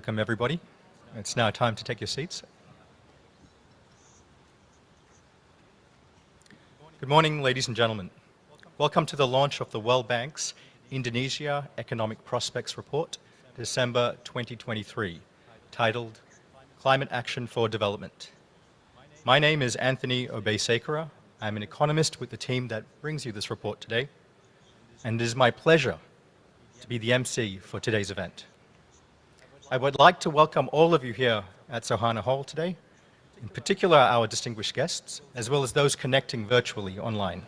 Welcome, everybody. It's now time to take your seats. Good morning, ladies and gentlemen. Welcome to the launch of the World Bank's Indonesia Economic Prospects Report, December 2023, titled Climate Action for Development. My name is Anthony Obey-Sekera. I'm an economist with the team that brings you this report today, and it is my pleasure to be the MC for today's event. I would like to welcome all of you here at Sohana Hall today, in particular our distinguished guests, as well as those connecting virtually online.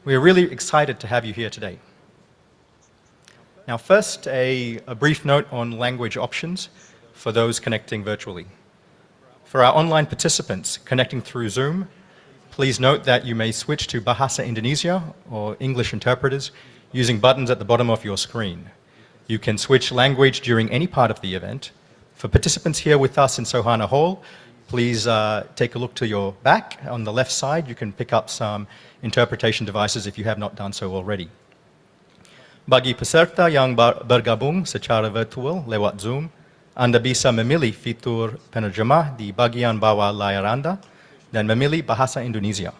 We are really excited to have you here today. Now first, a brief note on language options for those connecting virtually. For our online participants connecting through Zoom, please note that you may switch to Bahasa Indonesia or English interpreters using buttons at the bottom of your screen. You can switch language during any part of the event. For participants here with us in Sohana Hall, please take a look to your back. On the left side, you can pick up some interpretation devices if you have not done so already. Bagi peserta yang bergabung secara virtual lewat Zoom, Anda bisa memilih fitur penerjemah di bagian bawah layar Anda dan memilih bahasa Indonesia.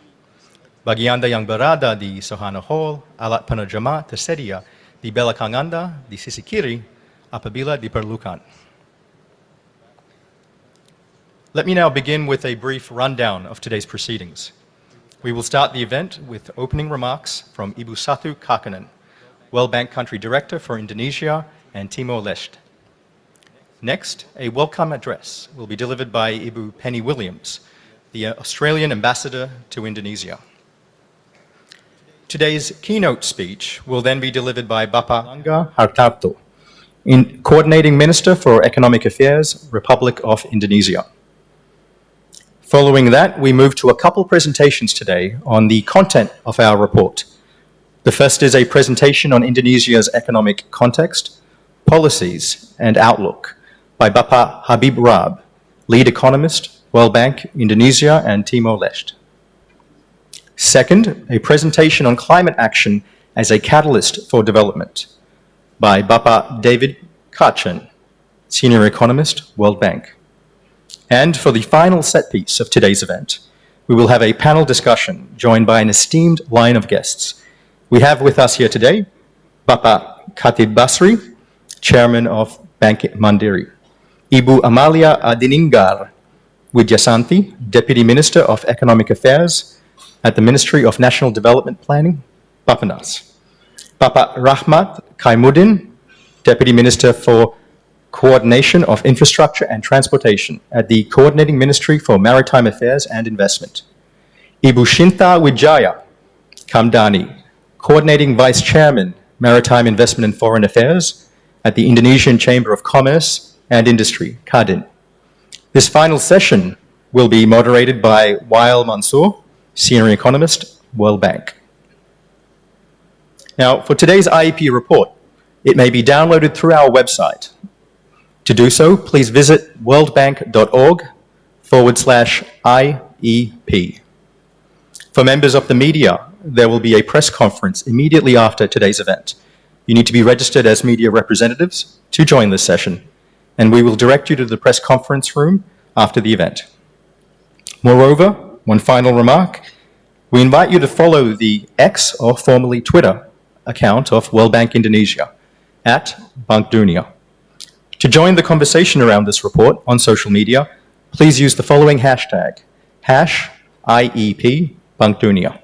Bagi Anda yang berada di Sohana Hall, alat penerjemah tersedia di belakang Anda, di sisi kiri, apabila diperlukan. Let me now begin with a brief rundown of today's proceedings. We will start the event with opening remarks from Ibu Satu Kahkonen, World Bank Country Director for Indonesia and Timor-Leste. Next, a welcome address will be delivered by Ibu Penny Williams, the Australian Ambassador to Indonesia. Today's keynote speech will then be delivered by Airlangga Hartarto, Coordinating Minister for Economic Affairs, Republic of Indonesia. Following that, we move to a couple presentations today on the content of our report. The first is a presentation on Indonesia's economic context, policies, and outlook by Bapak Habib Rab, Lead Economist, World Bank, Indonesia, and Timor-Leste. Second, a presentation on climate action as a catalyst for development by Bapak David Kaczan, Senior Economist, World Bank. And for the final set piece of today's event, we will have a panel discussion joined by an esteemed line of guests. We have with us here today Bapak Khatib Basri, Chairman of Bank Mandiri, Ibu Amalia Adininggar Widyasanti, Deputy Minister of Economic Affairs at the Ministry of National Development Planning, Bappenas, Bapak Rahmat Kaimuddin, Deputy Minister for Coordination of Infrastructure and Transportation at the Coordinating Ministry for Maritime Affairs and Investment, Ibu Shinta Wijaya Kamdani, Coordinating Vice Chairman, Maritime Investment and Foreign Affairs at the Indonesian Chamber of Commerce and Industry, Kadin. This final session will be moderated by Wael Mansour, Senior Economist, World Bank. Now, for today's IEP report, it may be downloaded through our website. To do so, please visit worldbank.org/IEP. For members of the media, there will be a press conference immediately after today's event. You need to be registered as media representatives to join this session, and we will direct you to the press conference room after the event. Moreover, one final remark, we invite you to follow the X, or formerly Twitter, account of World Bank Indonesia, at Bank Dunia. To join the conversation around this report on social media, please use the following hashtag, #IEP Bank Dunia.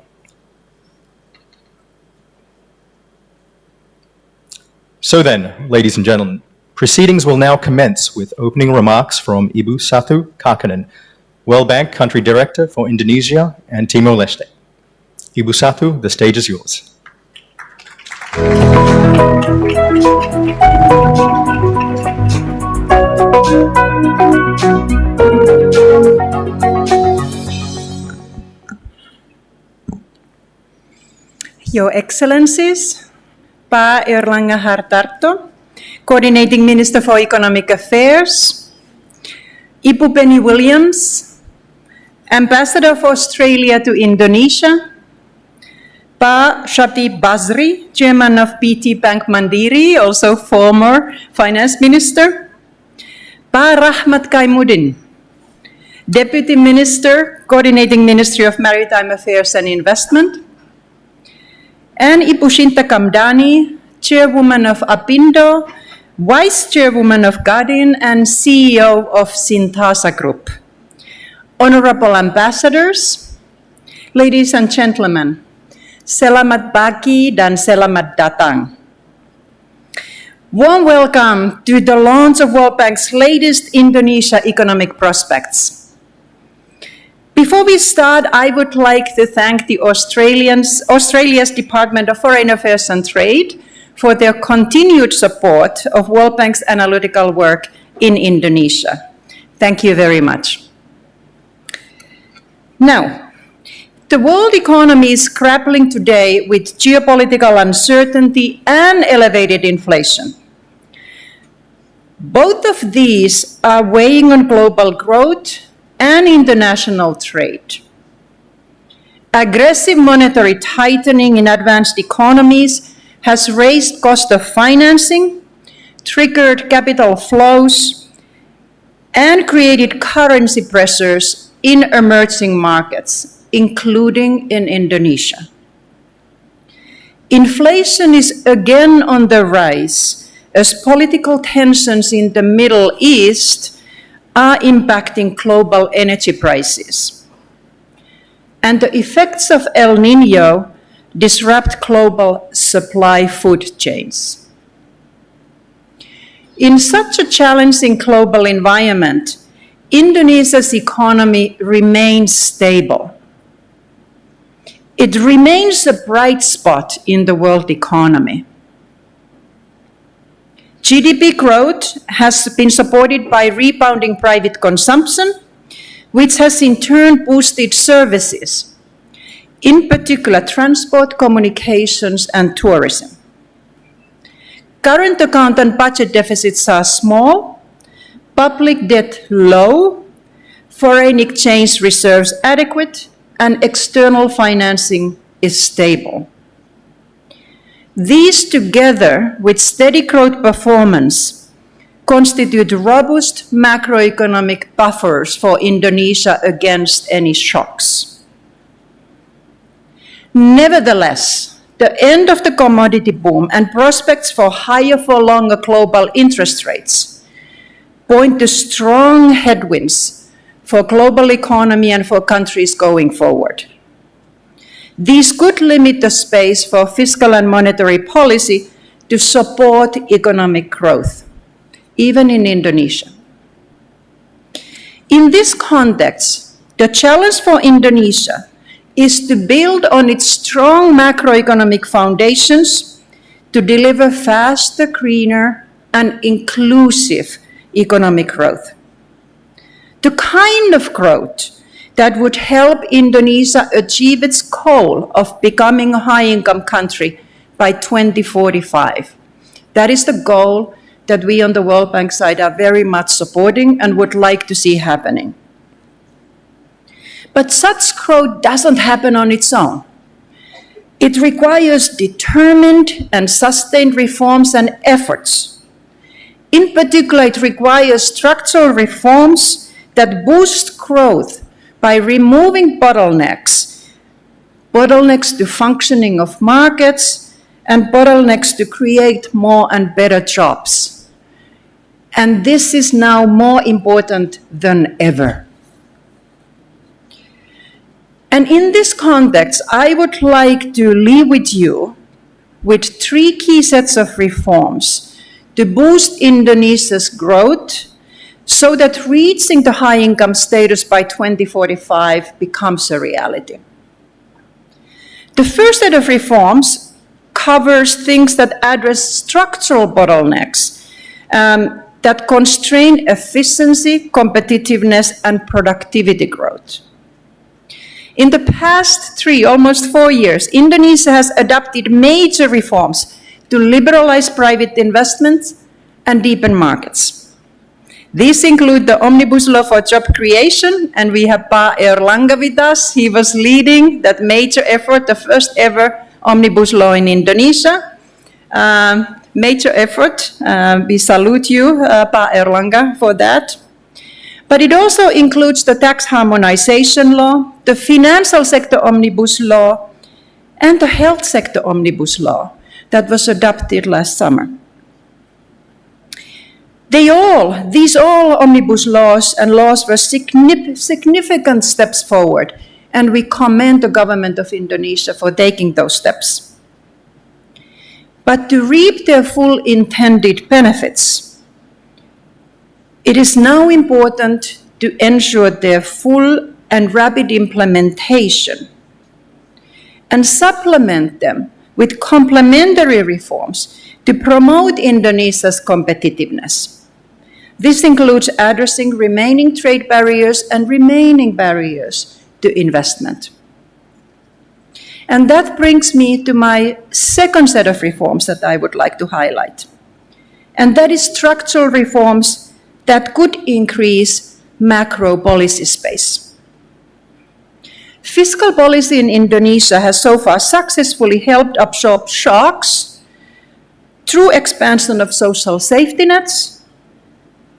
So then, ladies and gentlemen, proceedings will now commence with opening remarks from Ibu Satu Kahkonen, World Bank Country Director for Indonesia and Timor-Leste. Ibu Satu, the stage is yours. Your Excellencies, Pak Airlangga Hartarto, Coordinating Minister for Economic Affairs, Ibu Penny Williams, Ambassador of Australia to Indonesia, Pak Khatib Basri, Chairman of PT Bank Mandiri, also former Finance Minister, Pak Rahmat Kaimuddin, Deputy Minister, Coordinating Ministry of Maritime Affairs and Investment, and Ibu Shinta Kamdani, Chairwoman of Apindo, Vice Chairwoman of Gadin, and CEO of Sintasa Group. Honorable Ambassadors, ladies and gentlemen, selamat pagi dan selamat datang. Warm welcome to the launch of World Bank's latest Indonesia economic prospects. Before we start, I would like to thank the Australia's Department of Foreign Affairs and Trade for their continued support of World Bank's analytical work in Indonesia. Thank you very much. Now, the world economy is grappling today with geopolitical uncertainty and elevated inflation. Both of these are weighing on global growth and international trade. Aggressive monetary tightening in advanced economies has raised cost of financing, triggered capital flows, and created currency pressures in emerging markets, including in Indonesia. Inflation is again on the rise as political tensions in the Middle East are impacting global energy prices. And the effects of El Niño disrupt global supply food chains. In such a challenging global environment, Indonesia's economy remains stable. It remains a bright spot in the world economy. GDP growth has been supported by rebounding private consumption, which has in turn boosted services, in particular transport, communications, and tourism. Current account and budget deficits are small, public debt low, foreign exchange reserves adequate, and external financing is stable. These, together with steady growth performance, constitute robust macroeconomic buffers for Indonesia against any shocks. Nevertheless, the end of the commodity boom and prospects for higher for longer global interest rates point to strong headwinds for global economy and for countries going forward. These could limit the space for fiscal and monetary policy to support economic growth, even in Indonesia. In this context, the challenge for Indonesia is to build on its strong macroeconomic foundations to deliver faster, greener, and inclusive economic growth. The kind of growth that would help Indonesia achieve its goal of becoming a high-income country by 2045. That is the goal that we on the World Bank side are very much supporting and would like to see happening. But such growth doesn't happen on its own. It requires determined and sustained reforms and efforts. In particular, it requires structural reforms that boost growth by removing bottlenecks to functioning of markets, and bottlenecks to create more and better jobs. And this is now more important than ever. And in this context, I would like to leave with you with 3 key sets of reforms to boost Indonesia's growth so that reaching the high-income status by 2045 becomes a reality. The first set of reforms covers things that address structural bottlenecks that constrain efficiency, competitiveness, and productivity growth. In the past 3, almost 4 years, Indonesia has adopted major reforms to liberalize private investments and deepen markets. These include the Omnibus Law for job creation, and we have Pak Airlangga with us. He was leading that major effort, the first ever Omnibus Law in Indonesia. major effort. We salute you, Pa Airlangga, for that. But it also includes the tax harmonization law, the financial sector omnibus law, and the health sector omnibus law that was adopted last summer. These all omnibus laws and laws were significant steps forward, and we commend the government of Indonesia for taking those steps. But to reap their full intended benefits, it is now important to ensure their full and rapid implementation and supplement them with complementary reforms to promote Indonesia's competitiveness. This includes addressing remaining trade barriers and remaining barriers to investment. And that brings me to my second set of reforms that I would like to highlight. And that is structural reforms that could increase macro policy space. Fiscal policy in Indonesia has so far successfully helped absorb shocks through expansion of social safety nets,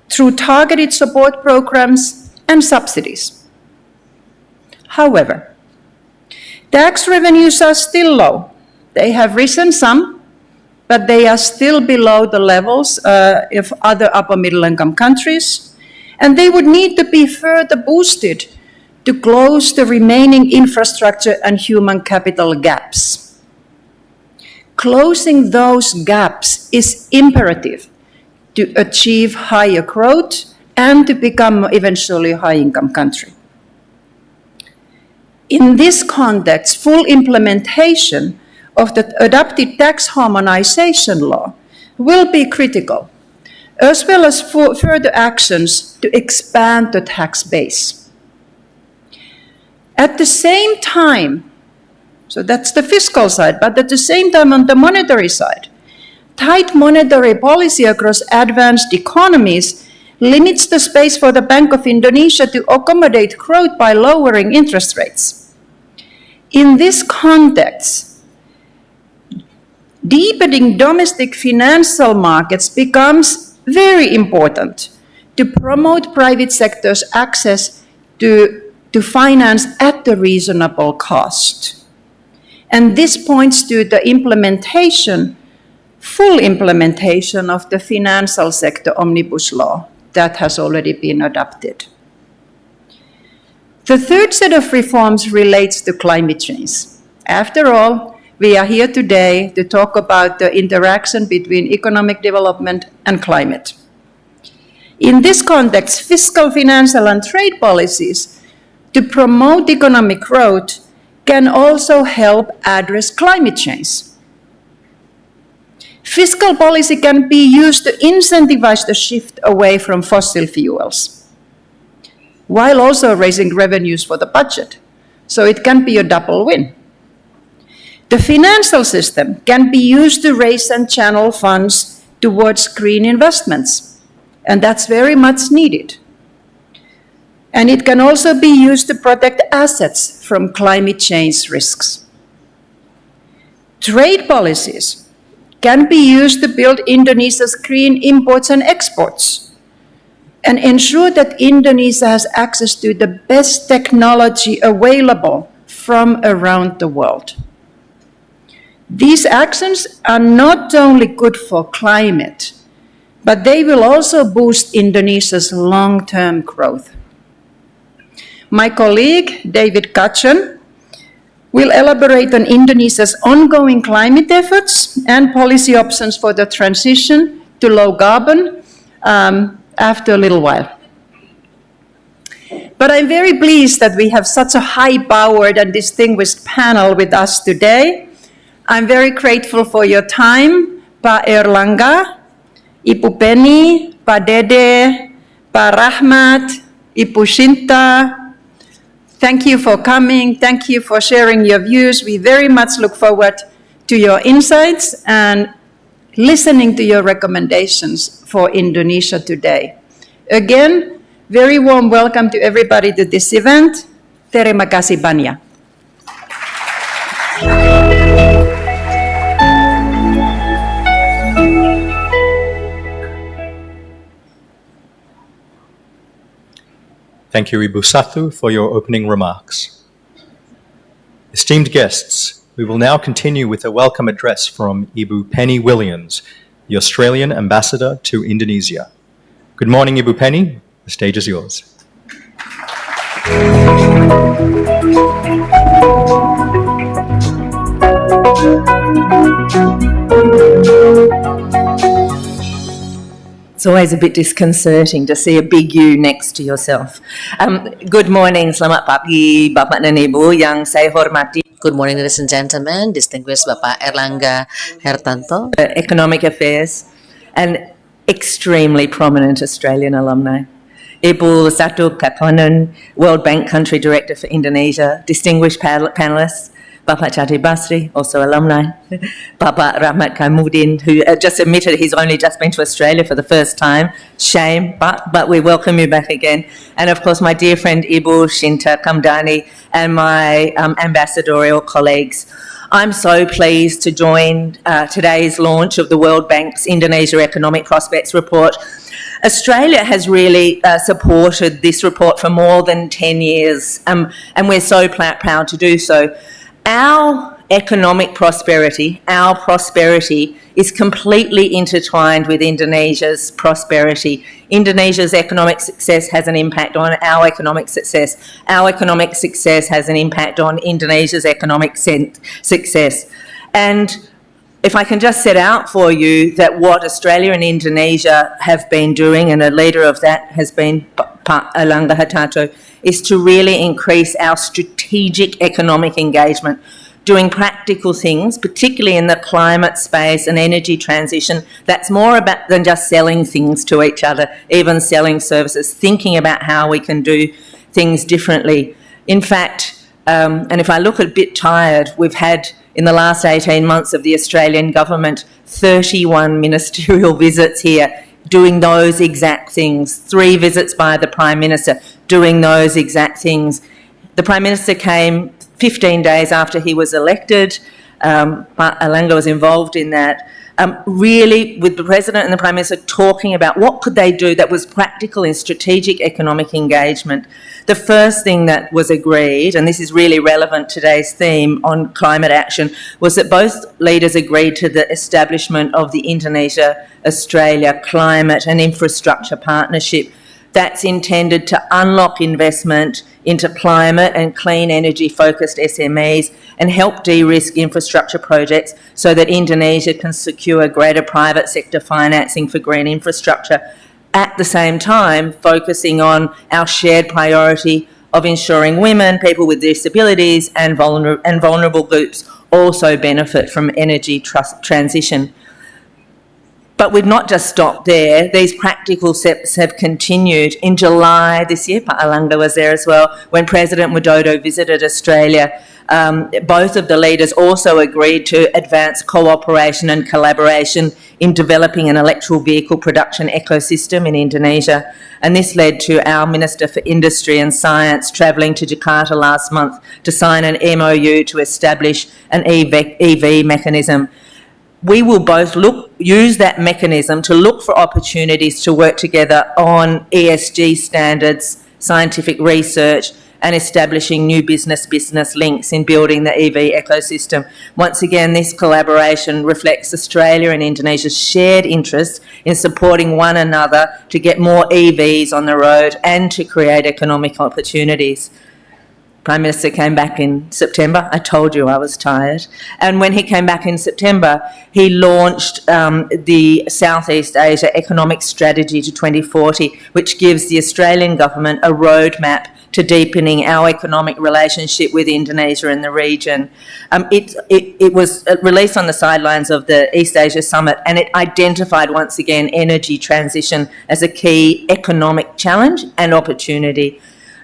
through targeted support programs and subsidies. However, tax revenues are still low. They have risen some, but they are still below the levels of other upper middle income countries, and they would need to be further boosted to close the remaining infrastructure and human capital gaps. Closing those gaps is imperative to achieve higher growth and to become eventually a high-income country. In this context, full implementation of the adopted tax harmonization law will be critical, as well as further actions to expand the tax base. At the same time, so that's the fiscal side, but at the same time on the monetary side, tight monetary policy across advanced economies limits the space for the Bank of Indonesia to accommodate growth by lowering interest rates. In this context, deepening domestic financial markets becomes very important to promote private sector's access to finance at a reasonable cost. And this points to the full implementation of the financial sector omnibus law that has already been adopted. The third set of reforms relates to climate change. After all, we are here today to talk about the interaction between economic development and climate. In this context, fiscal, financial, and trade policies to promote economic growth can also help address climate change. Fiscal policy can be used to incentivize the shift away from fossil fuels, while also raising revenues for the budget. So it can be a double win. The financial system can be used to raise and channel funds towards green investments, and that's very much needed. And it can also be used to protect assets from climate change risks. Trade policies can be used to build Indonesia's green imports and exports and ensure that Indonesia has access to the best technology available from around the world. These actions are not only good for climate, but they will also boost Indonesia's long-term growth. My colleague, David Kaczan, will elaborate on Indonesia's ongoing climate efforts and policy options for the transition to low carbon after a little while. But I'm very pleased that we have such a high-powered and distinguished panel with us today. I'm very grateful for your time, Pa Airlangga, Ibu Penny, Pa Dede, Pa Rahmat, Ibu Shinta. Thank you for coming. Thank you for sharing your views. We very much look forward to your insights and listening to your recommendations for Indonesia today. Again, very warm welcome to everybody to this event. Terima kasih banyak. Thank you, Ibu Satu, for your opening remarks. Esteemed guests, we will now continue with a welcome address from Ibu Penny Williams, the Australian Ambassador to Indonesia. Good morning, Ibu Penny. The stage is yours. It's always a bit disconcerting to see a big U next to yourself. Good morning, selamat pagi, Bapak dan Ibu yang saya hormati. Good morning, ladies and gentlemen, distinguished Bapak Airlangga Hartarto, Economic Affairs, and extremely prominent Australian alumni. Ibu Satu Kahkonen, World Bank Country Director for Indonesia, distinguished panelists, Bapak Chati Basri, also alumni, Bapak Rahmat Kaimudin, who just admitted he's only just been to Australia for the first time. Shame, but we welcome you back again. And of course, my dear friend Ibu Shinta Kamdani and my ambassadorial colleagues. I'm so pleased to join today's launch of the World Bank's Indonesia Economic Prospects Report. Australia has really supported this report for more than 10 years, and we're so proud to do so. Our economic prosperity, our prosperity, is completely intertwined with Indonesia's prosperity. Indonesia's economic success has an impact on our economic success. Our economic success has an impact on Indonesia's economic success. And if I can just set out for you that what Australia and Indonesia have been doing, and a leader of that has been Airlangga Hartarto, is to really increase our strategic economic engagement, doing practical things, particularly in the climate space and energy transition, that's more about than just selling things to each other, even selling services, thinking about how we can do things differently. In fact, and if I look a bit tired, we've had, in the last 18 months of the Australian government, 31 ministerial visits here, doing those exact things. 3 visits by the Prime Minister, doing those exact things. The Prime Minister came 15 days after he was elected, but Elaunch was involved in that, really with the President and the Prime Minister talking about what could they do that was practical in strategic economic engagement. The first thing that was agreed, and this is really relevant to today's theme on climate action, was that both leaders agreed to the establishment of the Indonesia-Australia Climate and Infrastructure Partnership that's intended to unlock investment into climate and clean energy-focused SMEs and help de-risk infrastructure projects so that Indonesia can secure greater private sector financing for green infrastructure, at the same time focusing on our shared priority of ensuring women, people with disabilities and vulnerable groups also benefit from energy transition. But we've not just stopped there. These practical steps have continued. In July this year, Pak Airlangga was there as well, when President Widodo visited Australia. Both of the leaders also agreed to advance cooperation and collaboration in developing an electrical vehicle production ecosystem in Indonesia. And this led to our Minister for Industry and Science travelling to Jakarta last month to sign an MOU to establish an EV mechanism. We will both use that mechanism to look for opportunities to work together on ESG standards, scientific research, and establishing new business links in building the EV ecosystem. Once again, this collaboration reflects Australia and Indonesia's shared interest in supporting one another to get more EVs on the road and to create economic opportunities. Prime Minister came back in September. I told you I was tired. And when he came back in September, he launched the Southeast Asia Economic Strategy to 2040, which gives the Australian government a roadmap to deepening our economic relationship with Indonesia and the region. It was released on the sidelines of the East Asia Summit, and it identified once again energy transition as a key economic challenge and opportunity.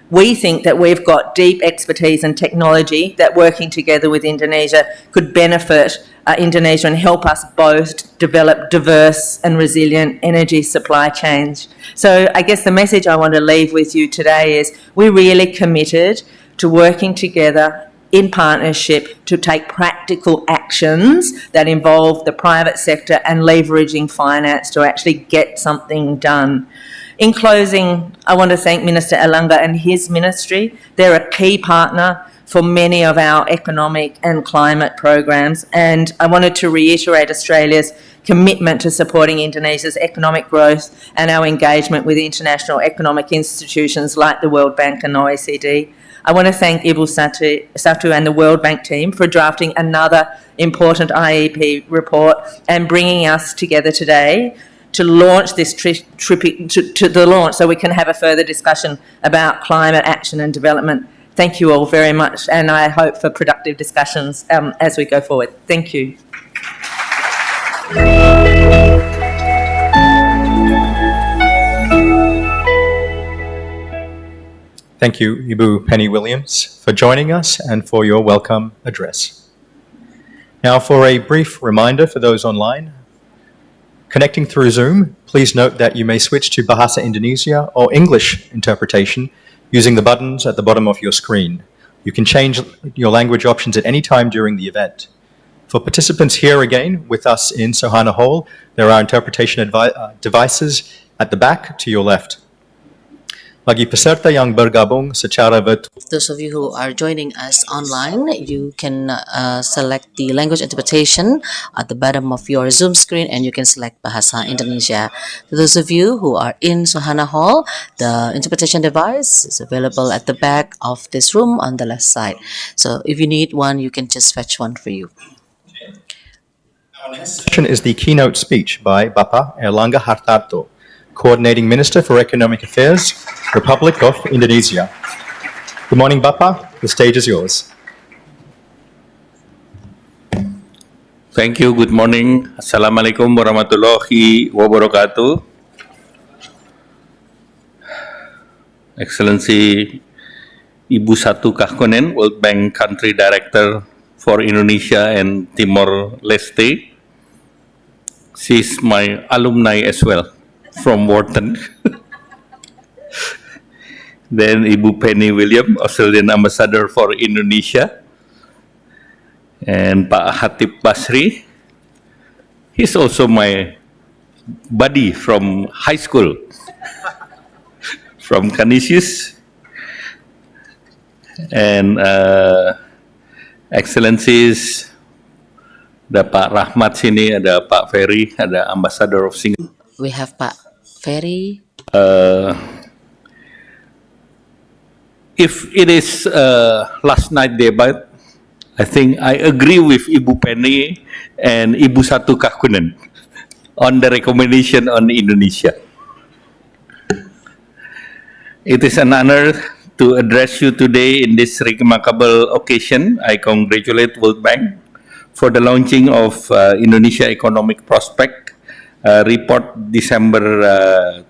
We think that we've got deep expertise and technology that working together with Indonesia could benefit Indonesia and help us both develop diverse and resilient energy supply chains. So I guess the message I want to leave with you today is we're really committed to working together in partnership to take practical actions that involve the private sector and leveraging finance to actually get something done. In closing, I want to thank Minister Elauncha and his ministry. They're a key partner for many of our economic and climate programs, and I wanted to reiterate Australia's commitment to supporting Indonesia's economic growth and our engagement with international economic institutions like the World Bank and OECD. I want to thank Ibu Satu and the World Bank team for drafting another important IEP report and bringing us together today to launch this to the launch so we can have a further discussion about climate action and development. Thank you all very much, and I hope for productive discussions as we go forward. Thank you. Thank you, Ibu Penny Williams, for joining us and for your welcome address. Now, for a brief reminder for those online, connecting through Zoom, please note that you may switch to Bahasa Indonesia or English interpretation using the buttons at the bottom of your screen. You can change your language options at any time during the event. For participants here again with us in Sohana Hall, there are interpretation devices at the back to your left. Bagi peserta yang bergabung secara virtual, Those of you who are joining us online, you can select the language interpretation at the bottom of your Zoom screen, and you can select Bahasa Indonesia. To those of you who are in Sohana Hall, the interpretation device is available at the back of this room on the left side. So if you need one, you can just fetch one for you. Our next session is the keynote speech by Bapak Airlangga Hartarto, Coordinating Minister for Economic Affairs, Republic of Indonesia. Good morning, Bapak. The stage is yours. Thank you. Good morning. Assalamualaikum warahmatullahi wabarakatuh. Excellency Ibu Satu Kahkonen, World Bank Country Director for Indonesia and Timor-Leste. She's my alumni as well from Wharton. Then Ibu Penny Williams, Australian Ambassador for Indonesia. And Pak Hatip Basri, he's also my buddy from high school, from Canisius. And Excellencies, ada Pak Rahmat sini, ada Pak Ferry, ada Ambassador of Singapore. We have Pak Ferry. If it is last night debate, I think I agree with Ibu Penny and Ibu Satu Kahkonen on the recommendation on Indonesia. It is an honor to address you today in this remarkable occasion. I congratulate World Bank for the launching of Indonesia Economic Prospect Report December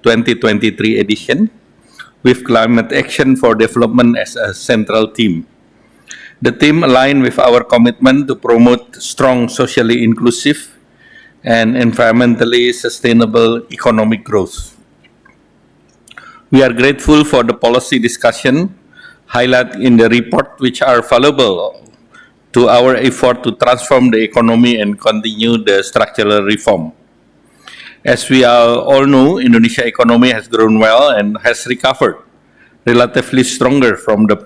2023 edition, with climate action for development as a central theme. The theme aligns with our commitment to promote strong, socially inclusive and environmentally sustainable economic growth. We are grateful for the policy discussion highlighted in the report, which are valuable to our effort to transform the economy and continue the structural reform. As we all know, Indonesia economy has grown well and has recovered relatively stronger from the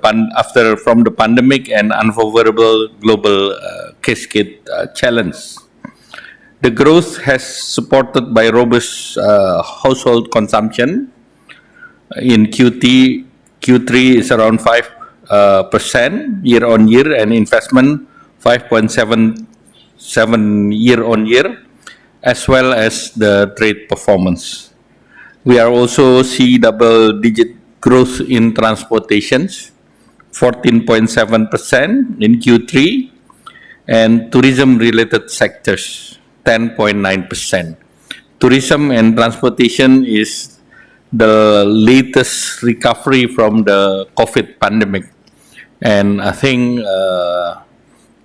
pandemic and unfavorable global cascade challenge. The growth has supported by robust household consumption. In Q3 is around 5% year on year, and investment 5.77 year on year, as well as the trade performance. We are also see double-digit growth in transportations, 14.7% in Q3, and tourism-related sectors, 10.9%. Tourism and transportation is the latest recovery from the COVID pandemic, and I think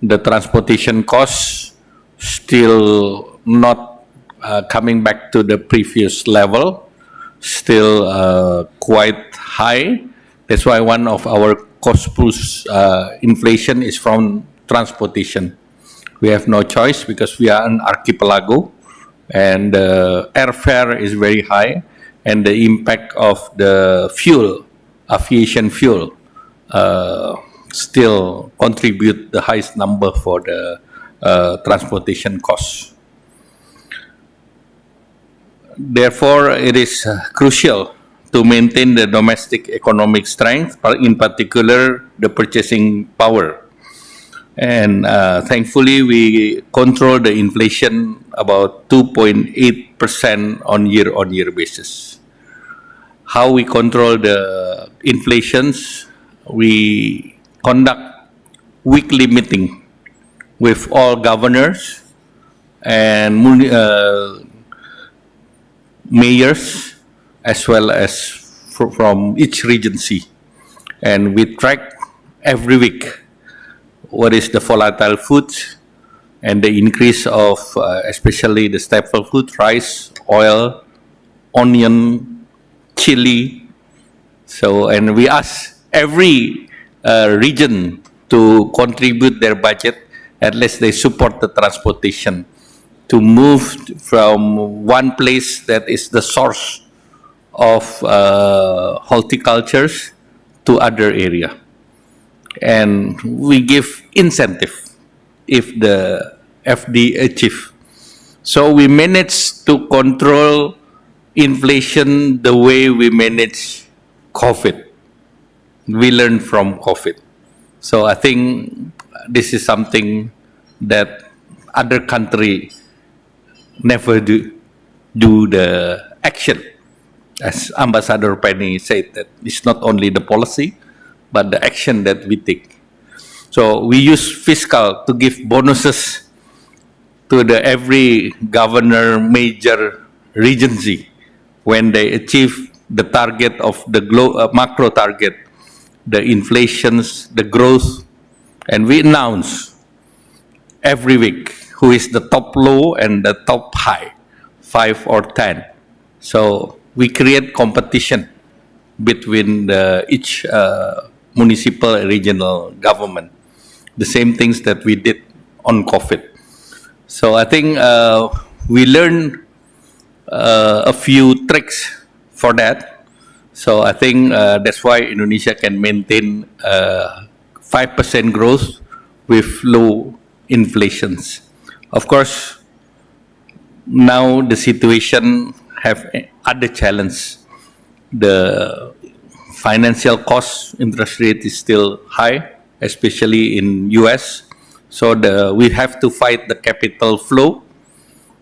the transportation costs still not coming back to the previous level, still quite high. That's why one of our cost push inflation is from transportation. We have no choice because we are an archipelago, and airfare is very high, and the impact of the fuel, aviation fuel, still contribute the highest number for the transportation costs. Therefore, it is crucial to maintain the domestic economic strength, in particular the purchasing power. And thankfully, we control the inflation about 2.8% on year-on-year basis. How we control the inflations? We conduct weekly meeting with all governors and mayors, as well as from each regency. And we track every week what is the volatile foods and the increase of especially the staple food, rice, oil, onion, chili. So, and we ask every region to contribute their budget, at least they support the transportation, to move from one place that is the source of horticultures to other area. And we give incentive if the FD achieve. So we manage to control inflation the way we manage COVID. We learn from COVID. So I think this is something that other country never do the action. As Ambassador Penny said, that it's not only the policy, but the action that we take. So we use fiscal to give bonuses to every governor, major regency when they achieve the target of the macro target, the inflations, the growth, and we announce every week who is the top low and the top high, 5 or 10. So we create competition between each municipal and regional government. The same things that we did on COVID. So I think we learned a few tricks for that. So I think that's why Indonesia can maintain 5% growth with low inflations. Of course, now the situation have other challenge. The financial cost, interest rate is still high, especially in US. So we have to fight the capital flow.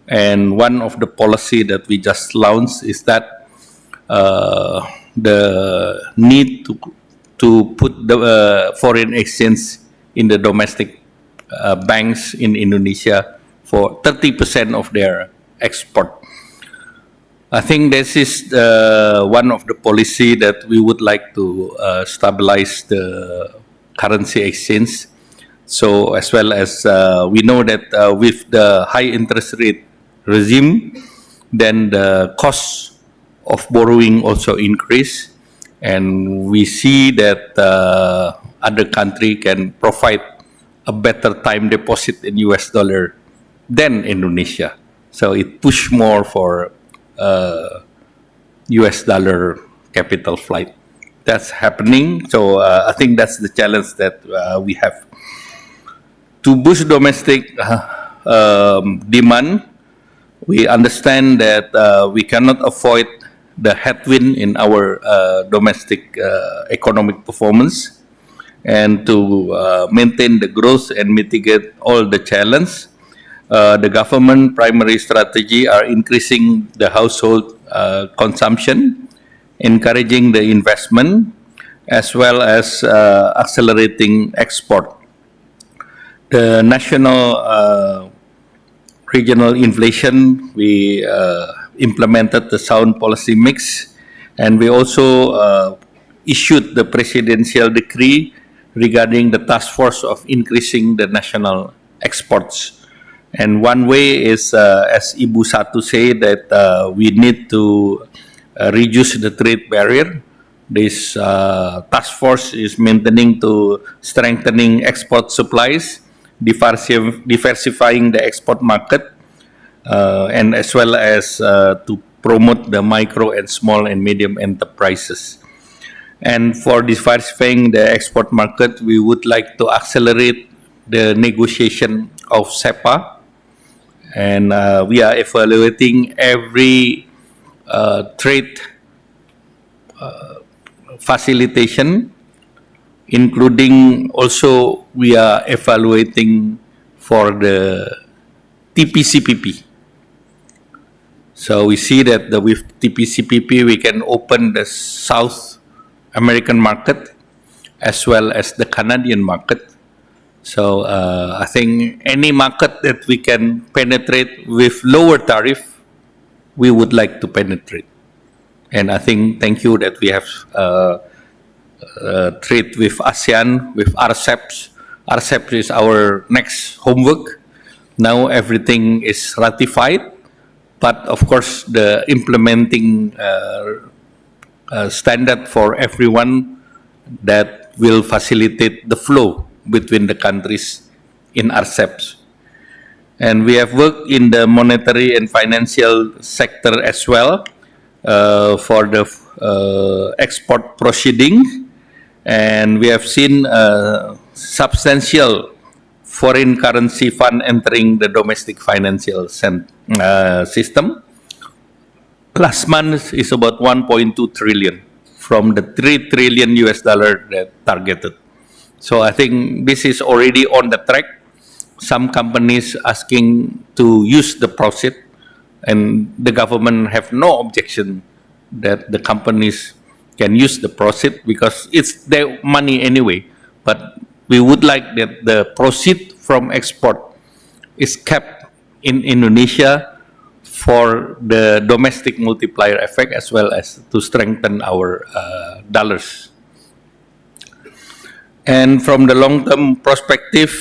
And one of the policy that we just launched is that the need to put the foreign exchange in the domestic banks in Indonesia for 30% of their export. I think this is one of the policy that we would like to stabilize the currency exchange. So as well as we know that with the high interest rate regime, then the cost of borrowing also increase, and we see that other country can provide a better time deposit in US dollar than Indonesia. So it push more for US dollar capital flight. That's happening. So I think that's the challenge that we have. To boost domestic demand, we understand that we cannot avoid the headwind in our domestic economic performance. And to maintain the growth and mitigate all the challenge, the government primary strategy are increasing the household consumption, encouraging the investment, as well as accelerating export. The national regional inflation, we implemented the sound policy mix, and we also issued the presidential decree regarding the task force of increasing the national exports. And one way is, as Ibu Satu said, that we need to reduce the trade barrier. This task force is maintaining to strengthening export supplies, diversifying the export market, and as well as to promote the micro and small and medium enterprises. And for diversifying the export market, we would like to accelerate the negotiation of SEPA. And we are evaluating every trade facilitation, including also we are evaluating for the TPCPP. So we see that with TPCPP we can open the South American market as well as the Canadian market. So I think any market that we can penetrate with lower tariff, we would like to penetrate. And I think, thank you that we have trade with ASEAN, with RCEP. RCEP is our next homework. Now everything is ratified, but of course the implementing standard for everyone that will facilitate the flow between the countries in RCEP. And we have worked in the monetary and financial sector as well for the export proceeding, and we have seen substantial foreign currency fund entering the domestic financial system. Last month is about 1.2 trillion from the 3 trillion US dollar that targeted. So I think this is already on the track. Some companies asking to use the proceeds, and the government have no objection that the companies can use the proceeds because it's their money anyway. But we would like that the proceeds from export is kept in Indonesia for the domestic multiplier effect as well as to strengthen our dollars. And from the long-term perspective,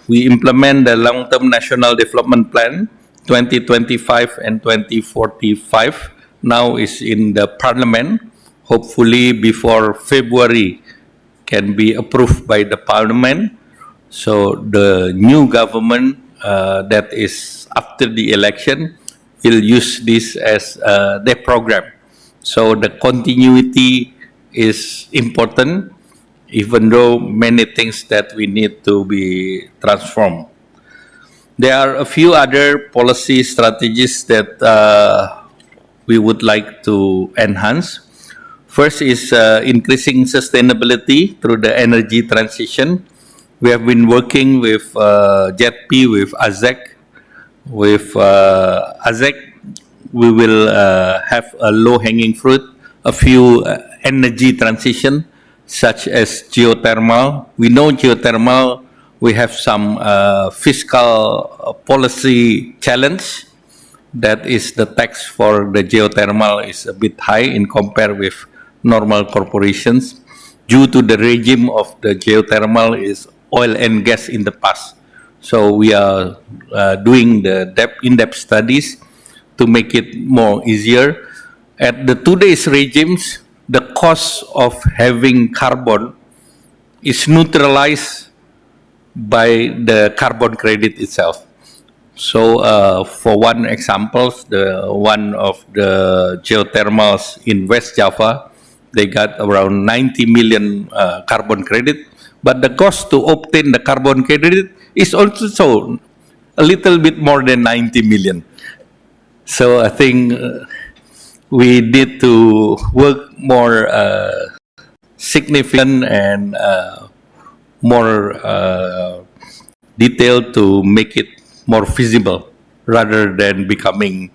we implement the long-term national development plan 2025 and 2045 now is in the parliament. Hopefully before February can be approved by the parliament. So the new government that is after the election will use this as their program. So the continuity is important, even though many things that we need to be transformed. There are a few other policy strategies that we would like to enhance. First is increasing sustainability through the energy transition. We have been working with JETP, with ASEC. With ASEC, we will have a low-hanging fruit, a few energy transition, such as geothermal. We know geothermal, we have some fiscal policy challenge. That is, the tax for the geothermal is a bit high in compare with normal corporations due to the regime of the geothermal is oil and gas in the past. So we are doing the in-depth studies to make it more easier. At the today's regimes, the cost of having carbon is neutralized by the carbon credit itself. So for one example, one of the geothermals in West Java, they got around 90 million carbon credit, but the cost to obtain the carbon credit is also a little bit more than 90 million. So I think we need to work more significant and more detailed to make it more feasible rather than becoming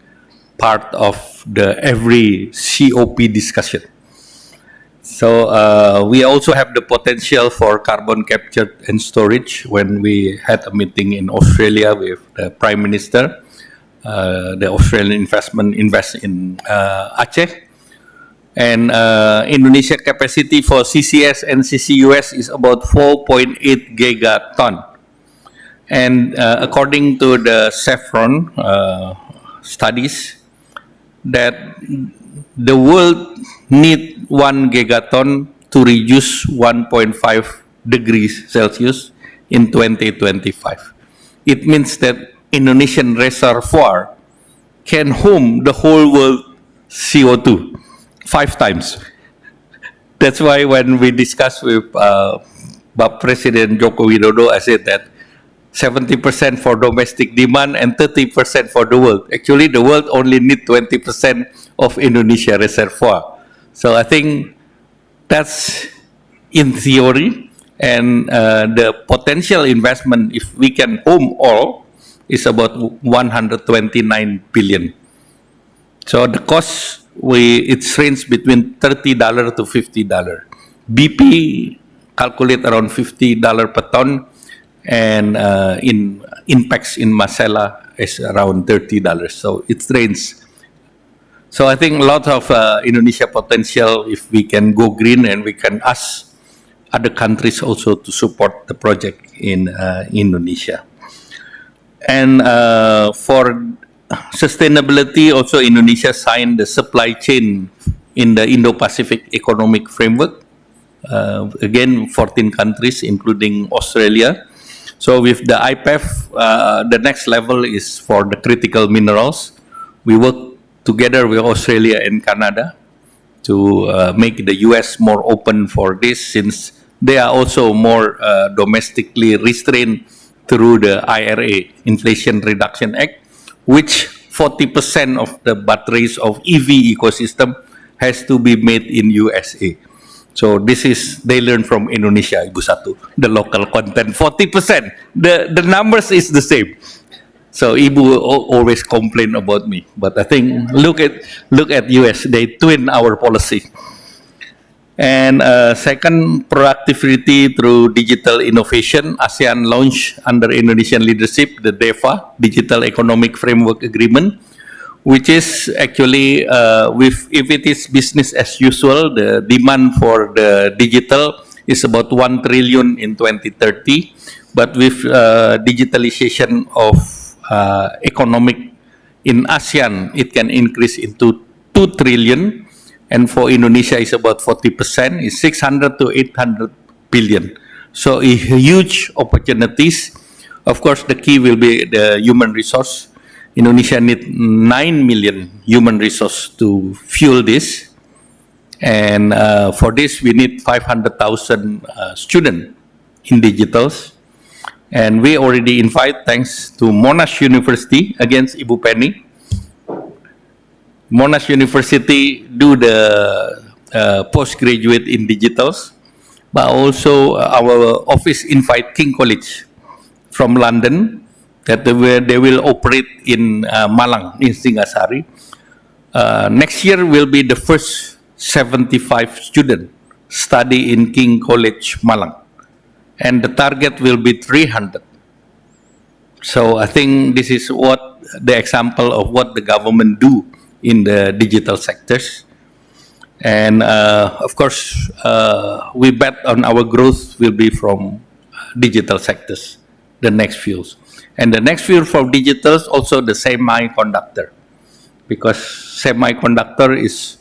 part of the every COP discussion. So we also have the potential for carbon capture and storage. When we had a meeting in Australia with the Prime Minister, the Australian invest in Aceh. And Indonesia capacity for CCS and CCUS is about 4.8 gigaton. And according to the Chevron studies, that the world need 1 gigaton to reduce 1.5 degrees Celsius in 2025. It means that Indonesian reservoir can home the whole world CO2 5 times. That's why when we discussed with President Joko Widodo, I said that 70% for domestic demand and 30% for the world. Actually, the world only need 20% of Indonesia reservoir. So I think that's in theory, and the potential investment, if we can home all, is about 129 billion. So the cost, it's range between $30 to $50. BP calculate around $50 per ton, and in impacts in Masela is around $30. So it's range. So I think a lot of Indonesia potential if we can go green, and we can ask other countries also to support the project in Indonesia. And for sustainability, also Indonesia signed the supply chain in the Indo-Pacific Economic Framework. Again, 14 countries, including Australia. So with the IPEF, the next level is for the critical minerals. We work together with Australia and Canada to make the US more open for this, since they are also more domestically restrained through the IRA, Inflation Reduction Act, which 40% of the batteries of EV ecosystem has to be made in USA. So this is, they learn from Indonesia, Ibu Satu, the local content, 40%. The numbers is the same. So Ibu always complain about me, but I think look at US, they twin our policy. And second, productivity through digital innovation. ASEAN launched under Indonesian leadership the DEFA, Digital Economic Framework Agreement, which is actually, if it is business as usual, the demand for the digital is about 1 trillion in 2030. But with digitalization of economic in ASEAN, it can increase into 2 trillion. And for Indonesia, it's about 40%, it's 600 to 800 billion. So a huge opportunities. Of course, the key will be the human resource. Indonesia need 9 million human resource to fuel this. And for this, we need 500,000 students in digitals. And we already invite, thanks to Monash University, against Ibu Penny. Monash University do the postgraduate in digitals, but also our office invite King College from London, that they will operate in Malang, in Singasari. Next year will be the first 75 students study in King College, Malang. And the target will be 300. So I think this is what the example of what the government do in the digital sectors. And of course, we bet on our growth will be from digital sectors, the next fields. And the next field for digitals, also the semiconductor, because semiconductor is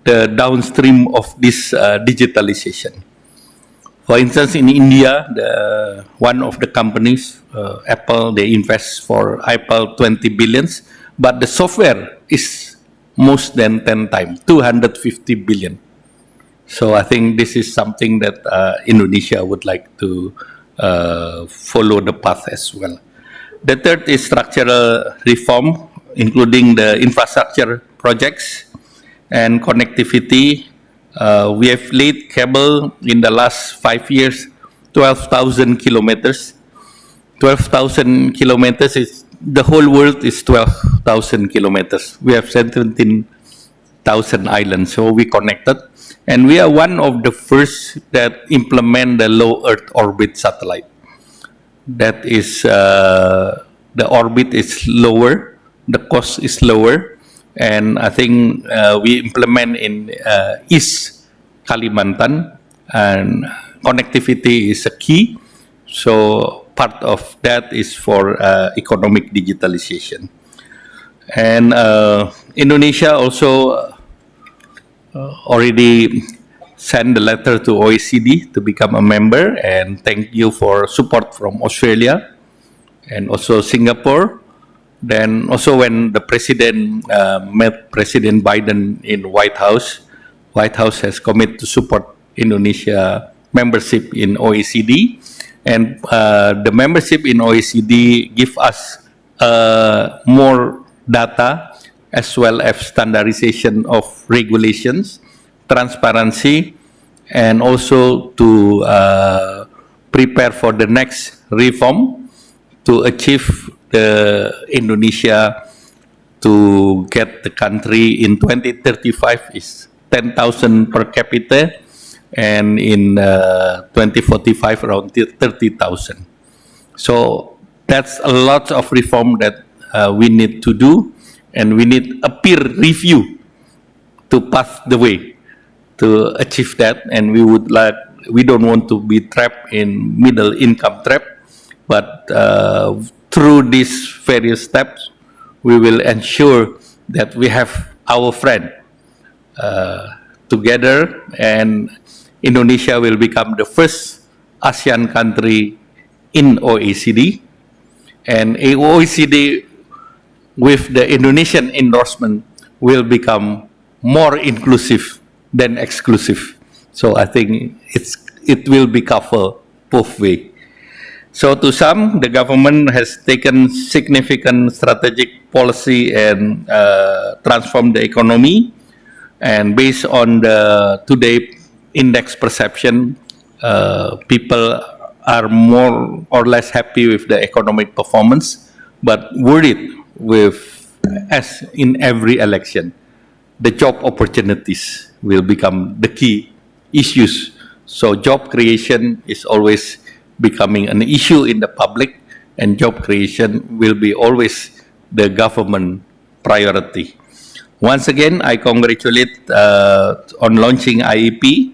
the downstream of this digitalization. For instance, in India, one of the companies, Apple, they invest for Apple 20 billions, but the software is most than 10 times, 250 billion. So I think this is something that Indonesia would like to follow the path as well. The third is structural reform, including the infrastructure projects and connectivity. We have laid cable in the last 5 years, 12,000 kilometers. 12,000 kilometers is, the whole world is 12,000 kilometers. We have 17,000 islands, so we connected. And we are one of the first that implement the low Earth orbit satellite. That is, the orbit is lower, the cost is lower, and I think we implement in East Kalimantan, and connectivity is a key. So part of that is for economic digitalization. And Indonesia also already sent a letter to OECD to become a member, and thank you for support from Australia and also Singapore. Then also when the president met President Biden in White House has committed to support Indonesia membership in OECD, and the membership in OECD give us more data as well as standardization of regulations, transparency, and also to prepare for the next reform to achieve the Indonesia to get the country in 2035 is 10,000 per capita, and in 2045 around 30,000. So that's a lot of reform that we need to do, and we need a peer review to path the way to achieve that. And we don't want to be trapped in middle income trap, but through these various steps, we will ensure that we have our friend together, and Indonesia will become the first ASEAN country in OECD, and OECD with the Indonesian endorsement will become more inclusive than exclusive. So I think it will be covered both ways. So to sum, the government has taken significant strategic policy and transformed the economy. And based on the today index perception, people are more or less happy with the economic performance, but worried with, as in every election, the job opportunities will become the key issues. So job creation is always becoming an issue in the public, and job creation will be always the government priority. Once again, I congratulate on launching IEP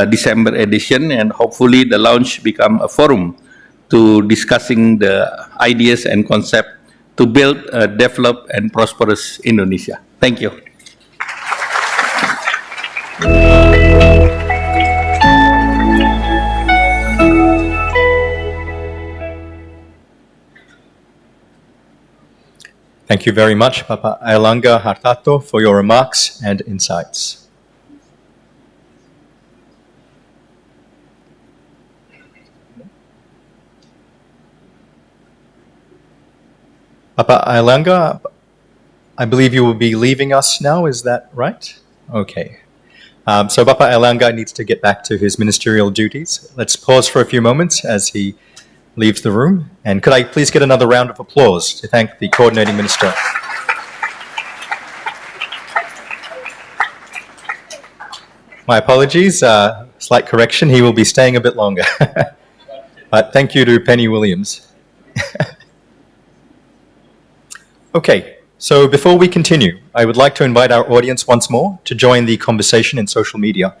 December edition, and hopefully the launch become a forum to discussing the ideas and concept to build a developed and prosperous Indonesia. Thank you. Thank you very much, Bapak Airlangga Hartarto, for your remarks and insights. Bapak Airlangga, I believe you will be leaving us now, is that right? Okay. So Bapak Airlangga needs to get back to his ministerial duties. Let's pause for a few moments as he leaves the room. And could I please get another round of applause to thank the coordinating minister? My apologies, slight correction, he will be staying a bit longer. But thank you to Penny Williams. Okay, so before we continue, I would like to invite our audience once more to join the conversation in social media.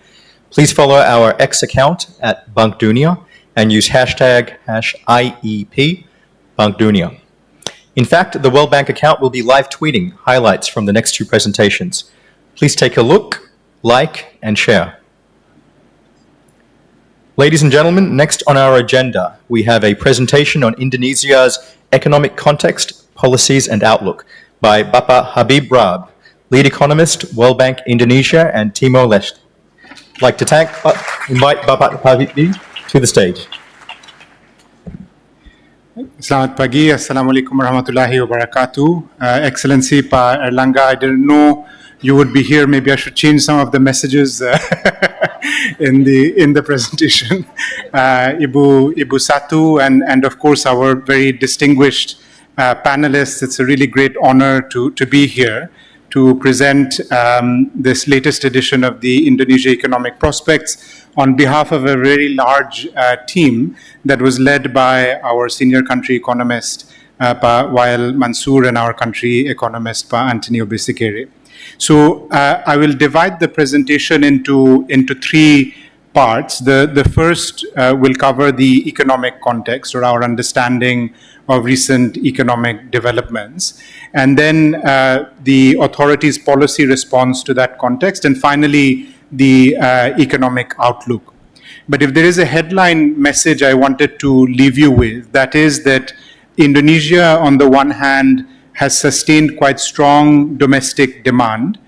Please follow our X account at Bank Dunia and use hashtag #IEP Bank Dunia. In fact, the World Bank account will be live tweeting highlights from the next two presentations. Please take a look, like, and share. Ladies and gentlemen, next on our agenda, we have a presentation on Indonesia's economic context, policies, and outlook by Bapak Habib Rab, lead economist, World Bank Indonesia and Timor-Leste. I'd like to invite Bapak Habib to the stage. Selamat pagi, Assalamualaikum warahmatullahi wabarakatuh. Excellency Pak Airlangga, I didn't know you would be here. Maybe I should change some of the messages in the presentation. Ibu Satu and of course our very distinguished panelists, it's a really great honor to be here to present this latest edition of the Indonesia Economic Prospects on behalf of a very large team that was led by our senior country economist, Pa Wael Mansoor, and our country economist, Pa Antonio Bisikere. So I will divide the presentation into three parts. The first will cover the economic context or our understanding of recent economic developments, and then the authorities' policy response to that context, and finally the economic outlook. But if there is a headline message I wanted to leave you with, that is that Indonesia, on the one hand, has sustained quite strong domestic demand,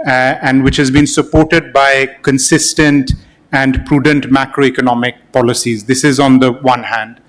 and which has been supported by consistent and prudent macroeconomic policies. This is on the one hand.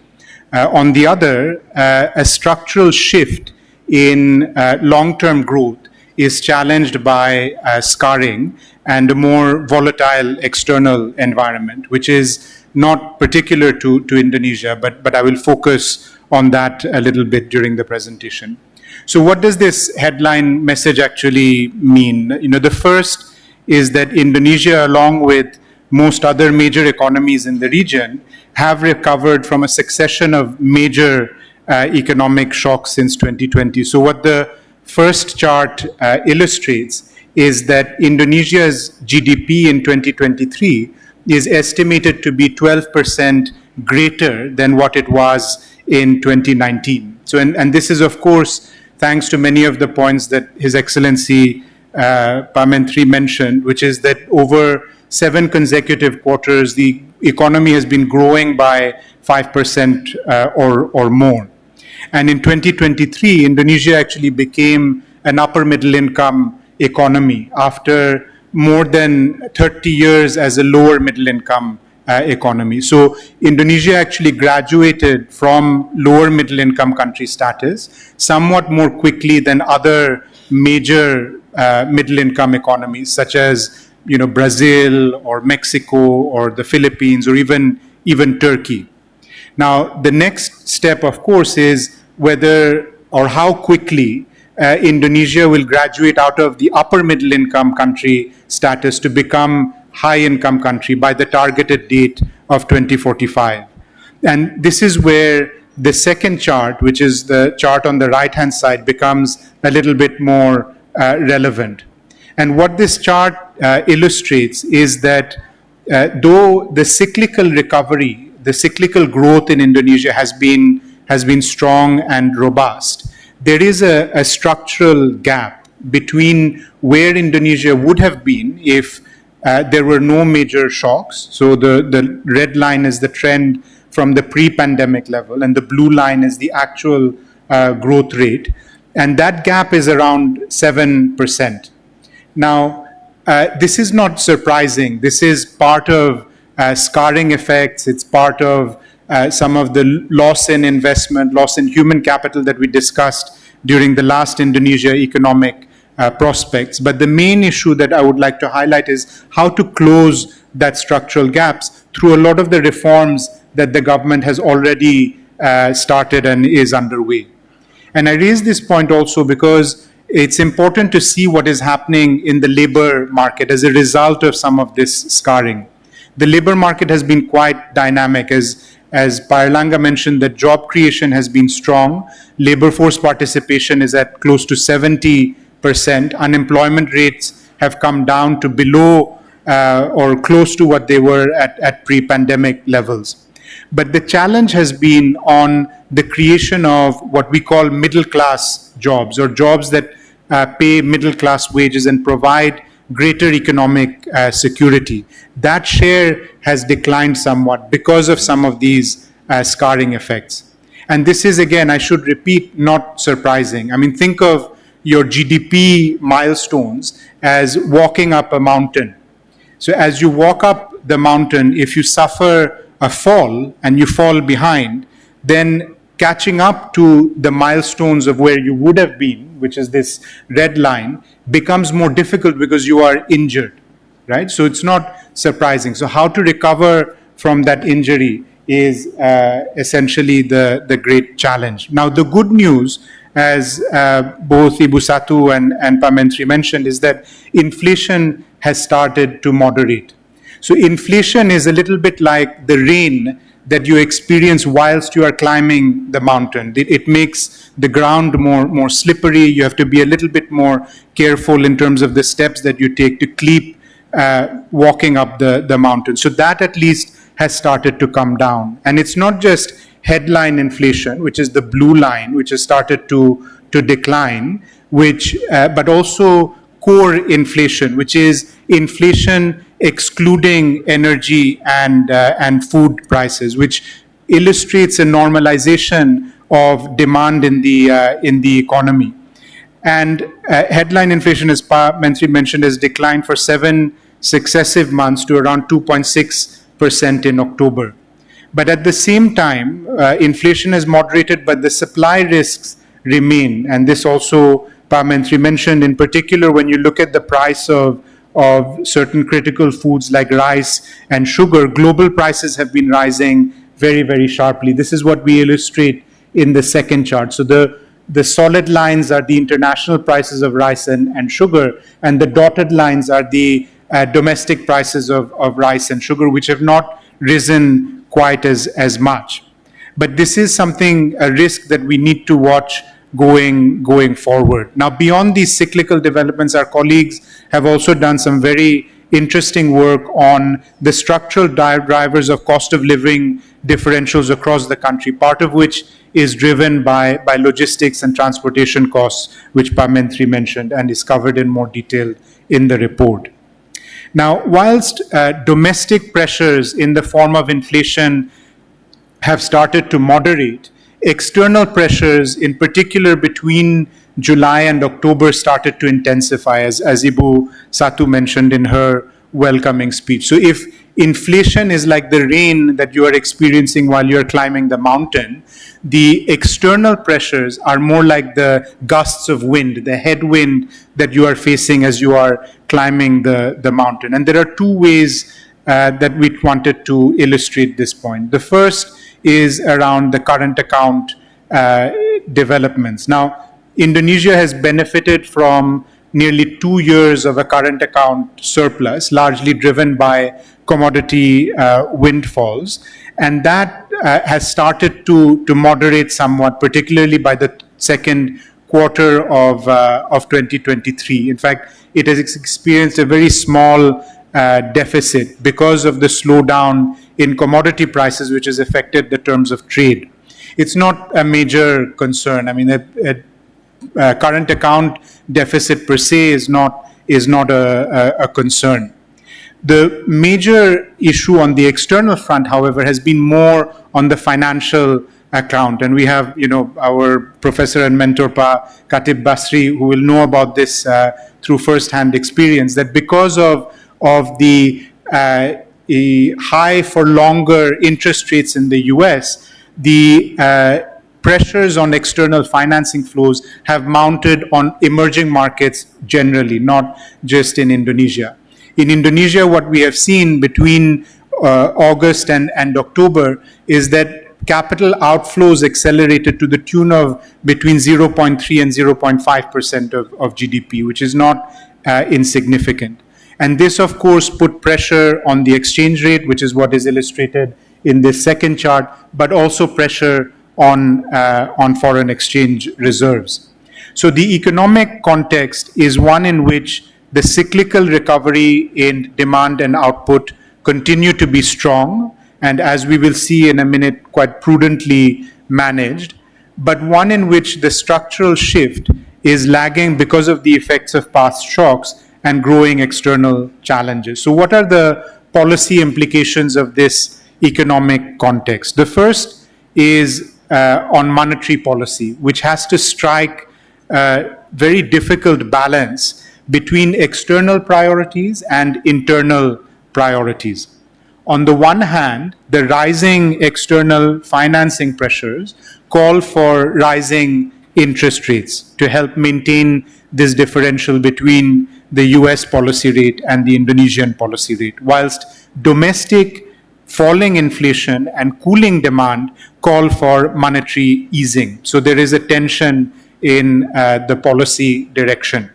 On the other, a structural shift in long-term growth is challenged by scarring and a more volatile external environment, which is not particular to Indonesia, but I will focus on that a little bit during the presentation. So what does this headline message actually mean? The first is that Indonesia, along with most other major economies in the region, have recovered from a succession of major economic shocks since 2020. So what the first chart illustrates is that Indonesia's GDP in 2023 is estimated to be 12% greater than what it was in 2019. So, and this is, of course, thanks to many of the points that His Excellency Parmentri mentioned, which is that over 7 consecutive quarters, the economy has been growing by 5% or more. And in 2023, Indonesia actually became an upper middle income economy after more than 30 years as a lower middle income economy. So Indonesia actually graduated from lower middle income country status somewhat more quickly than other major middle income economies such as Brazil or Mexico or the Philippines or even Turkey. Now, the next step, of course, is whether or how quickly Indonesia will graduate out of the upper middle income country status to become high income country by the targeted date of 2045. And this is where the second chart, which is the chart on the right hand side, becomes a little bit more relevant. And what this chart illustrates is that though the cyclical recovery, the cyclical growth in Indonesia has been strong and robust, there is a structural gap between where Indonesia would have been if there were no major shocks. So the red line is the trend from the pre-pandemic level, and the blue line is the actual growth rate. And that gap is around 7%. Now, this is not surprising. This is part of scarring effects. It's part of some of the loss in investment, loss in human capital that we discussed during the last Indonesia economic prospects. But the main issue that I would like to highlight is how to close that structural gaps through a lot of the reforms that the government has already started and is underway. And I raise this point also because it's important to see what is happening in the labor market as a result of some of this scarring. The labor market has been quite dynamic. As Airlangga mentioned, that job creation has been strong. Labor force participation is at close to 70%. Unemployment rates have come down to below or close to what they were at pre-pandemic levels. But the challenge has been on the creation of what we call middle-class jobs, or jobs that pay middle-class wages and provide greater economic security. That share has declined somewhat because of some of these scarring effects. And this is, again, I should repeat, not surprising. I mean, think of your GDP milestones as walking up a mountain. So as you walk up the mountain, if you suffer a fall and you fall behind, then catching up to the milestones of where you would have been, which is this red line, becomes more difficult because you are injured, right? So it's not surprising. So how to recover from that injury is essentially the great challenge. Now, the good news, as both Ibu Satu and Parmentri mentioned, is that inflation has started to moderate. So inflation is a little bit like the rain that you experience whilst you are climbing the mountain. It makes the ground more slippery. You have to be a little bit more careful in terms of the steps that you take to keep walking up the mountain. So that at least has started to come down. And it's not just headline inflation, which is the blue line, which has started to decline, but also core inflation, which is inflation excluding energy and food prices, which illustrates a normalization of demand in the economy. And headline inflation, as Mentri mentioned, has declined for 7 successive months to around 2.6% in October. But at the same time, inflation has moderated, but the supply risks remain. And this also Mentri mentioned, in particular, when you look at the price of certain critical foods like rice and sugar, global prices have been rising very, very sharply. This is what we illustrate in the second chart. So the solid lines are the international prices of rice and sugar, and the dotted lines are the domestic prices of rice and sugar, which have not risen quite as much. But this is something, a risk that we need to watch going forward. Now, beyond these cyclical developments, our colleagues have also done some very interesting work on the structural drivers of cost of living differentials across the country, part of which is driven by logistics and transportation costs, which Mentri mentioned and is covered in more detail in the report. Now, whilst domestic pressures in the form of inflation have started to moderate, external pressures, in particular between July and October, started to intensify, as Ibu Satu mentioned in her welcoming speech. So if inflation is like the rain that you are experiencing while you're climbing the mountain, the external pressures are more like the gusts of wind, the headwind that you are facing as you are climbing the mountain. And there are two ways that we wanted to illustrate this point. The first is around the current account developments. Now, Indonesia has benefited from nearly 2 years of a current account surplus, largely driven by commodity windfalls. And that has started to moderate somewhat, particularly by the second quarter of 2023. In fact, it has experienced a very small deficit because of the slowdown in commodity prices, which has affected the terms of trade. It's not a major concern. I mean, a current account deficit per se is not a concern. The major issue on the external front, however, has been more on the financial account. And we have, our professor and mentor, Khatib Basri, who will know about this through first-hand experience, that because of the high for longer interest rates in the US, the pressures on external financing flows have mounted on emerging markets generally, not just in Indonesia. In Indonesia, what we have seen between August and October is that capital outflows accelerated to the tune of between 0.3 and 0.5% of GDP, which is not insignificant. And this, of course, put pressure on the exchange rate, which is what is illustrated in this second chart, but also pressure on foreign exchange reserves. So the economic context is one in which the cyclical recovery in demand and output continue to be strong, and as we will see in a minute, quite prudently managed, but one in which the structural shift is lagging because of the effects of past shocks and growing external challenges. So what are the policy implications of this economic context? The first is on monetary policy, which has to strike a very difficult balance between external priorities and internal priorities. On the one hand, the rising external financing pressures call for rising interest rates to help maintain this differential between the US policy rate and the Indonesian policy rate, whilst domestic falling inflation and cooling demand call for monetary easing. So there is a tension in the policy direction.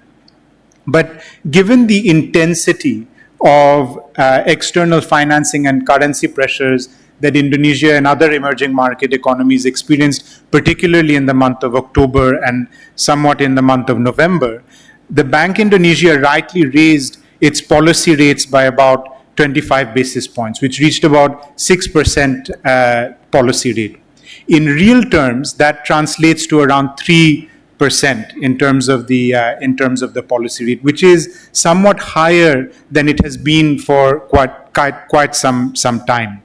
But given the intensity of external financing and currency pressures that Indonesia and other emerging market economies experienced, particularly in the month of October and somewhat in the month of November, the Bank Indonesia rightly raised its policy rates by about 25 basis points, which reached about 6% policy rate. In real terms, that translates to around 3% in terms of the policy rate, which is somewhat higher than it has been for quite some time.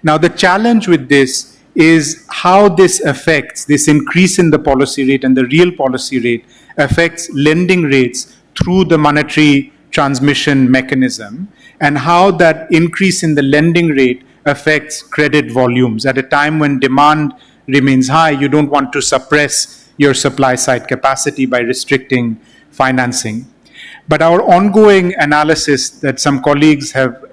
Now, the challenge with this is how this affects, this increase in the policy rate and the real policy rate affects lending rates through the monetary transmission mechanism, and how that increase in the lending rate affects credit volumes. At a time when demand remains high, you don't want to suppress your supply side capacity by restricting financing. But our ongoing analysis that some colleagues have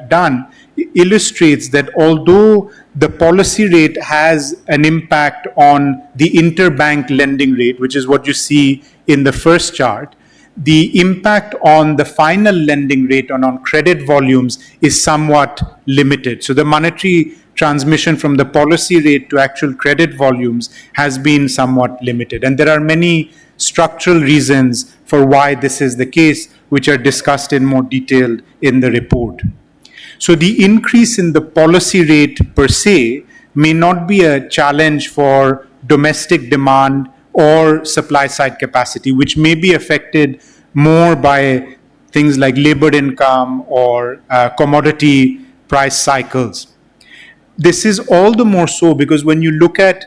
done illustrates that although the policy rate has an impact on the interbank lending rate, which is what you see in the first chart, the impact on the final lending rate on credit volumes is somewhat limited. So the monetary transmission from the policy rate to actual credit volumes has been somewhat limited. And there are many structural reasons for why this is the case, which are discussed in more detail in the report. So the increase in the policy rate per se may not be a challenge for domestic demand or supply side capacity, which may be affected more by things like labor income or commodity price cycles. This is all the more so because when you look at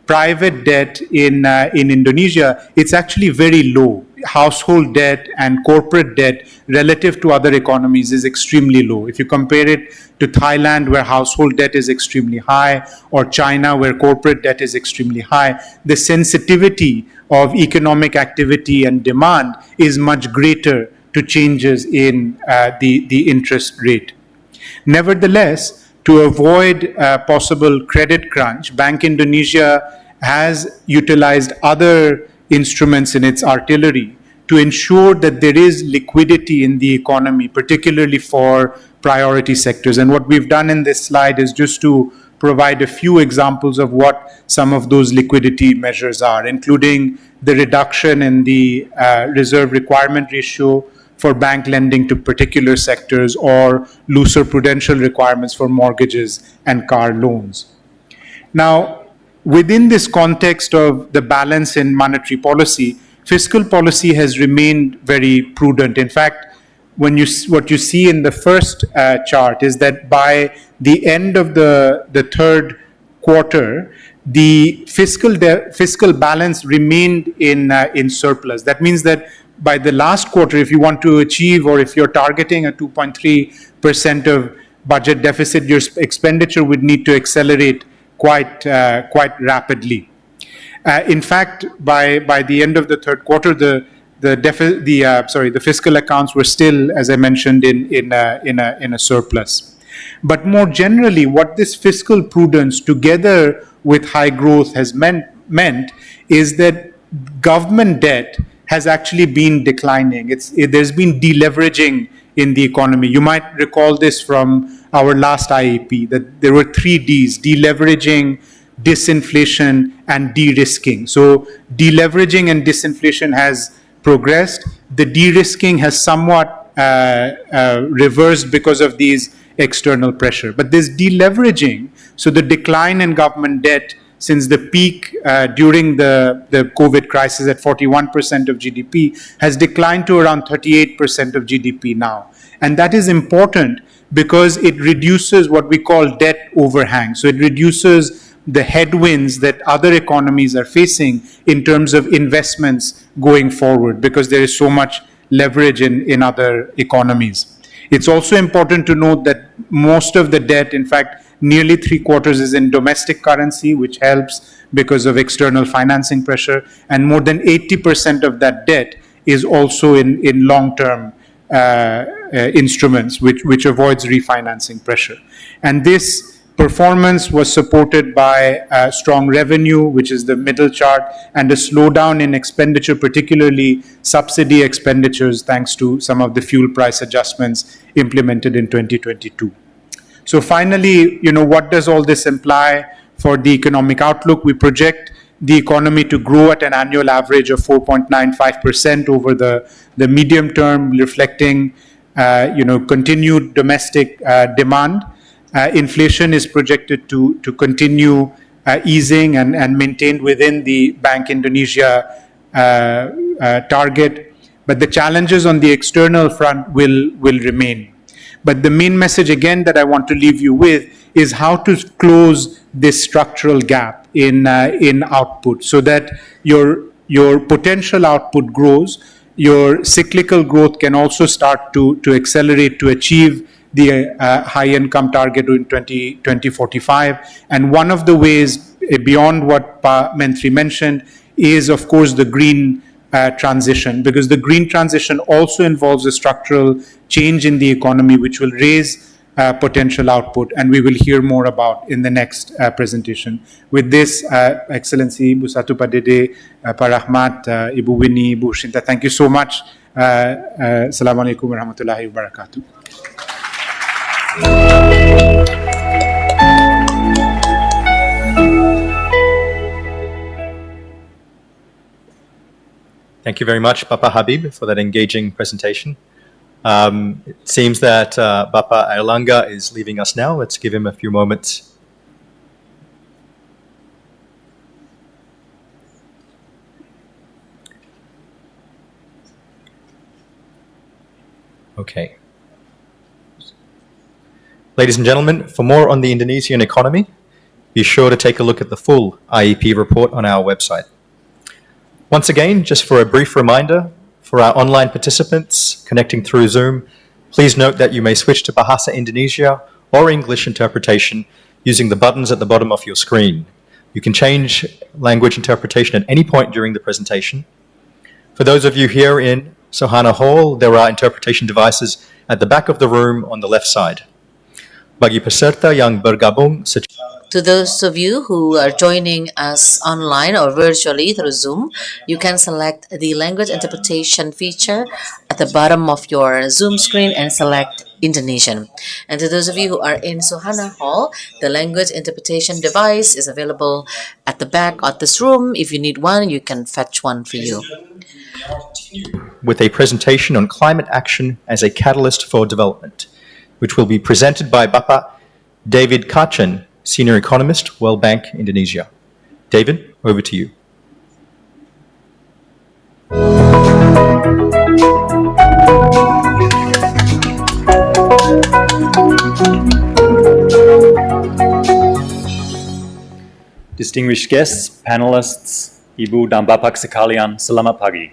private debt in Indonesia, it's actually very low. Household debt and corporate debt relative to other economies is extremely low. If you compare it to Thailand, where household debt is extremely high, or China, where corporate debt is extremely high, the sensitivity of economic activity and demand is much greater to changes in the interest rate. Nevertheless, to avoid possible credit crunch, Bank Indonesia has utilized other instruments in its artillery to ensure that there is liquidity in the economy, particularly for priority sectors. And what we've done in this slide is just to provide a few examples of what some of those liquidity measures are, including the reduction in the reserve requirement ratio for bank lending to particular sectors, or looser prudential requirements for mortgages and car loans. Now, within this context of the balance in monetary policy, fiscal policy has remained very prudent. In fact, what you see in the first chart is that by the end of the third quarter, the fiscal balance remained in surplus. That means that by the last quarter, if you want to achieve, or if you're targeting a 2.3% of budget deficit, your expenditure would need to accelerate quite rapidly. In fact, by the end of the third quarter, the fiscal accounts were still, as I mentioned, in a surplus. But more generally, what this fiscal prudence, together with high growth, has meant is that government debt has actually been declining. There's been deleveraging in the economy. You might recall this from our last IEP, that there were 3 Ds: deleveraging, disinflation, and de-risking. So deleveraging and disinflation has progressed. The de-risking has somewhat reversed because of these external pressure. But this deleveraging, so the decline in government debt since the peak during the COVID crisis at 41% of GDP, has declined to around 38% of GDP now. And that is important because it reduces what we call debt overhang. So it reduces the headwinds that other economies are facing in terms of investments going forward, because there is so much leverage in other economies. It's also important to note that most of the debt, in fact, nearly 3/4 is in domestic currency, which helps because of external financing pressure, and more than 80% of that debt is also in long-term instruments, which avoids refinancing pressure. And this performance was supported by strong revenue, which is the middle chart, and a slowdown in expenditure, particularly subsidy expenditures, thanks to some of the fuel price adjustments implemented in 2022. So finally, what does all this imply for the economic outlook? We project the economy to grow at an annual average of 4.95% over the medium term, reflecting continued domestic demand. Inflation is projected to continue easing and maintained within the Bank Indonesia target. But the challenges on the external front will remain. But the main message again that I want to leave you with is how to close this structural gap in output so that your potential output grows, your cyclical growth can also start to accelerate to achieve the high income target in 2045. And one of the ways beyond what Mentri mentioned is, of course, the green transition, because the green transition also involves a structural change in the economy which will raise potential output, and we will hear more about in the next presentation. With this, Excellency Ibu Satu Padede, Pak Rahmat, Ibu Winnie, Ibu Shinta, thank you so much. Assalamualaikum warahmatullahi wabarakatuh. Thank you very much, Bapak Habib, for that engaging presentation. It seems that Bapak Airlangga is leaving us now. Let's give him a few moments. Okay. Ladies and gentlemen, for more on the Indonesian economy, be sure to take a look at the full IEP report on our website. Once again, just for a brief reminder, for our online participants connecting through Zoom, please note that you may switch to Bahasa Indonesia or English interpretation using the buttons at the bottom of your screen. You can change language interpretation at any point during the presentation. For those of you here in Sohana Hall, there are interpretation devices at the back of the room on the left side. Bagi peserta yang bergabung To those of you who are joining us online or virtually through Zoom, you can select the language interpretation feature at the bottom of your Zoom screen and select Indonesian. And to those of you who are in Sohana Hall, the language interpretation device is available at the back of this room. If you need one, you can fetch one for you. With a presentation on climate action as a catalyst for development, which will be presented by Bapak David Kaczan, Senior Economist, World Bank, Indonesia. David, over to you. Distinguished guests, panelists, Ibu dan Bapak sekalian, selamat pagi.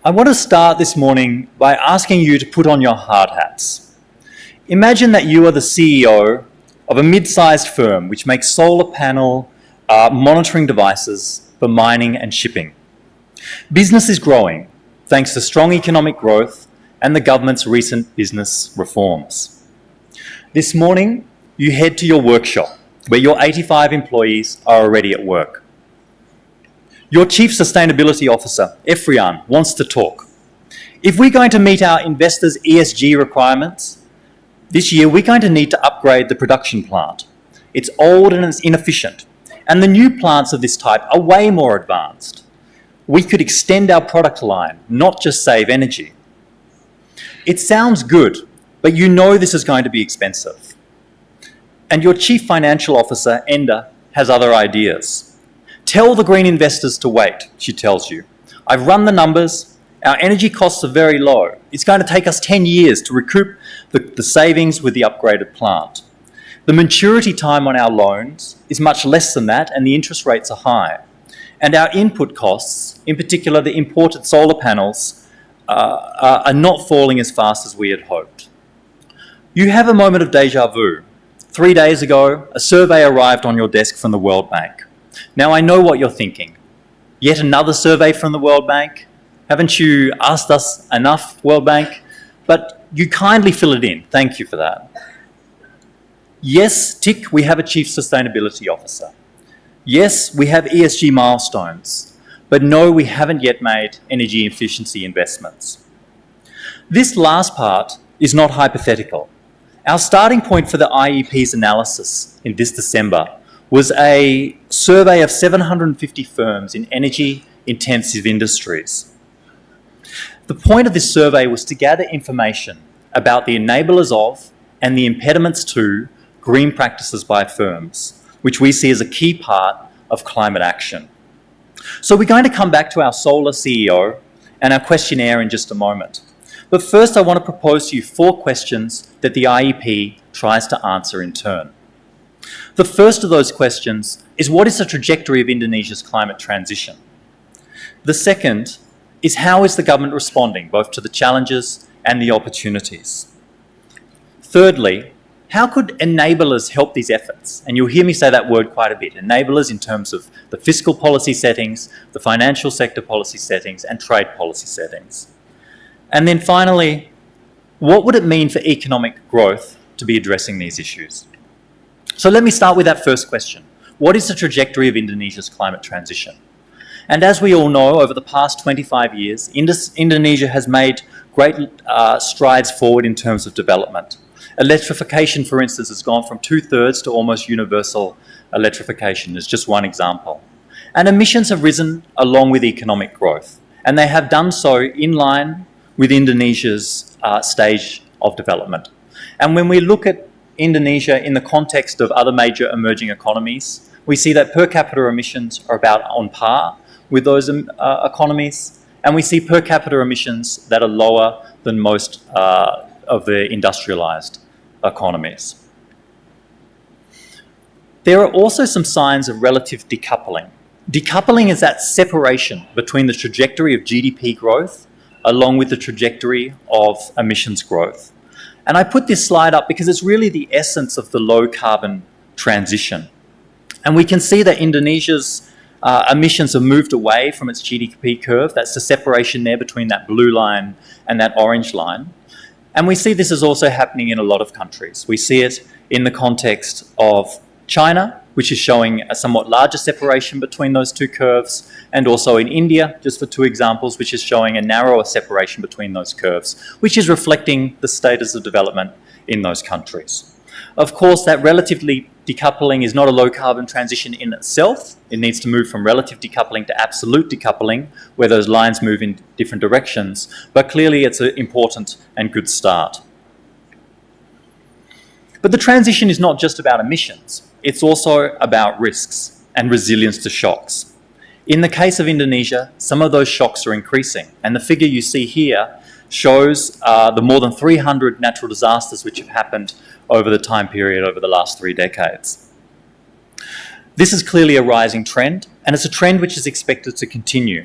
I want to start this morning by asking you to put on your hard hats. Imagine that you are the CEO of a mid-sized firm which makes solar panel monitoring devices for mining and shipping. Business is growing thanks to strong economic growth and the government's recent business reforms. This morning, you head to your workshop where your 85 employees are already at work. Your Chief Sustainability Officer, Efrian, wants to talk. If we're going to meet our investors' ESG requirements, this year we're going to need to upgrade the production plant. It's old and it's inefficient, and the new plants of this type are way more advanced. We could extend our product line, not just save energy. It sounds good, but you know this is going to be expensive. And your Chief Financial Officer, Enda, has other ideas. Tell the green investors to wait, she tells you. I've run the numbers. Our energy costs are very low. It's going to take us 10 years to recoup the savings with the upgraded plant. The maturity time on our loans is much less than that, and the interest rates are high. And our input costs, in particular the imported solar panels, are not falling as fast as we had hoped. You have a moment of deja vu. 3 days ago, a survey arrived on your desk from the World Bank. Now, I know what you're thinking. Yet another survey from the World Bank? Haven't you asked us enough, World Bank? But you kindly fill it in. Thank you for that. Yes, tick, we have a Chief Sustainability Officer. Yes, we have ESG milestones. But no, we haven't yet made energy efficiency investments. This last part is not hypothetical. Our starting point for the IEP's analysis in this December was a survey of 750 firms in energy-intensive industries. The point of this survey was to gather information about the enablers of and the impediments to green practices by firms, which we see as a key part of climate action. So we're going to come back to our solar CEO and our questionnaire in just a moment. But first, I want to propose to you 4 questions that the IEP tries to answer in turn. The first of those questions is, what is the trajectory of Indonesia's climate transition? The second is, how is the government responding both to the challenges and the opportunities? Thirdly, how could enablers help these efforts? And you'll hear me say that word quite a bit. Enablers in terms of the fiscal policy settings, the financial sector policy settings, and trade policy settings. And then finally, what would it mean for economic growth to be addressing these issues? So let me start with that first question. What is the trajectory of Indonesia's climate transition? And as we all know, over the past 25 years, Indonesia has made great strides forward in terms of development. Electrification, for instance, has gone from 2/3 to almost universal electrification, is just one example. And emissions have risen along with economic growth, and they have done so in line with Indonesia's stage of development. And when we look at Indonesia in the context of other major emerging economies, we see that per capita emissions are about on par with those economies, and we see per capita emissions that are lower than most of the industrialized economies. There are also some signs of relative decoupling. Decoupling is that separation between the trajectory of GDP growth along with the trajectory of emissions growth. And I put this slide up because it's really the essence of the low carbon transition. And we can see that Indonesia's emissions have moved away from its GDP curve. That's the separation there between that blue line and that orange line. And we see this is also happening in a lot of countries. We see it in the context of China, which is showing a somewhat larger separation between those two curves, and also in India, just for 2 examples, which is showing a narrower separation between those curves, which is reflecting the status of development in those countries. Of course, that relatively decoupling is not a low-carbon transition in itself. It needs to move from relative decoupling to absolute decoupling, where those lines move in different directions, but clearly it's an important and good start. But the transition is not just about emissions. It's also about risks and resilience to shocks. In the case of Indonesia, some of those shocks are increasing, and the figure you see here shows the more than 300 natural disasters which have happened over the time period over the last 3 decades. This is clearly a rising trend, and it's a trend which is expected to continue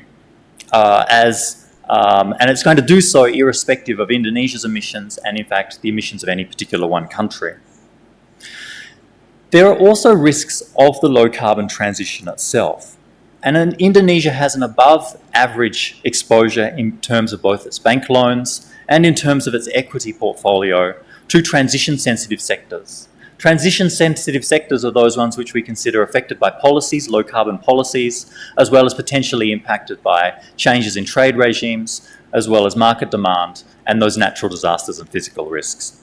and it's going to do so irrespective of Indonesia's emissions and, in fact, the emissions of any particular one country. There are also risks of the low-carbon transition itself. And Indonesia has an above-average exposure in terms of both its bank loans and in terms of its equity portfolio to transition-sensitive sectors. Transition-sensitive sectors are those ones which we consider affected by policies, low-carbon policies, as well as potentially impacted by changes in trade regimes, as well as market demand, and those natural disasters and physical risks.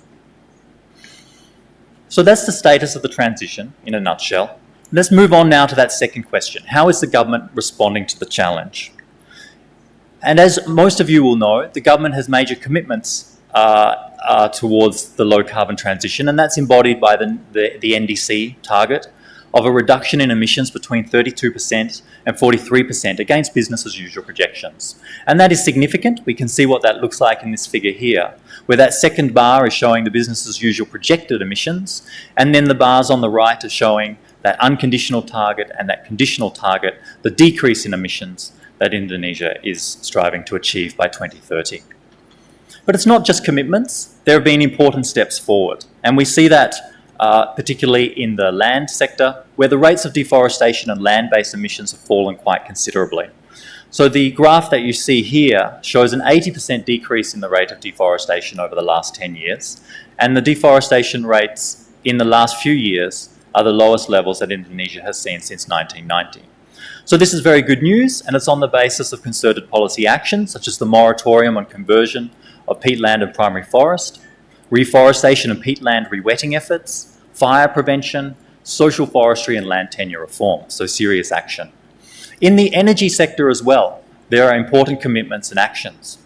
So that's the status of the transition in a nutshell. Let's move on now to that second question. How is the government responding to the challenge? And as most of you will know, the government has major commitments towards the low-carbon transition, and that's embodied by the NDC target of a reduction in emissions between 32% and 43% against business-as-usual projections. And that is significant. We can see what that looks like in this figure here, where that second bar is showing the business-as-usual projected emissions, and then the bars on the right are showing that unconditional target and that conditional target, the decrease in emissions that Indonesia is striving to achieve by 2030. But it's not just commitments. There have been important steps forward. And we see that particularly in the land sector, where the rates of deforestation and land-based emissions have fallen quite considerably. So the graph that you see here shows an 80% decrease in the rate of deforestation over the last 10 years. And the deforestation rates in the last few years are the lowest levels that Indonesia has seen since 1990. So this is very good news, and it's on the basis of concerted policy action, such as the moratorium on conversion of peatland and primary forest, reforestation and peatland rewetting efforts, fire prevention, social forestry and land tenure reform, so serious action. In the energy sector as well, there are important commitments and actions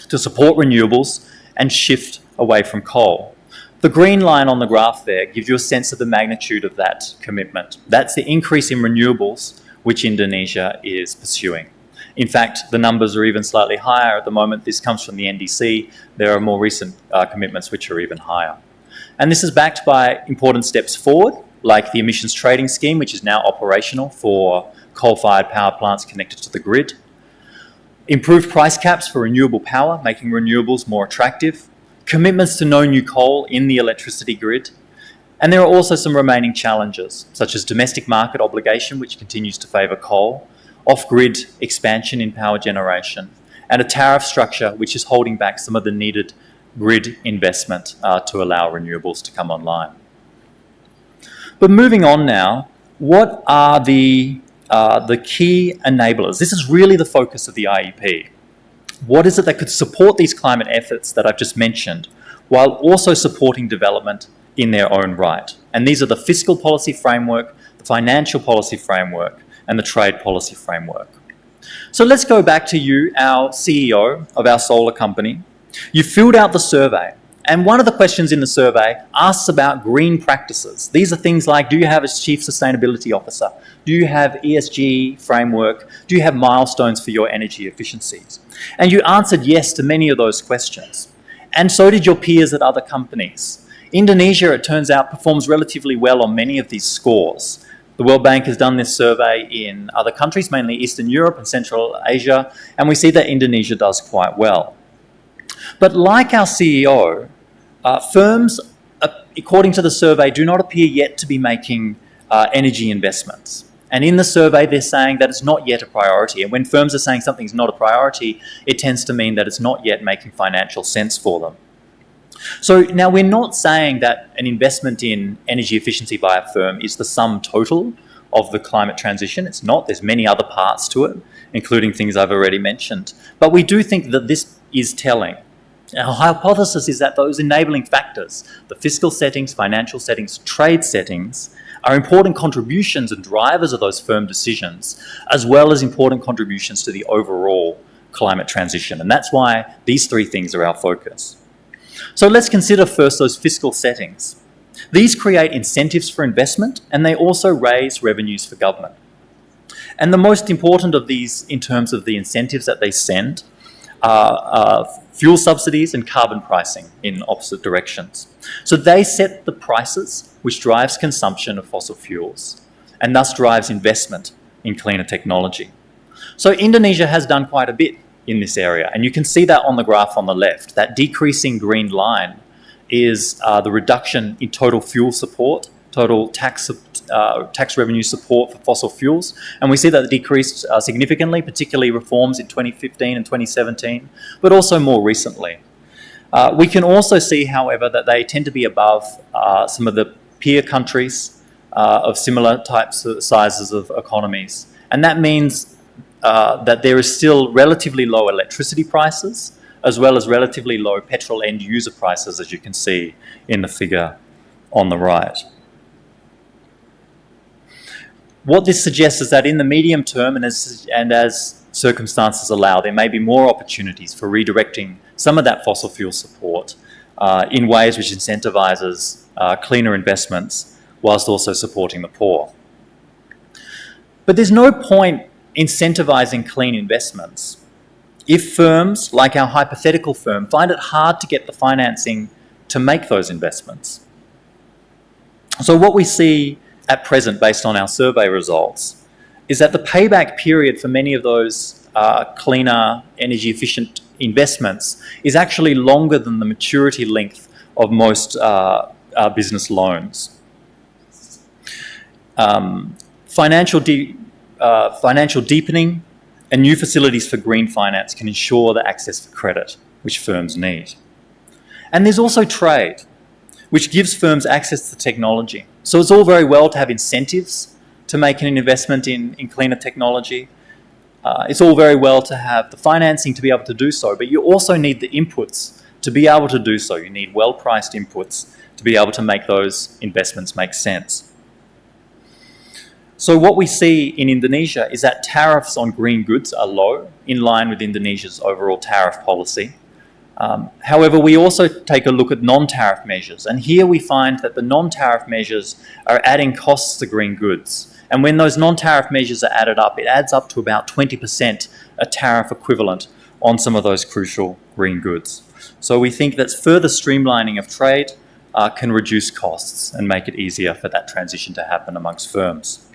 to support renewables and shift away from coal. The green line on the graph there gives you a sense of the magnitude of that commitment. That's the increase in renewables which Indonesia is pursuing. In fact, the numbers are even slightly higher at the moment. This comes from the NDC. There are more recent commitments which are even higher. And this is backed by important steps forward, like the emissions trading scheme, which is now operational for coal-fired power plants connected to the grid. Improved price caps for renewable power, making renewables more attractive. Commitments to no new coal in the electricity grid. And there are also some remaining challenges, such as domestic market obligation, which continues to favour coal, off-grid expansion in power generation, and a tariff structure which is holding back some of the needed grid investment to allow renewables to come online. But moving on now, what are the key enablers? This is really the focus of the IEP. What is it that could support these climate efforts that I've just mentioned, while also supporting development in their own right? And these are the fiscal policy framework, the financial policy framework, and the trade policy framework. So let's go back to you, our CEO of our solar company. You filled out the survey, and one of the questions in the survey asks about green practices. These are things like, do you have a chief sustainability officer? Do you have ESG framework? Do you have milestones for your energy efficiencies? And you answered yes to many of those questions. And so did your peers at other companies. Indonesia, it turns out, performs relatively well on many of these scores. The World Bank has done this survey in other countries, mainly Eastern Europe and Central Asia, and we see that Indonesia does quite well. But like our CEO, firms, according to the survey, do not appear yet to be making energy investments. And in the survey, they're saying that it's not yet a priority. And when firms are saying something's not a priority, it tends to mean that it's not yet making financial sense for them. So now we're not saying that an investment in energy efficiency by a firm is the sum total of the climate transition. It's not. There's many other parts to it, including things I've already mentioned. But we do think that this is telling. Our hypothesis is that those enabling factors, the fiscal settings, financial settings, trade settings, are important contributions and drivers of those firm decisions, as well as important contributions to the overall climate transition. And that's why these three things are our focus. So let's consider first those fiscal settings. These create incentives for investment, and they also raise revenues for government. And the most important of these in terms of the incentives that they send are fuel subsidies and carbon pricing in opposite directions. So they set the prices, which drives consumption of fossil fuels, and thus drives investment in cleaner technology. So Indonesia has done quite a bit in this area, and you can see that on the graph on the left. That decreasing green line is the reduction in total fuel support, total tax revenue support for fossil fuels, and we see that it decreased significantly, particularly reforms in 2015 and 2017, but also more recently. We can also see, however, that they tend to be above some of the peer countries of similar types of sizes of economies, and that means that there is still relatively low electricity prices, as well as relatively low petrol end user prices, as you can see in the figure on the right. What this suggests is that in the medium term, and as circumstances allow, there may be more opportunities for redirecting some of that fossil fuel support in ways which incentivises cleaner investments, whilst also supporting the poor. But there's no point incentivising clean investments if firms, like our hypothetical firm, find it hard to get the financing to make those investments. So what we see at present, based on our survey results, is that the payback period for many of those cleaner, energy-efficient investments is actually longer than the maturity length of most business loans. Financial deepening and new facilities for green finance can ensure the access for credit which firms need. And there's also trade, which gives firms access to technology. So it's all very well to have incentives to make an investment in cleaner technology. It's all very well to have the financing to be able to do so, but you also need the inputs to be able to do so. You need well-priced inputs to be able to make those investments make sense. So what we see in Indonesia is that tariffs on green goods are low, in line with Indonesia's overall tariff policy. However, we also take a look at non-tariff measures, and here we find that the non-tariff measures are adding costs to green goods And when those non-tariff measures are added up, it adds up to about 20% a tariff equivalent on some of those crucial green goods. So we think that further streamlining of trade can reduce costs and make it easier for that transition to happen amongst firms.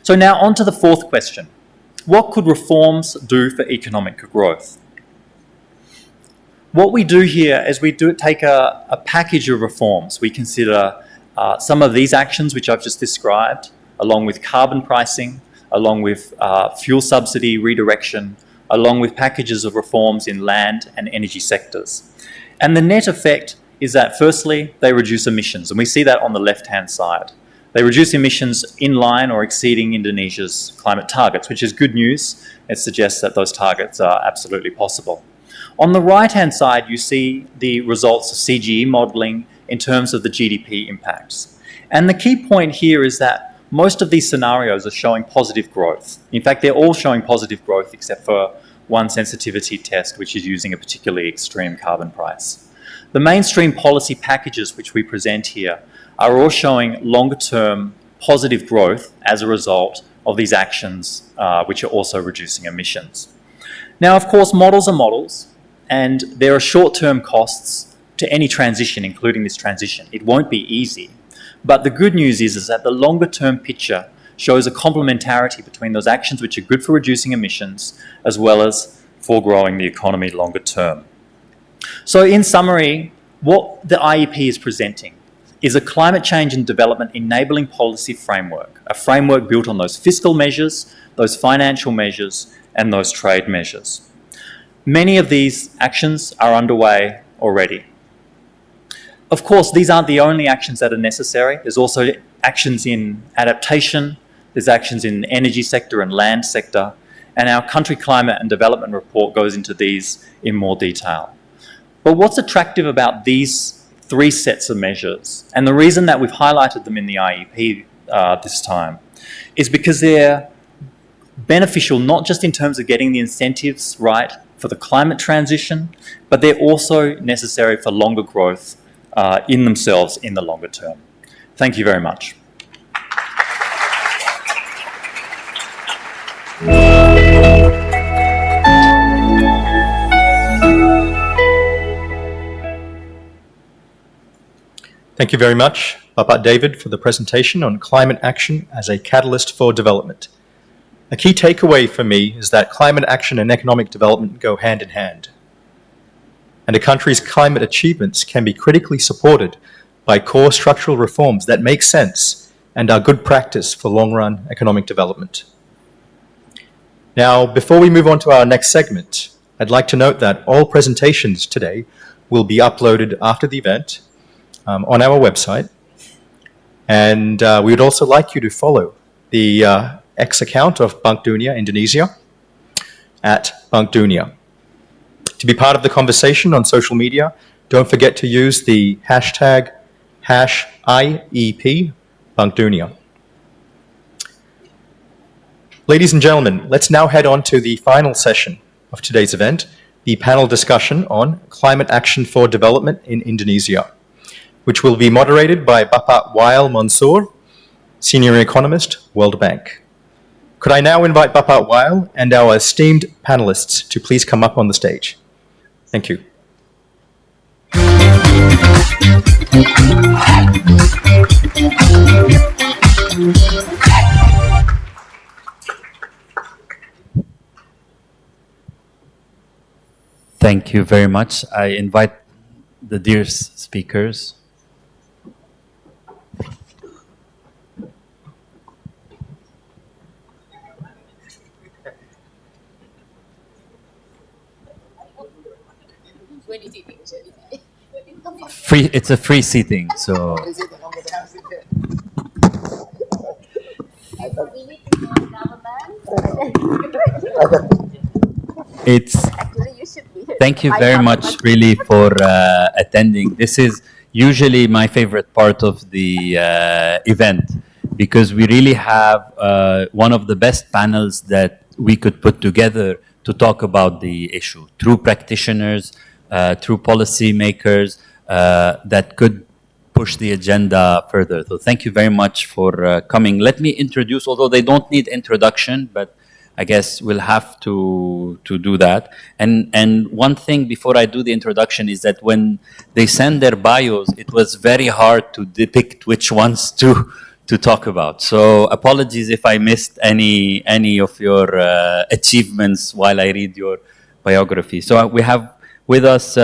So now on to the fourth question. What could reforms do for economic growth? What we do here is we take a package of reforms. We consider some of these actions which I've just described, along with carbon pricing, along with fuel subsidy redirection, along with packages of reforms in land and energy sectors. And the net effect is that firstly, they reduce emissions, and we see that on the left-hand side. They reduce emissions in line or exceeding Indonesia's climate targets, which is good news. It suggests that those targets are absolutely possible. On the right-hand side, you see the results of CGE modelling in terms of the GDP impacts. And the key point here is that most of these scenarios are showing positive growth. In fact, they're all showing positive growth except for one sensitivity test, which is using a particularly extreme carbon price. The mainstream policy packages which we present here are all showing longer-term positive growth as a result of these actions, which are also reducing emissions. Now, of course, models are models, and there are short-term costs to any transition, including this transition. It won't be easy. But the good news is that the longer-term picture shows a complementarity between those actions which are good for reducing emissions as well as for growing the economy longer term. So in summary, what the IEP is presenting is a climate change and development enabling policy framework, a framework built on those fiscal measures, those financial measures, and those trade measures. Many of these actions are underway already. Of course, these aren't the only actions that are necessary. There's also actions in adaptation, there's actions in the energy sector and land sector, and our country climate and development report goes into these in more detail. But what's attractive about these three sets of measures, and the reason that we've highlighted them in the IEP this time, is because they're beneficial not just in terms of getting the incentives right for the climate transition, but they're also necessary for longer growth in themselves in the longer term. Thank you very much. Thank you very much, Bapak David, for the presentation on climate action as a catalyst for development. A key takeaway for me is that climate action and economic development go hand in hand. And a country's climate achievements can be critically supported by core structural reforms that make sense and are good practice for long-run economic development. Now, before we move on to our next segment, I'd like to note that all presentations today will be uploaded after the event on our website. And we would also like you to follow the X account of Bank Dunia Indonesia at Bank Dunia. To be part of the conversation on social media, don't forget to use the hashtag #IEP Bank Dunia. Ladies and gentlemen, let's now head on to the final session of today's event, the panel discussion on climate action for development in Indonesia, which will be moderated by Bapak Wael Mansur, Senior Economist, World Bank. Could I now invite Bapak Wael and our esteemed panelists to please come up on the stage? Thank you. Thank you very much. I invite the dear speakers. It's a free seating, so. Thank you very much really for attending. This is usually my favorite part of the event because we really have one of the best panels that we could put together to talk about the issue through practitioners, through policy makers that could push the agenda further. So thank you very much for coming. Let me introduce, although they don't need introduction, but I guess we'll have to do that. And one thing before I do the introduction is that when they send their bios, it was very hard to depict which ones to talk about. So apologies if I missed any of your achievements while I read your biography. So we have with us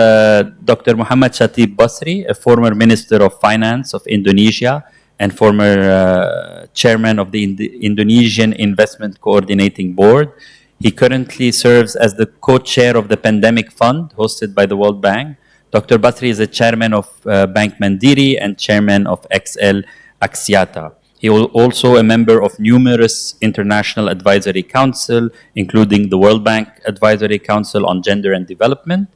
Dr. Muhammad Shatib Basri, a former Minister of Finance of Indonesia and former chairman of the Indonesian Investment Coordinating Board. He currently serves as the co-chair of the Pandemic Fund hosted by the World Bank. Dr. Basri is a chairman of Bank Mandiri and chairman of XL Axiata. He is also a member of numerous international advisory council, including the World Bank Advisory Council on Gender and Development,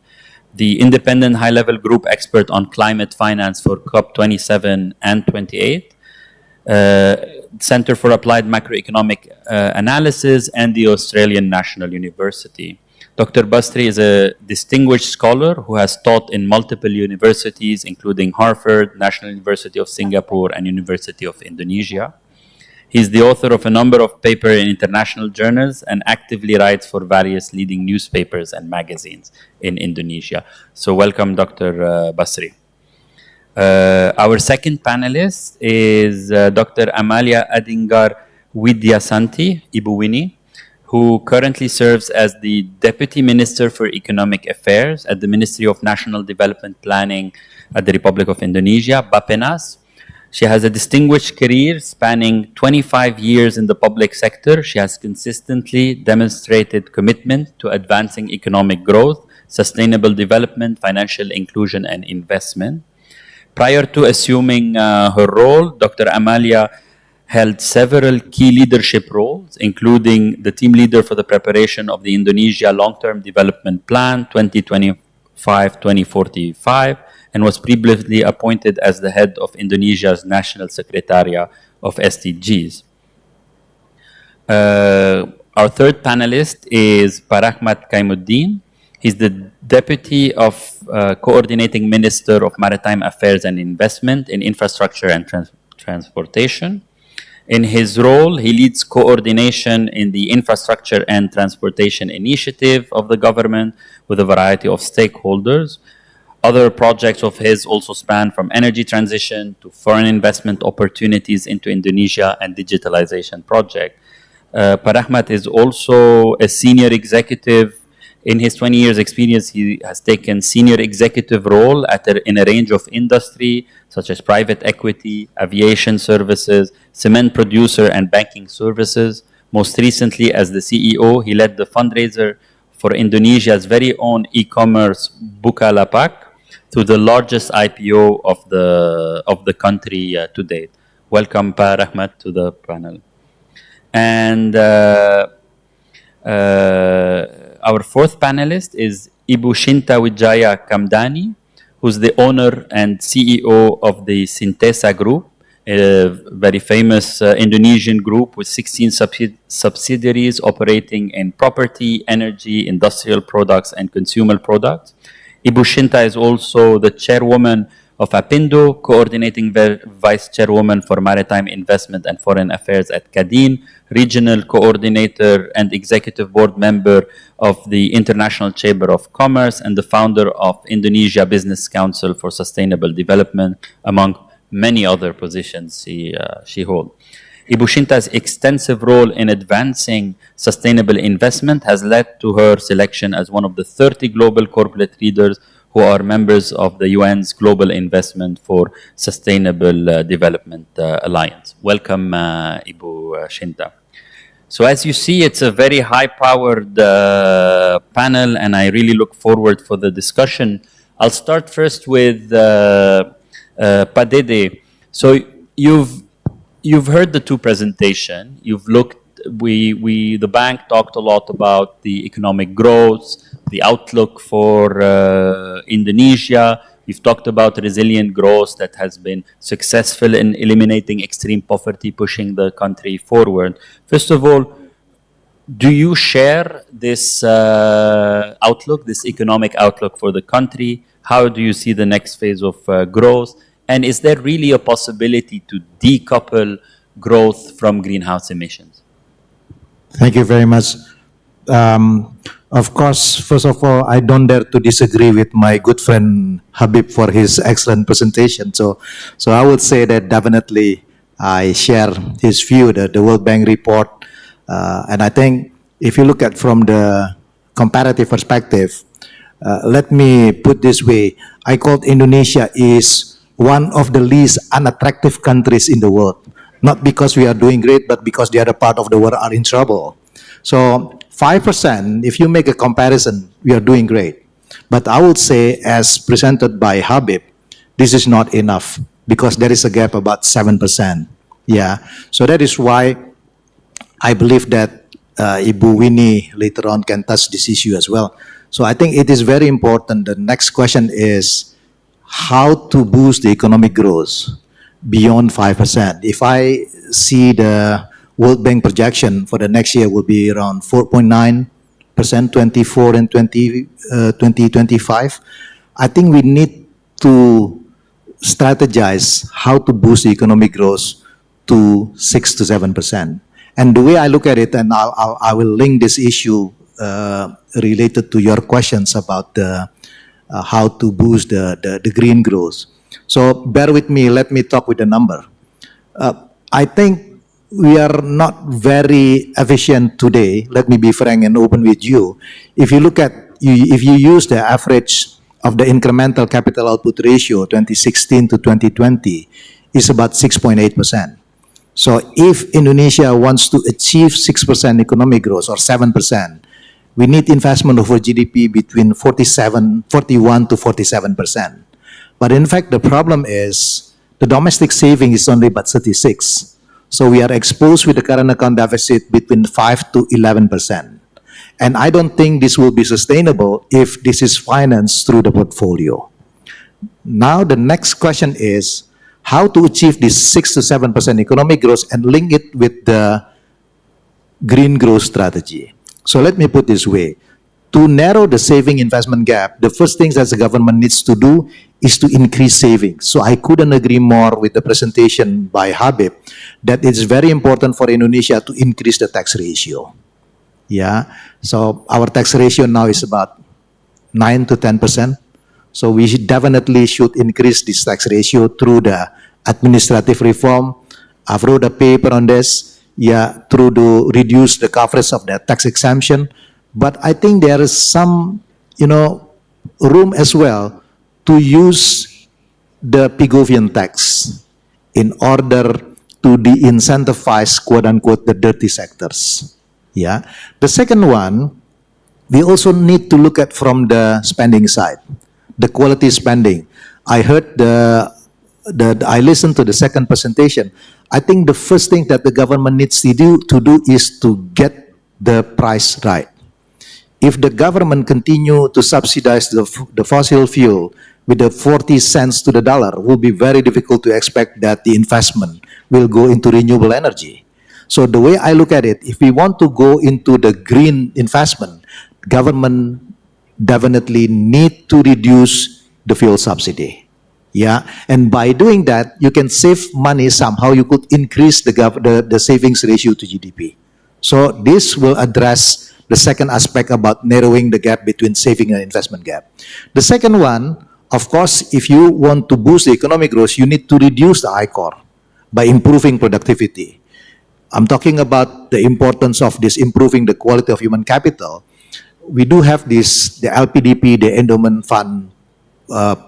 the independent high-level group expert on climate finance for COP27 and 28, Center for Applied Macroeconomic Analysis, and the Australian National University. Dr. Basri is a distinguished scholar who has taught in multiple universities, including Harvard, National University of Singapore, and University of Indonesia. He is the author of a number of papers in international journals and actively writes for various leading newspapers and magazines in Indonesia. So welcome, Dr. Basri. Our second panelist is Dr. Amalia Adingar Widyasanti, Ibu Winnie, who currently serves as the Deputy Minister for Economic Affairs at the Ministry of National Development Planning at the Republic of Indonesia, Bappenas. She has a distinguished career spanning 25 years in the public sector. She has consistently demonstrated commitment to advancing economic growth, sustainable development, financial inclusion, and investment. Prior to assuming her role, Dr. Amalia held several key leadership roles, including the team leader for the preparation of the Indonesia Long-Term Development Plan 2025-2045, and was previously appointed as the head of Indonesia's National Secretariat of SDGs. Our third panelist is Parahmat Kaimuddin. He's the Deputy of Coordinating Minister of Maritime Affairs and Investment in Infrastructure and Transportation. In his role, he leads coordination in the infrastructure and transportation initiative of the government with a variety of stakeholders. Other projects of his also span from energy transition to foreign investment opportunities into Indonesia and digitalization project. Parahmat is also a senior executive. In his 20 years experience, he has taken senior executive role in a range of industry, such as private equity, aviation services, cement producer, and banking services. Most recently, as the CEO, he led the fundraiser for Indonesia's very own e-commerce Bukalapak to the largest IPO of the country to date. Welcome, Parahmat, to the panel. And our fourth panelist is Ibu Shinta Wijaya Kamdani, who's the owner and CEO of the Sintesa Group, a very famous Indonesian group with 16 subsidiaries operating in property, energy, industrial products, and consumer products. Ibu Shinta is also the chairwoman of APINDO, coordinating vice chairwoman for maritime investment and foreign affairs at Kadin, regional coordinator and executive board member of the International Chamber of Commerce, and the founder of Indonesia Business Council for Sustainable Development, among many other positions she holds. Ibu Shinta's extensive role in advancing sustainable investment has led to her selection as one of the 30 global corporate leaders who are members of the UN's Global Investment for Sustainable Development Alliance. Welcome, Ibu Shinta. So as you see, it's a very high-powered panel, and I really look forward for the discussion. I'll start first with Padede. So you've heard the two presentations. You've looked. The bank talked a lot about the economic growth, the outlook for Indonesia. You've talked about resilient growth that has been successful in eliminating extreme poverty, pushing the country forward. First of all, do you share this outlook, this economic outlook for the country? How do you see the next phase of growth? And is there really a possibility to decouple growth from greenhouse emissions? Thank you very much. Of course, first of all, I don't dare to disagree with my good friend Habib for his excellent presentation. So I would say that definitely I share his view, the World Bank report. And I think if you look at from the comparative perspective, let me put this way. I call Indonesia is one of the least unattractive countries in the world. Not because we are doing great, but because the other part of the world are in trouble. So 5%, if you make a comparison, we are doing great. But I would say, as presented by Habib, this is not enough because there is a gap about 7%. Yeah. So that is why I believe that Ibu Winnie later on can touch this issue as well. So I think it is very important. The next question is how to boost the economic growth beyond 5%. If I see the World Bank projection for the next year will be around 4.9%, 24 and 2025. I think we need to strategize how to boost the economic growth to 6 to 7%. And the way I look at it, and I will link this issue related to your questions about how to boost the green growth. So bear with me, let me talk with the number. I think we are not very efficient today. Let me be frank and open with you. If you look at, if you use the average of the incremental capital output ratio 2016 to 2020, is about 6.8%. So if Indonesia wants to achieve 6% economic growth or 7%, we need investment over GDP between 41 to 47%. But in fact, the problem is the domestic saving is only about 36. So we are exposed with the current account deficit between 5 to 11%. And I don't think this will be sustainable if this is financed through the portfolio. Now the next question is how to achieve this 6 to 7% economic growth and link it with the green growth strategy. So let me put this way. To narrow the saving investment gap, the first thing that the government needs to do is to increase savings. So I couldn't agree more with the presentation by Habib that it's very important for Indonesia to increase the tax ratio. Yeah, so our tax ratio now is about 9 to 10%. So we definitely should increase this tax ratio through the administrative reform. I've wrote a paper on this, through to reduce the coverage of the tax exemption. But I think there is some, room as well to use the Pigovian tax in order to de-incentivize, quote-unquote, the dirty sectors. Yeah. The second one, we also need to look at from the spending side, the quality spending. I heard I listened to the second presentation. I think the first thing that the government needs to do is to get the price right. If the government continue to subsidize the fossil fuel with the 40 cents to the dollar, will be very difficult to expect that the investment will go into renewable energy. So the way I look at it, if we want to go into the green investment, government definitely need to reduce the fuel subsidy. Yeah, and by doing that, you can save money somehow. You could increase the savings ratio to GDP. So this will address the second aspect about narrowing the gap between saving and investment gap. The second one, of course, if you want to boost the economic growth, you need to reduce the I-core by improving productivity. I'm talking about the importance of this improving the quality of human capital. We do have the LPDP, the Endowment Fund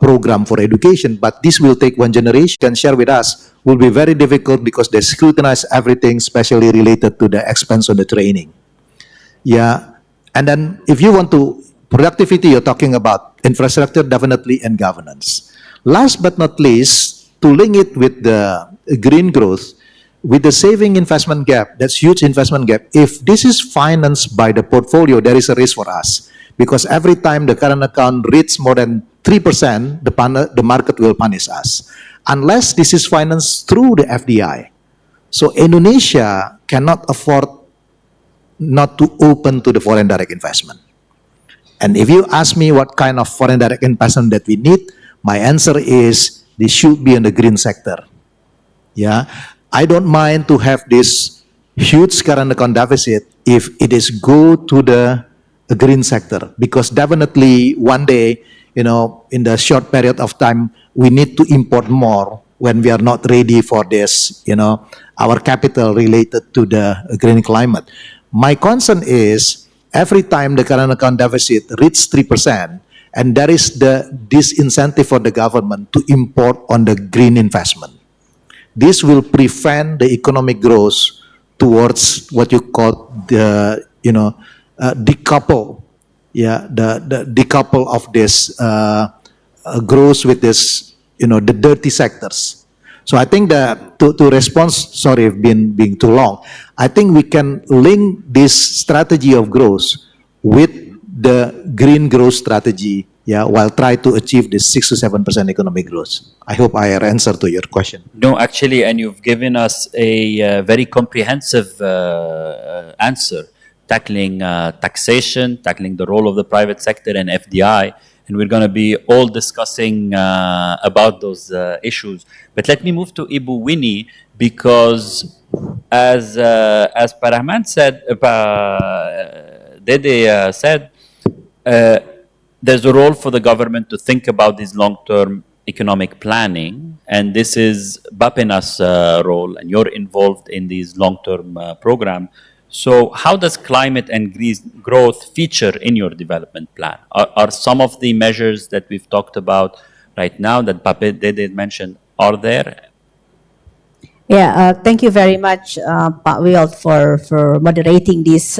program for education, but this will take one generation. Can share with us will be very difficult because they scrutinize everything, especially related to the expense on the training. Yeah, and then if you want to productivity, you're talking about infrastructure definitely and governance. Last but not least, to link it with the green growth, with the saving investment gap, that's huge investment gap. If this is financed by the portfolio, there is a risk for us because every time the current account reaches more than 3%, the market will punish us unless this is financed through the FDI. So Indonesia cannot afford not to open to the foreign direct investment. And if you ask me what kind of foreign direct investment that we need, my answer is This should be in the green sector. Yeah, I don't mind to have this huge current account deficit if it is go to the green sector, because definitely one day, in the short period of time, we need to import more when we are not ready for this, our capital related to the green climate. My concern is every time the current account deficit reaches 3%, and there is the disincentive for the government to import on the green investment. This will prevent the economic growth towards what you call the, decouple, the decouple of this growth with this, the dirty sectors. So I think that to respond, sorry, I've been being too long. I think we can link this strategy of growth with the green growth strategy, while try to achieve this 6 to 7% economic growth. I hope I answered to your question. No, actually, and you've given us a very comprehensive answer, tackling taxation, tackling the role of the private sector and FDI, and we're going to be all discussing about those issues. But let me move to Ibu Winnie, because as Parahman said, Dede said, there's a role for the government to think about these long-term economic planning, and this is Bapina's role, and you're involved in these long-term program. So how does climate and growth feature in your development plan? Are some of the measures that we've talked about right now that Pape Dede mentioned, are there? Yeah, thank you very much, Pak Will, for moderating this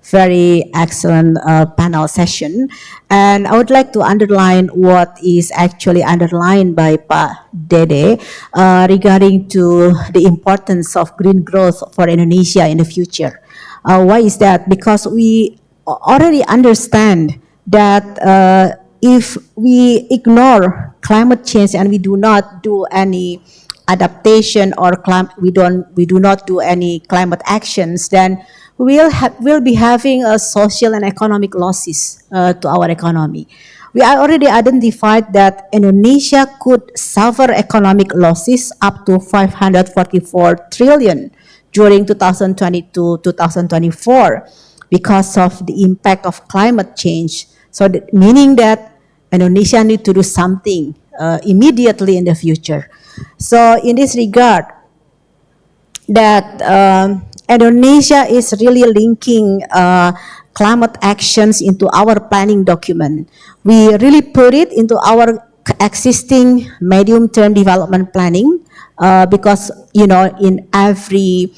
very excellent panel session. And I would like to underline what is actually underlined by Pak Dede regarding to the importance of green growth for Indonesia in the future. Why is that? Because we already understand that if we ignore climate change and we do not do any adaptation or we do not do any climate actions, then we'll be having a social and economic losses to our economy. We are already identified that Indonesia could suffer economic losses up to 544 trillion during 2022-2024 because of the impact of climate change. So meaning that Indonesia need to do something immediately in the future. So in this regard, that Indonesia is really linking climate actions into our planning document. We really put it into our existing medium-term development planning because, in every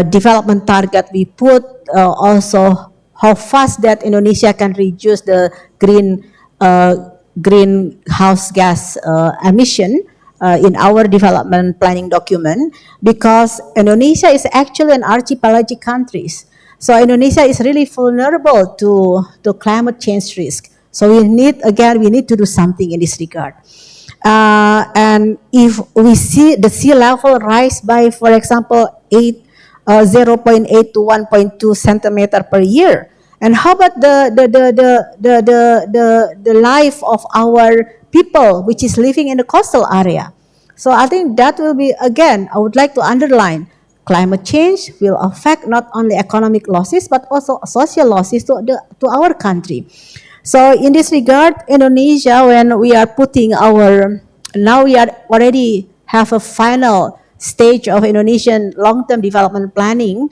development target we put also how fast that Indonesia can reduce the greenhouse gas emission in our development planning document, because Indonesia is actually an archipelagic country. So Indonesia is really vulnerable to climate change risk. So we need to do something in this regard. And if we see the sea level rise by, for example, 0.8 to 1.2 centimeter per year, and how about the life of our people, which is living in the coastal area? So I think that will be, again, I would like to underline, climate change will affect not only economic losses, but also social losses to our country. So in this regard, Indonesia, when we are putting now we are already have a final stage of Indonesian long-term development planning,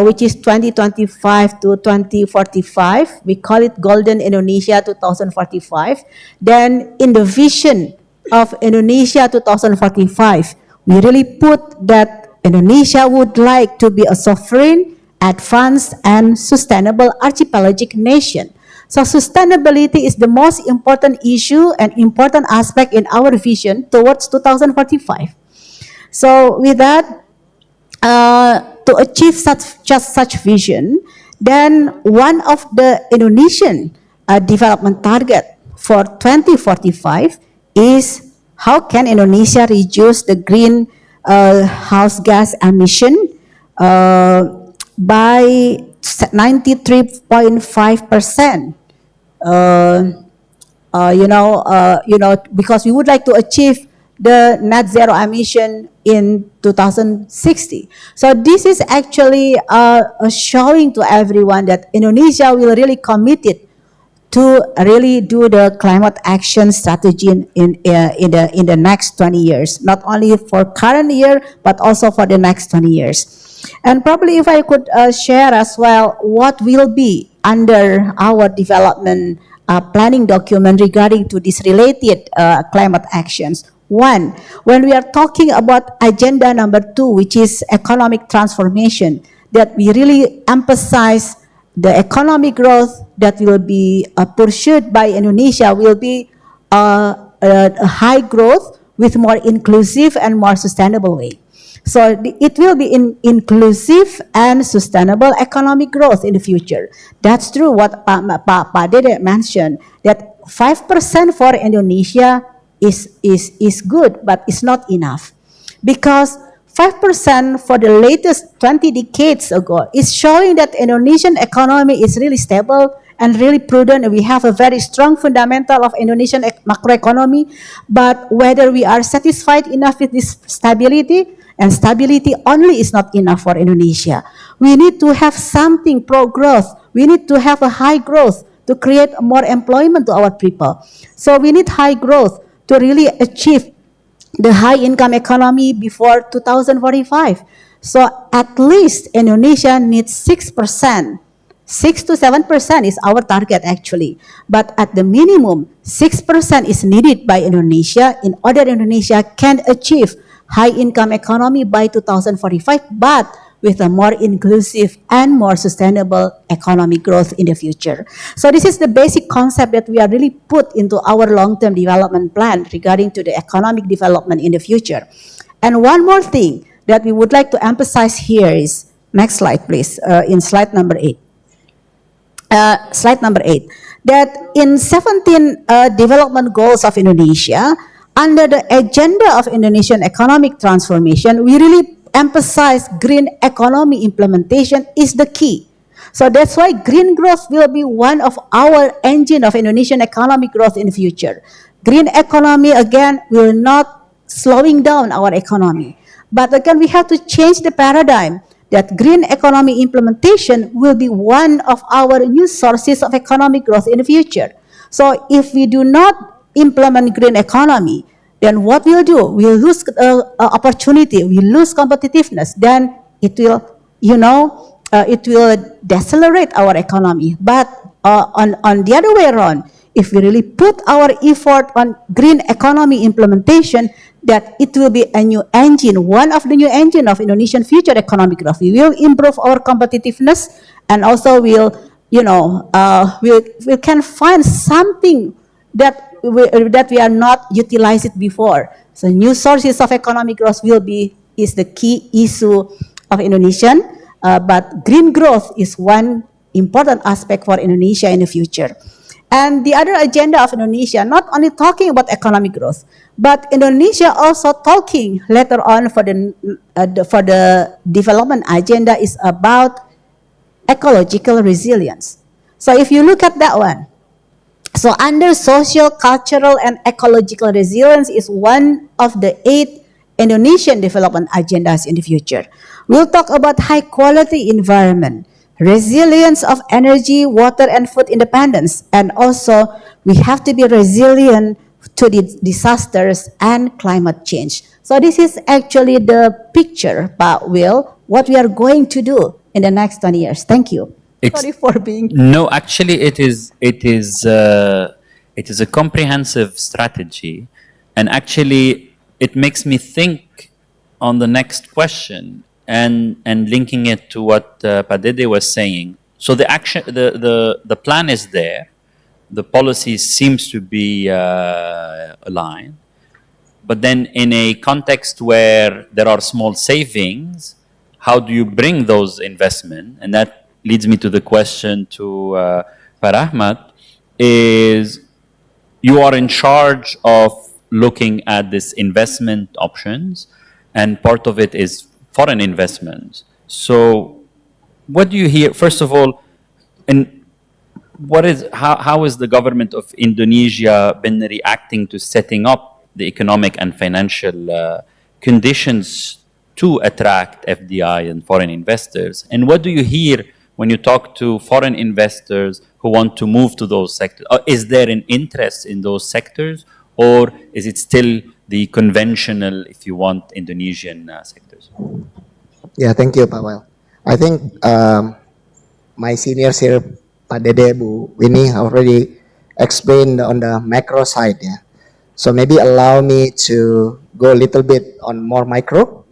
which is 2025 to 2045. We call it Golden Indonesia 2045. Then in the vision of Indonesia 2045, we really put that Indonesia would like to be a sovereign, advanced, and sustainable archipelagic nation. So sustainability is the most important issue and important aspect in our vision towards 2045. So with that, to achieve such vision, then one of the Indonesian development target for 2045 is how can Indonesia reduce the greenhouse gas emission by 93.5% because we would like to achieve the net zero emission in 2060. So this is actually showing to everyone that Indonesia will really committed to really do the climate action strategy in the next 20 years, not only for current year, but also for the next 20 years. And probably if I could share as well what will be under our development planning document regarding to this related climate actions. One, when we are talking about agenda number 2, which is economic transformation, that we really emphasize the economic growth that will be pursued by Indonesia will be a high growth with more inclusive and more sustainable way. So it will be inclusive and sustainable economic growth in the future. That's true what Pak Dede mentioned, that 5% for Indonesia is good, but it's not enough. Because 5% for the latest 20 decades ago is showing that Indonesian economy is really stable and really prudent. We have a very strong fundamental of Indonesian macroeconomy, but whether we are satisfied enough with this stability, and stability only is not enough for Indonesia. We need to have something pro-growth. We need to have a high growth to create more employment to our people. So we need high growth to really achieve the high income economy before 2045. So at least Indonesia needs 6%. 6 to 7% is our target actually. But at the minimum, 6% is needed by Indonesia in order Indonesia can achieve high income economy by 2045, but with a more inclusive and more sustainable economic growth in the future. So this is the basic concept that we are really put into our long-term development plan regarding to the economic development in the future. And one more thing that we would like to emphasize here is, next slide please, in slide number 8. Slide number 8, that in 17 development goals of Indonesia, under the agenda of Indonesian economic transformation, we really emphasize green economy implementation is the key. So that's why green growth will be one of our engine of Indonesian economic growth in the future. Green economy, again, will not slowing down our economy. But again, we have to change the paradigm that green economy implementation will be one of our new sources of economic growth in the future. So if we do not implement green economy, then what we'll do? We'll lose opportunity, we lose competitiveness, then it will, it will decelerate our economy. But on the other way around, if we really put our effort on green economy implementation, that it will be a new engine, one of the new engine of Indonesian future economic growth. We will improve our competitiveness, and also we'll, we can find something that we are not utilized it before. So new sources of economic growth is the key issue of Indonesian, but green growth is one important aspect for Indonesia in the future. And the other agenda of Indonesia, not only talking about economic growth, but Indonesia also talking later on for the development agenda is about ecological resilience. So if you look at that one, so under social, cultural, and ecological resilience is one of the 8 Indonesian development agendas in the future. We'll talk about high quality environment, resilience of energy, water, and food independence. And also, we have to be resilient to the disasters and climate change. So this is actually the picture, Pak Will, what we are going to do in the next 20 years. Thank you. Sorry for being... No, actually, it is a comprehensive strategy, and actually, it makes me think on the next question and linking it to what Padede was saying. So the plan is there, the policy seems to be aligned, but then in a context where there are small savings, how do you bring those investment? And that leads me to the question to Parahmat, is you are in charge of looking at this investment options, and part of it is foreign investments. So what do you hear, first of all, and how is the government of Indonesia been reacting to setting up the economic and financial conditions to attract FDI and foreign investors? And what do you hear when you talk to foreign investors who want to move to those sectors? Is there an interest in those sectors, or is it still the conventional, if you want, Indonesian sectors? Yeah, thank you, Pak Wael. I think my seniors here, Pak Dede, Bu Winnie, already explained on the macro side. Yeah. So maybe allow me to go a little bit on more micro.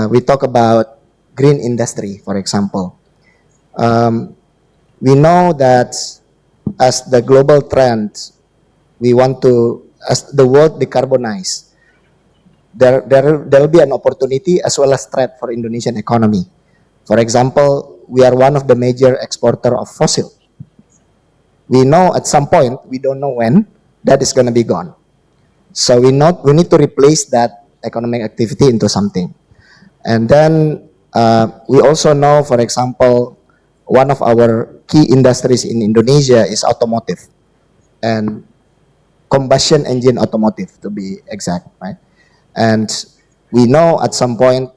We talk about green industry, for example. We know that as the global trend, we want to, as the world decarbonize, there will be an opportunity as well as threat for Indonesian economy. For example, we are one of the major exporter of fossil. We know at some point, we don't know when, that is going to be gone. So we need to replace that economic activity into something. And then we also know, for example, one of our key industries in Indonesia is automotive and combustion engine automotive, to be exact, right? And we know at some point,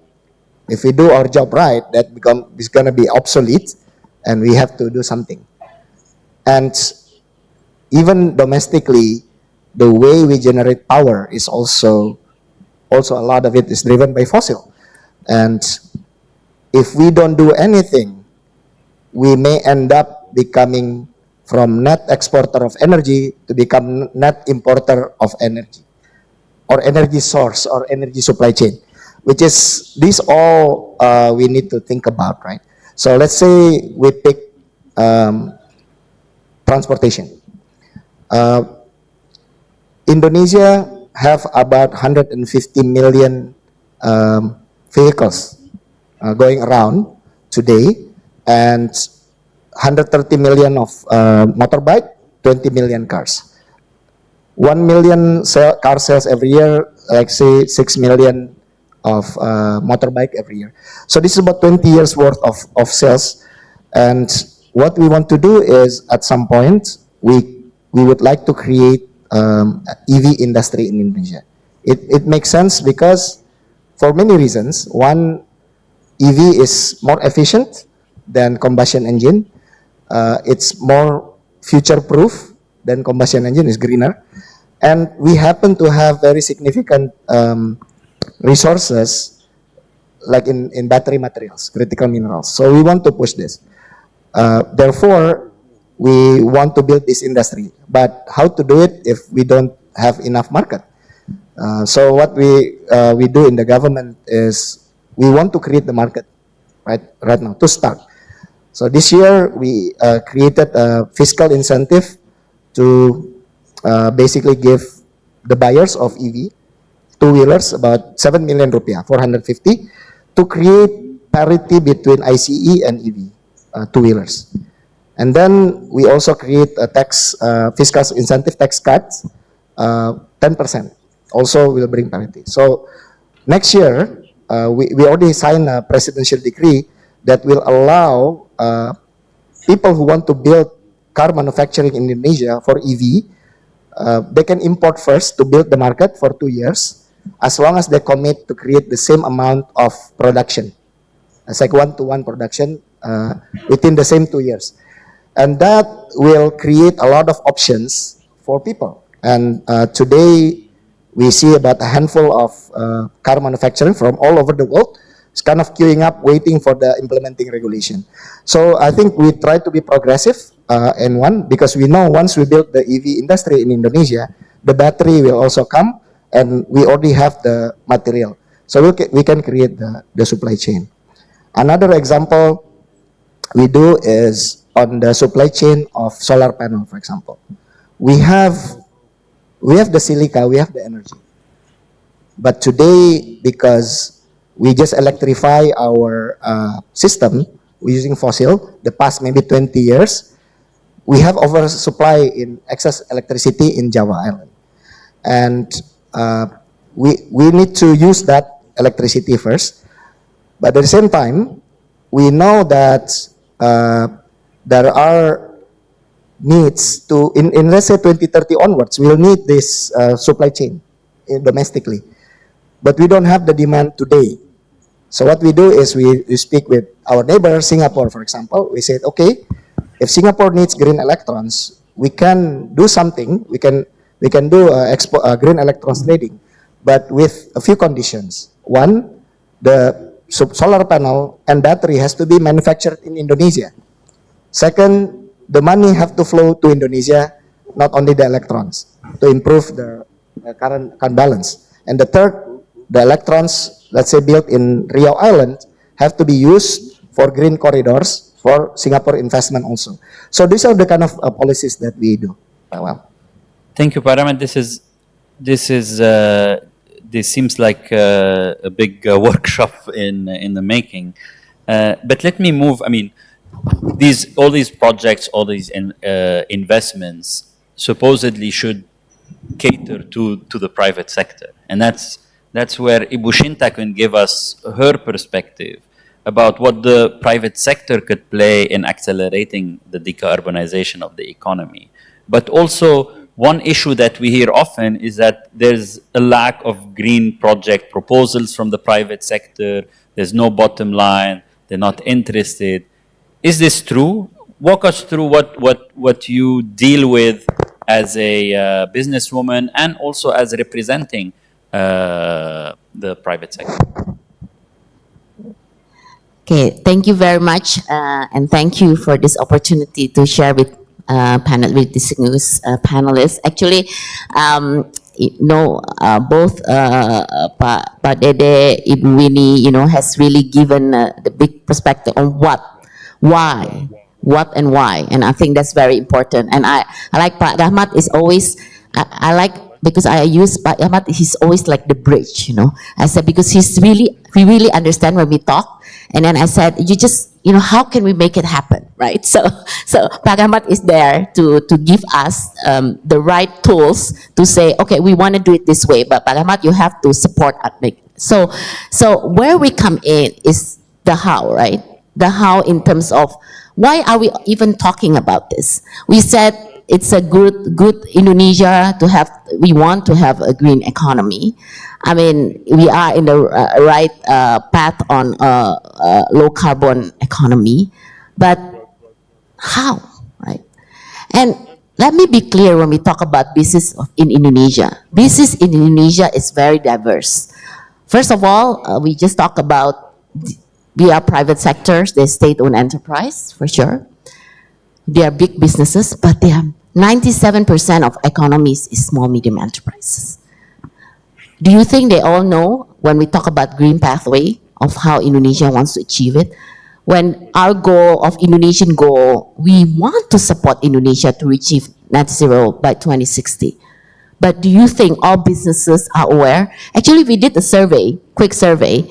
if we do our job right, that is going to be obsolete, and we have to do something. And even domestically, the way we generate power is also a lot of it is driven by fossil. And if we don't do anything, we may end up becoming from net exporter of energy to become net importer of energy, or energy source, or energy supply chain, which is, these all we need to think about, right? So let's say we pick transportation. Indonesia have about 150 million vehicles going around today, and 130 million of motorbike, 20 million cars. 1 million car sales every year, like say 6 million of motorbike every year. So this is about 20 years worth of sales. And what we want to do is, at some point, we would like to create EV industry in Indonesia. It makes sense because for many reasons. One, EV is more efficient than combustion engine. It's more future-proof than combustion engine, is greener. And we happen to have very significant resources, like in battery materials, critical minerals. So we want to push this. Therefore, we want to build this industry. But how to do it if we don't have enough market? So what we do in the government is we want to create the market right now to start. So this year we created a fiscal incentive to basically give the buyers of EV two-wheelers about 7 million rupiah, 450, to create parity between ICE and EV two-wheelers. And then we also create a tax fiscal incentive tax cuts, 10%. Also will bring parity. So next year we already signed a presidential decree that will allow people who want to build car manufacturing in Indonesia for EV, they can import first to build the market for 2 years, as long as they commit to create the same amount of production. It's like 1-to-1 production within the same 2 years. And that will create a lot of options for people. And today, we see about a handful of car manufacturing from all over the world. It's kind of queuing up, waiting for the implementing regulation. So I think we try to be progressive in one, because we know once we build the EV industry in Indonesia, the battery will also come, and we already have the material. So we can create the supply chain. Another example we do is on the supply chain of solar panel, for example. We have the silica, we have the energy. But today, because we just electrify our system, we're using fossil, the past maybe 20 years, we have oversupply in excess electricity in Java Island. And we need to use that electricity first. But at the same time, we know that there are needs to, in let's say 2030 onwards, we'll need this supply chain domestically. But we don't have the demand today. So what we do is we speak with our neighbor, Singapore, for example. We said, okay, if Singapore needs green electrons, we can do something. We can do green electrons trading, but with a few conditions. One, the solar panel and battery has to be manufactured in Indonesia. Second, the money have to flow to Indonesia, not only the electrons, to improve the current balance. And the third, the electrons, let's say built in Riau Island, have to be used for green corridors for Singapore investment also. So these are the kind of policies that we do. Well, Thank you, Paramat. This seems like a big workshop in the making. But let me move. I mean, all these projects, all these investments supposedly should cater to the private sector, and that's where Ibu Shinta can give us her perspective about what the private sector could play in accelerating the decarbonization of the economy. But also, one issue that we hear often is that there's a lack of green project proposals from the private sector. There's no bottom line. They're not interested. Is this true? Walk us through what you deal with as a businesswoman and also as representing the private sector. Okay, thank you very much, and thank you for this opportunity to share with distinguished panelists. Actually, both Pak Dede, Ibu Winnie, has really given the big perspective on what and why, and I think that's very important. And I like Pak Rahmat is always, I like, because I use Pak Rahmat, he's always like the bridge, I said, because he really understand when we talk. And then I said, you just, how can we make it happen, right? So Pak Rahmat is there to give us the right tools to say, okay, we want to do it this way, but Pak Rahmat, you have to support us. So where we come in is the how, right? The how in terms of why are we even talking about this? We said it's a good Indonesia to have, we want to have a green economy. I mean, we are in the right path on a low carbon economy, but how, right? And let me be clear when we talk about business in Indonesia. Business in Indonesia is very diverse. First of all, we just talk about, we are private sectors, they're state-owned enterprise, for sure. They are big businesses, but they are 97% of economies is small, medium enterprises. Do you think they all know when we talk about green pathway of how Indonesia wants to achieve it? When our goal of Indonesian goal, we want to support Indonesia to achieve net zero by 2060. But do you think all businesses are aware? Actually, we did a survey, quick survey,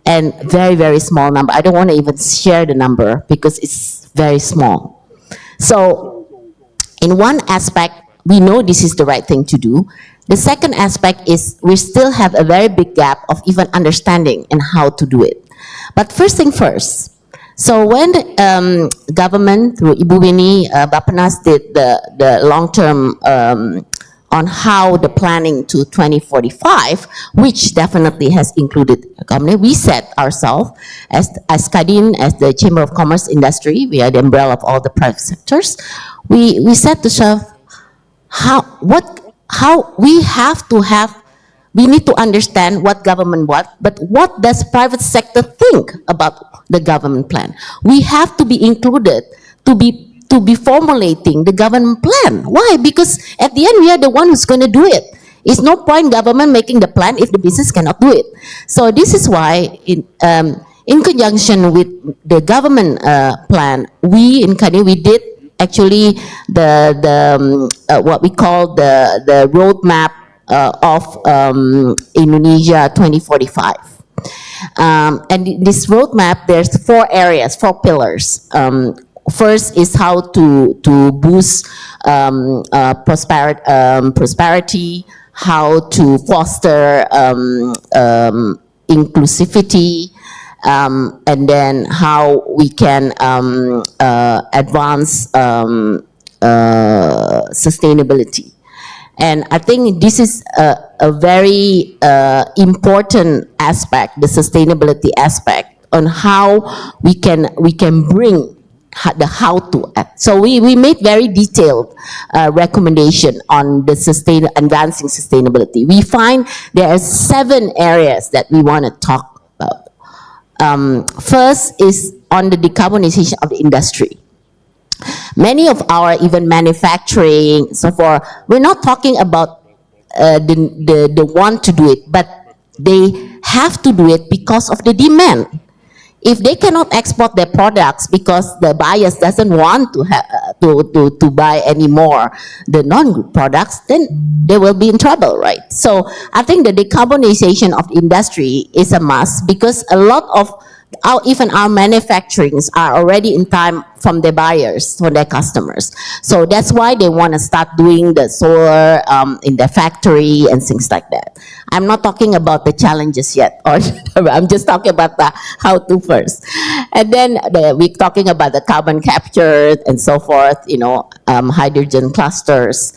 and very, very small number. I don't want to even share the number because it's very small. So in one aspect, we know this is the right thing to do. The second aspect is we still have a very big gap of even understanding and how to do it. But first thing first, so when the government through Ibu Winnie, Bappenas did the long-term on how the planning to 2045, which definitely has included a company, we set ourselves as Kadin, as the Chamber of Commerce Industry, we are the umbrella of all the private sectors. We set to serve how we have to have, we need to understand what government wants, but what does private sector think about the government plan? We have to be included to be formulating the government plan. Why? Because at the end, we are the one who's going to do it. It's no point government making the plan if the business cannot do it. So this is why in conjunction with the government plan, we in Kadin, we did actually the what we call the roadmap of Indonesia 2045. And this roadmap, there's 4 areas, 4 pillars. First is how to boost prosperity, how to foster inclusivity, and then how we can advance sustainability. And I think this is a very important aspect, the sustainability aspect, on how we can bring the how to act. So we made very detailed recommendation on the advancing sustainability. We find there are 7 areas that we want to talk about. First is on the decarbonization of the industry. Many of our even manufacturing, so forth, we're not talking about the want to do it, but they have to do it because of the demand. If they cannot export their products because the buyers doesn't want to buy anymore the non-good products, then they will be in trouble, right? So I think the decarbonization of industry is a must, because a lot of even our manufacturings are already in time from their buyers, from their customers. So that's why they want to start doing the solar in their factory and things like that. I'm not talking about the challenges yet, or I'm just talking about the how to first. And then we're talking about the carbon capture and so forth, hydrogen clusters.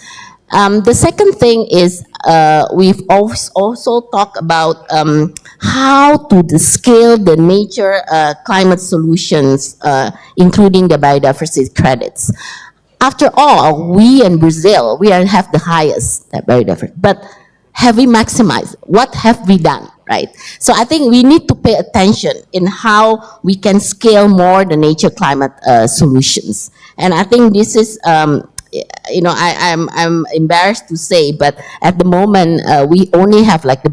The second thing is we've also talked about how to scale the nature climate solutions, including the biodiversity credits. After all, we in Brazil, we have the highest biodiversity, but have we maximized? What have we done, right? So I think we need to pay attention in how we can scale more the nature climate solutions. And I think this is I'm embarrassed to say, but at the moment we only have like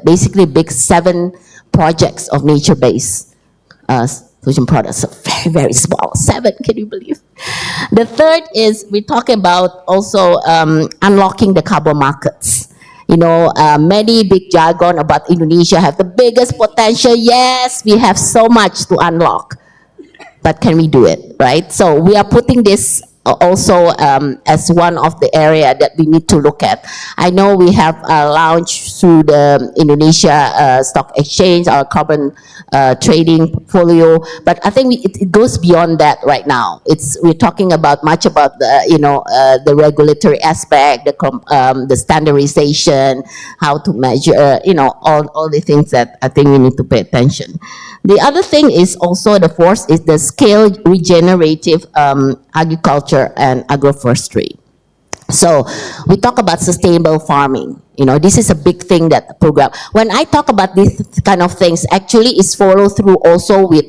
basically big 7 projects of nature-based solution products. So very, very small. 7, can you believe? The third is we talk about also unlocking the carbon markets. Many big jargon about Indonesia have the biggest potential. Yes, we have so much to unlock, but can we do it, right? So we are putting this also as one of the area that we need to look at. I know we have launched through the Indonesia Stock Exchange, our carbon trading portfolio, but I think it goes beyond that right now. We're talking about much about the regulatory aspect, the standardization, how to measure, all the things that I think we need to pay attention. The other thing is also the fourth is the scale regenerative agriculture and agroforestry. So we talk about sustainable farming. This is a big thing that program. When I talk about these kind of things, actually it's follow through also with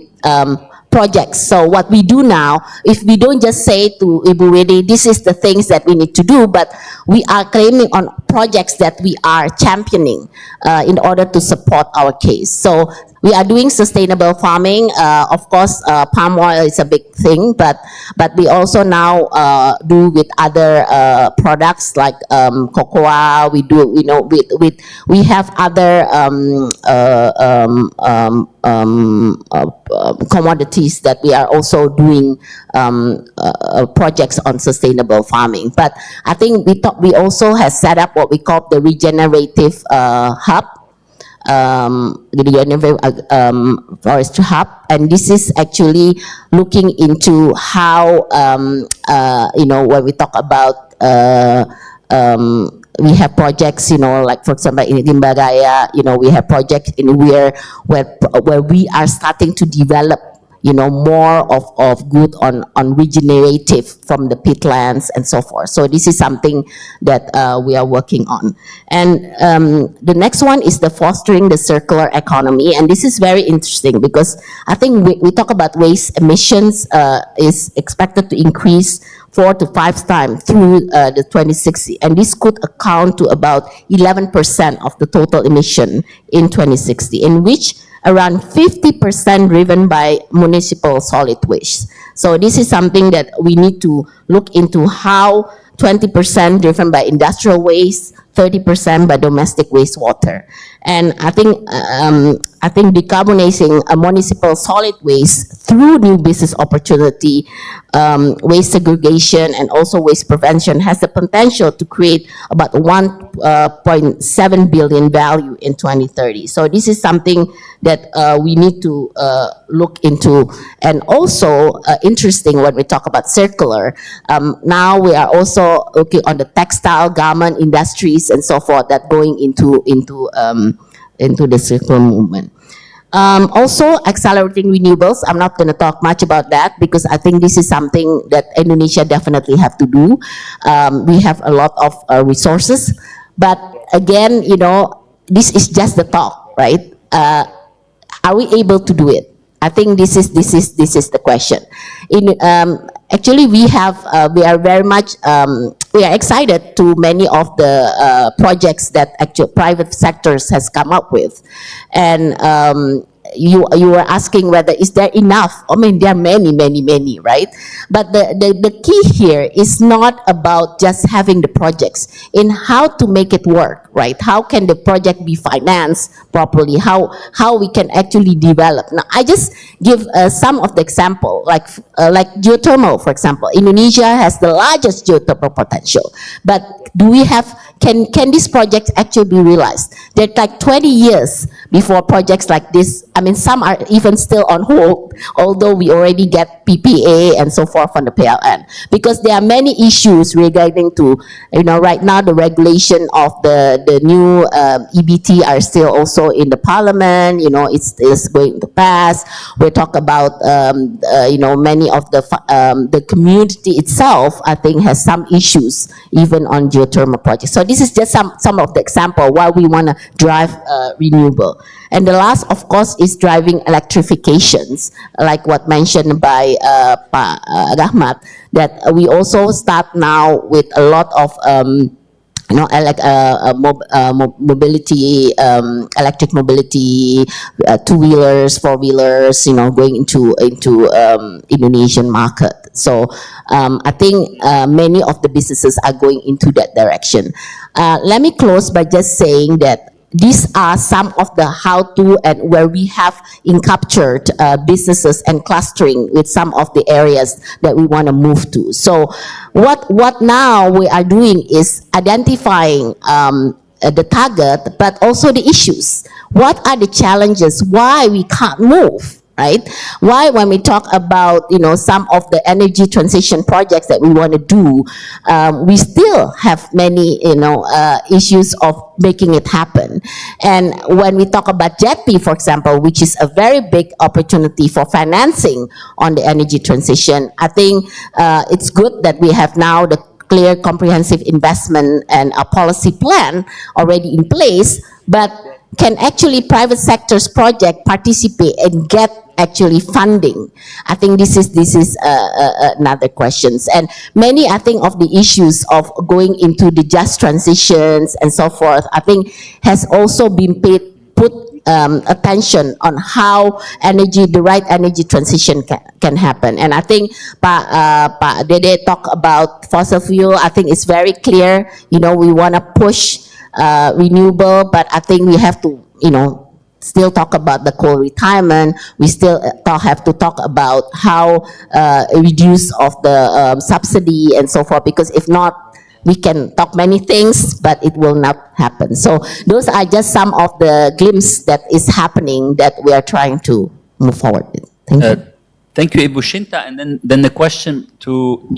projects. So what we do now, if we don't just say to Ibu Wedi, this is the things that we need to do, but we are claiming on projects that we are championing in order to support our case. So we are doing sustainable farming. Of course, palm oil is a big thing, but we also now do with other products like cocoa. We do, we have other commodities that we are also doing projects on sustainable farming. But I think we also have set up what we call the regenerative hub, the regenerative forestry hub, and this is actually looking into how when we talk about we have projects, like for example in Limbagaya, we have projects in where we are starting to develop more of good on regenerative from the peatlands and so forth. So this is something that we are working on. And the next one is the fostering the circular economy. And this is very interesting because I think we talk about waste emissions is expected to increase 4 to 5 times through the 2060. And this could account to about 11% of the total emission in 2060, in which around 50% driven by municipal solid waste. So this is something that we need to look into, how 20% driven by industrial waste, 30% by domestic wastewater. And I think decarbonizing municipal solid waste through new business opportunity, waste segregation, and also waste prevention has the potential to create about 1.7 billion value in 2030. So this is something that we need to look into. And also interesting when we talk about circular, now we are also looking on the textile, garment industries and so forth that going into the circular movement. Also, accelerating renewables. I'm not going to talk much about that because I think this is something that Indonesia definitely have to do. We have a lot of resources, but again, you know, this is just the talk, right? Are we able to do it? I think this is the question. Actually, we are very much we are excited to many of the projects that actual private sectors has come up with, and you were asking whether is there enough. I mean, there are many, right? But the key here is not about just having the projects, in how to make it work, right? How can the project be financed properly? How we can actually develop. Now, I just give some of the example, like geothermal, for example. Indonesia has the largest geothermal potential, but do we have? Can this project actually be realized? They're like 20 years before projects like this. I mean, some are even still on hold, although we already get PPA and so forth from the PLN, because there are many issues regarding to, you know, right now the regulation of the new EBT are still also in the parliament. You know, it's going to pass. We talk about you know, many of the community itself, I think, has some issues even on geothermal projects. So this is just some of the example why we want to drive renewable. And the last, of course, is driving electrifications, like what mentioned by Pak Rahmat, that we also start now with a lot of you know, mobility, electric mobility, two-wheelers, four-wheelers, you know, going into Indonesian market. So I think many of the businesses are going into that direction. Let me close by just saying that these are some of the how-to and where we have captured businesses and clustering with some of the areas that we want to move to. So what now we are doing is identifying the target, but also the issues. What are the challenges? Why we can't move? Right? Why, when we talk about, you know, some of the energy transition projects that we want to do, we still have many, you know, issues of making it happen. And when we talk about JETP, for example, which is a very big opportunity for financing on the energy transition, I think it's good that we have now the clear comprehensive investment and a policy plan already in place, but can actually private sector's project participate and get actually funding? I think this is another questions. And many, I think, of the issues of going into the just transitions and so forth, I think has also been put attention on how the right energy transition can happen. And I think Pak Dede talk about fossil fuel. I think it's very clear, you know, we want to push renewable, but I think we have to, you know, still talk about the coal retirement. We still have to talk about how reduce of the subsidy and so forth, because if not, we can talk many things, but it will not happen. So those are just some of the glimpses that is happening that we are trying to move forward with. Thank you. Thank you, Ibu Shinta. And then the question to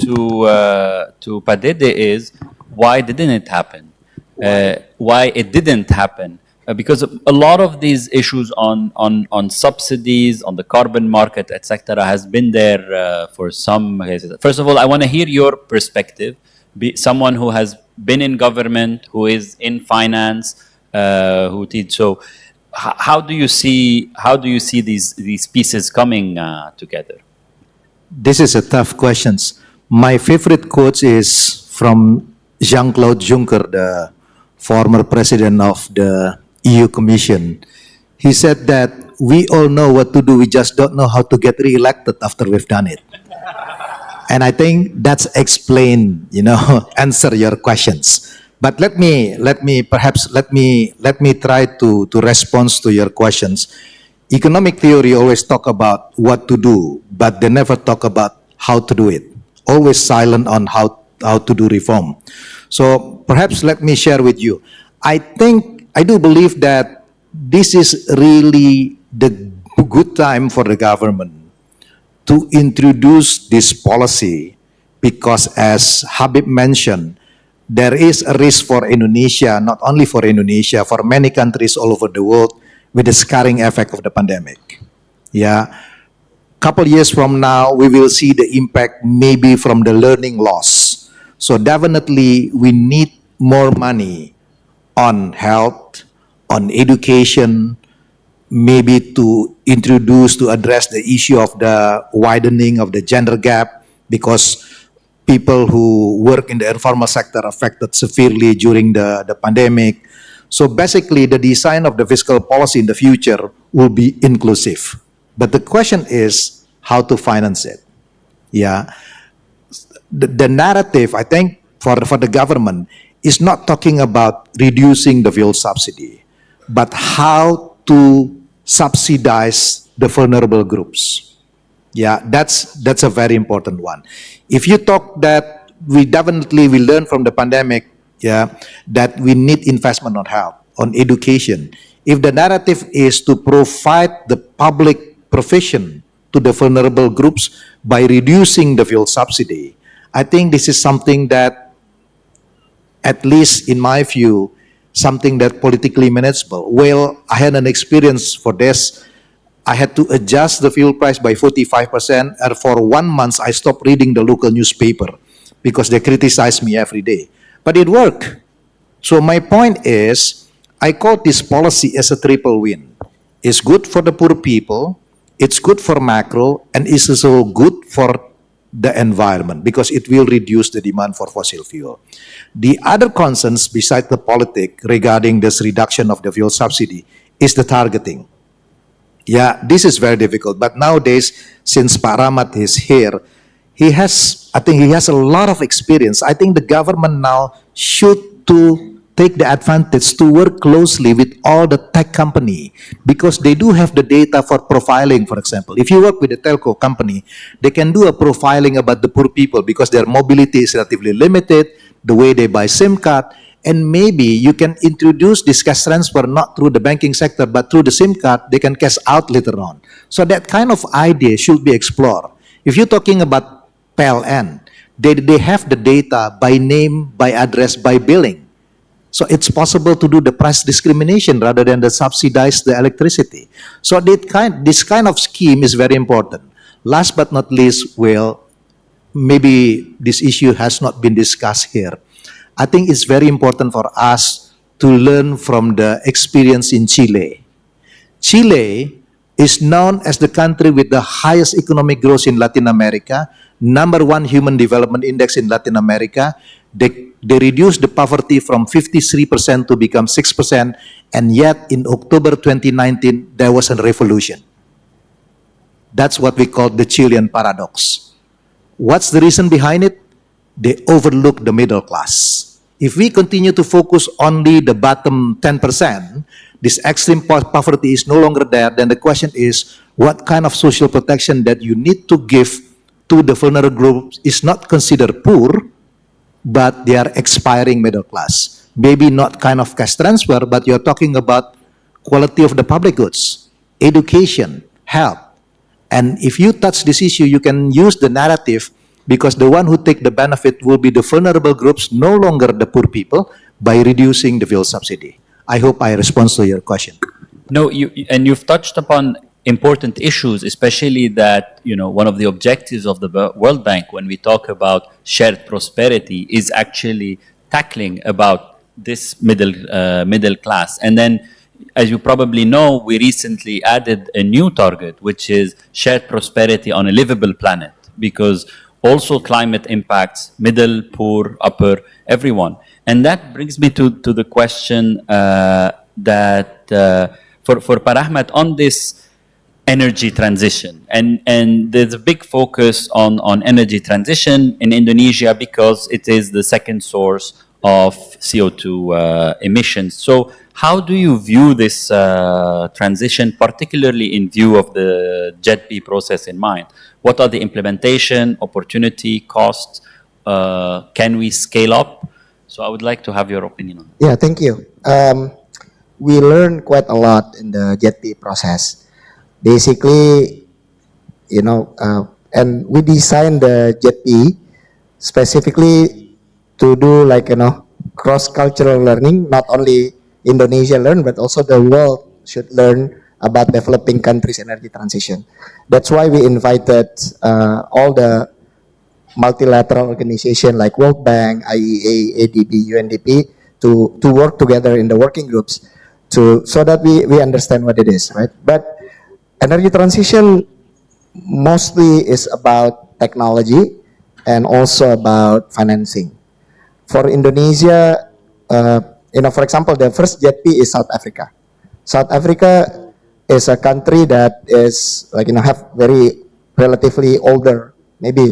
Padede is, why didn't it happen? Why it didn't happen? Because a lot of these issues on subsidies, on the carbon market, etc., has been there for some cases. First of all, I want to hear your perspective. Be someone who has been in government, who is in finance, who did so. How do you see these pieces coming together? This is a tough question. My favorite quote is from Jean-Claude Juncker, the former president of the EU Commission. He said that we all know what to do, we just don't know how to get re-elected after we've done it. And I think that's explain, you know, answer your questions. But let me try to respond to your questions. Economic theory always talk about what to do, but they never talk about how to do it. Always silent on how to do reform. So perhaps let me share with you. I do believe that this is really the good time for the government to introduce this policy, because as Habib mentioned, there is a risk for Indonesia, not only for Indonesia, for many countries all over the world, with the scarring effect of the pandemic. Yeah. Couple years from now, we will see the impact maybe from the learning loss. So definitely we need more money on health, on education, maybe to address the issue of the widening of the gender gap, because people who work in the informal sector affected severely during the pandemic. So basically, the design of the fiscal policy in the future will be inclusive. But the question is how to finance it. Yeah. The narrative, I think, for the government is not talking about reducing the fuel subsidy, but how to subsidize the vulnerable groups. Yeah, that's a very important one. If you talk that we learn from the pandemic, yeah, that we need investment on health, on education. If the narrative is to provide the public provision to the vulnerable groups by reducing the fuel subsidy, I think this is something that, at least in my view, something that politically manageable. Well, I had an experience for this. I had to adjust the fuel price by 45%, and for 1 month I stopped reading the local newspaper because they criticized me every day. But it worked. So my point is, I call this policy as a triple win. It's good for the poor people, it's good for macro, and it's also good for the environment because it will reduce the demand for fossil fuel. The other concerns besides the politics regarding this reduction of the fuel subsidy is the targeting. Yeah, this is very difficult. But nowadays, since Pak Rahmat is here, I think he has a lot of experience. I think the government now should to take the advantage to work closely with all the tech company, because they do have the data for profiling, for example. If you work with a telco company, they can do a profiling about the poor people because their mobility is relatively limited, the way they buy SIM card, and maybe you can introduce this cash transfer not through the banking sector, but through the SIM card, they can cash out later on. So that kind of idea should be explored. If you're talking about PLN, they have the data by name, by address, by billing. So it's possible to do the price discrimination rather than to subsidize the electricity. So this kind of scheme is very important. Last but not least, well, maybe this issue has not been discussed here. I think it's very important for us to learn from the experience in Chile. Chile is known as the country with the highest economic growth in Latin America, #1 human development index in Latin America. They reduced the poverty from 53% to become 6%, and yet in October 2019, there was a revolution. That's what we call the Chilean paradox. What's the reason behind it? They overlook the middle class. If we continue to focus only the bottom 10%, this extreme poverty is no longer there, then the question is, what kind of social protection that you need to give to the vulnerable groups is not considered poor, but they are expiring middle class. Maybe not kind of cash transfer, but you're talking about quality of the public goods, education, health. And if you touch this issue, you can use the narrative, because the one who take the benefit will be the vulnerable groups, no longer the poor people, by reducing the fuel subsidy. I hope I respond to your question. No, you've touched upon important issues, especially that, one of the objectives of the World Bank when we talk about shared prosperity is actually tackling about this middle class. And then, as you probably know, we recently added a new target, which is shared prosperity on a livable planet, because also climate impacts middle, poor, upper, everyone. And that brings me to the question that for Pak Rahmat on this energy transition. And there's a big focus on energy transition in Indonesia because it is the second source of CO2 emissions. So how do you view this transition, particularly in view of the JETP process in mind? What are the implementation, opportunity, costs? Can we scale up? So I would like to have your opinion on that. Yeah, thank you. We learned quite a lot in the JETP process. Basically, and we designed the JETP specifically to do cross-cultural learning. Not only Indonesia learn, but also the world should learn about developing countries' energy transition. That's why we invited all the multilateral organizations like World Bank, IEA, ADB, UNDP to work together in the working groups so that we understand what it is, right? But energy transition mostly is about technology and also about financing. For Indonesia, for example, the first JETP is South Africa. South Africa is a country that is have very relatively older, maybe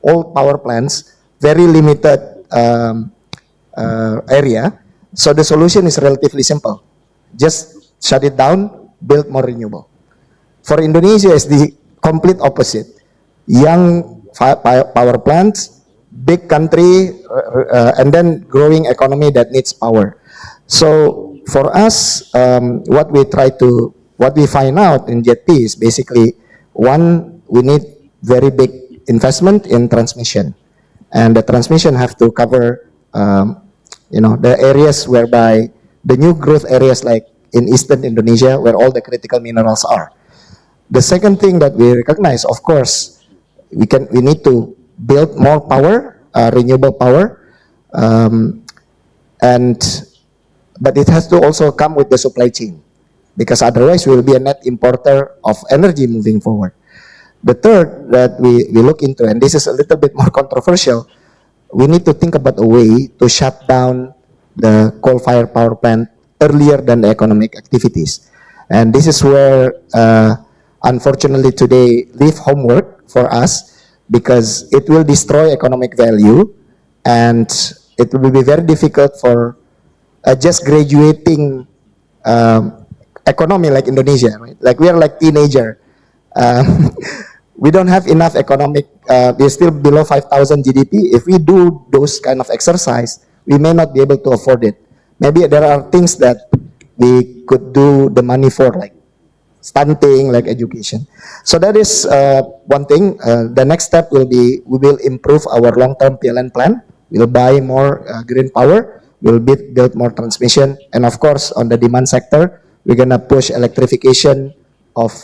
old power plants, very limited area. So the solution is relatively simple. Just shut it down, build more renewable. For Indonesia, it's the complete opposite. Young power plants, big country, and then growing economy that needs power. So for us, what we find out in JETP is basically, one, we need very big investment in transmission, and the transmission have to cover the areas whereby the new growth areas like in eastern Indonesia where all the critical minerals are. The second thing that we recognize, of course, we need to build more power, renewable power, but it has to also come with the supply chain, because otherwise we will be a net importer of energy moving forward. The third that we look into, and this is a little bit more controversial, we need to think about a way to shut down the coal-fired power plant earlier than the economic activities. And this is where, unfortunately today, leave homework for us, because it will destroy economic value, and it will be very difficult for just graduating economy like Indonesia, right? Like we are like teenager. We don't have enough economic, we're still below 5,000 GDP. If we do those kind of exercise, we may not be able to afford it. Maybe there are things that we could do the money for, like stunting, like education. So that is one thing. The next step will be, we will improve our long-term PLN plan. We'll buy more green power. We'll build more transmission. And of course, on the demand sector, we're gonna push electrification of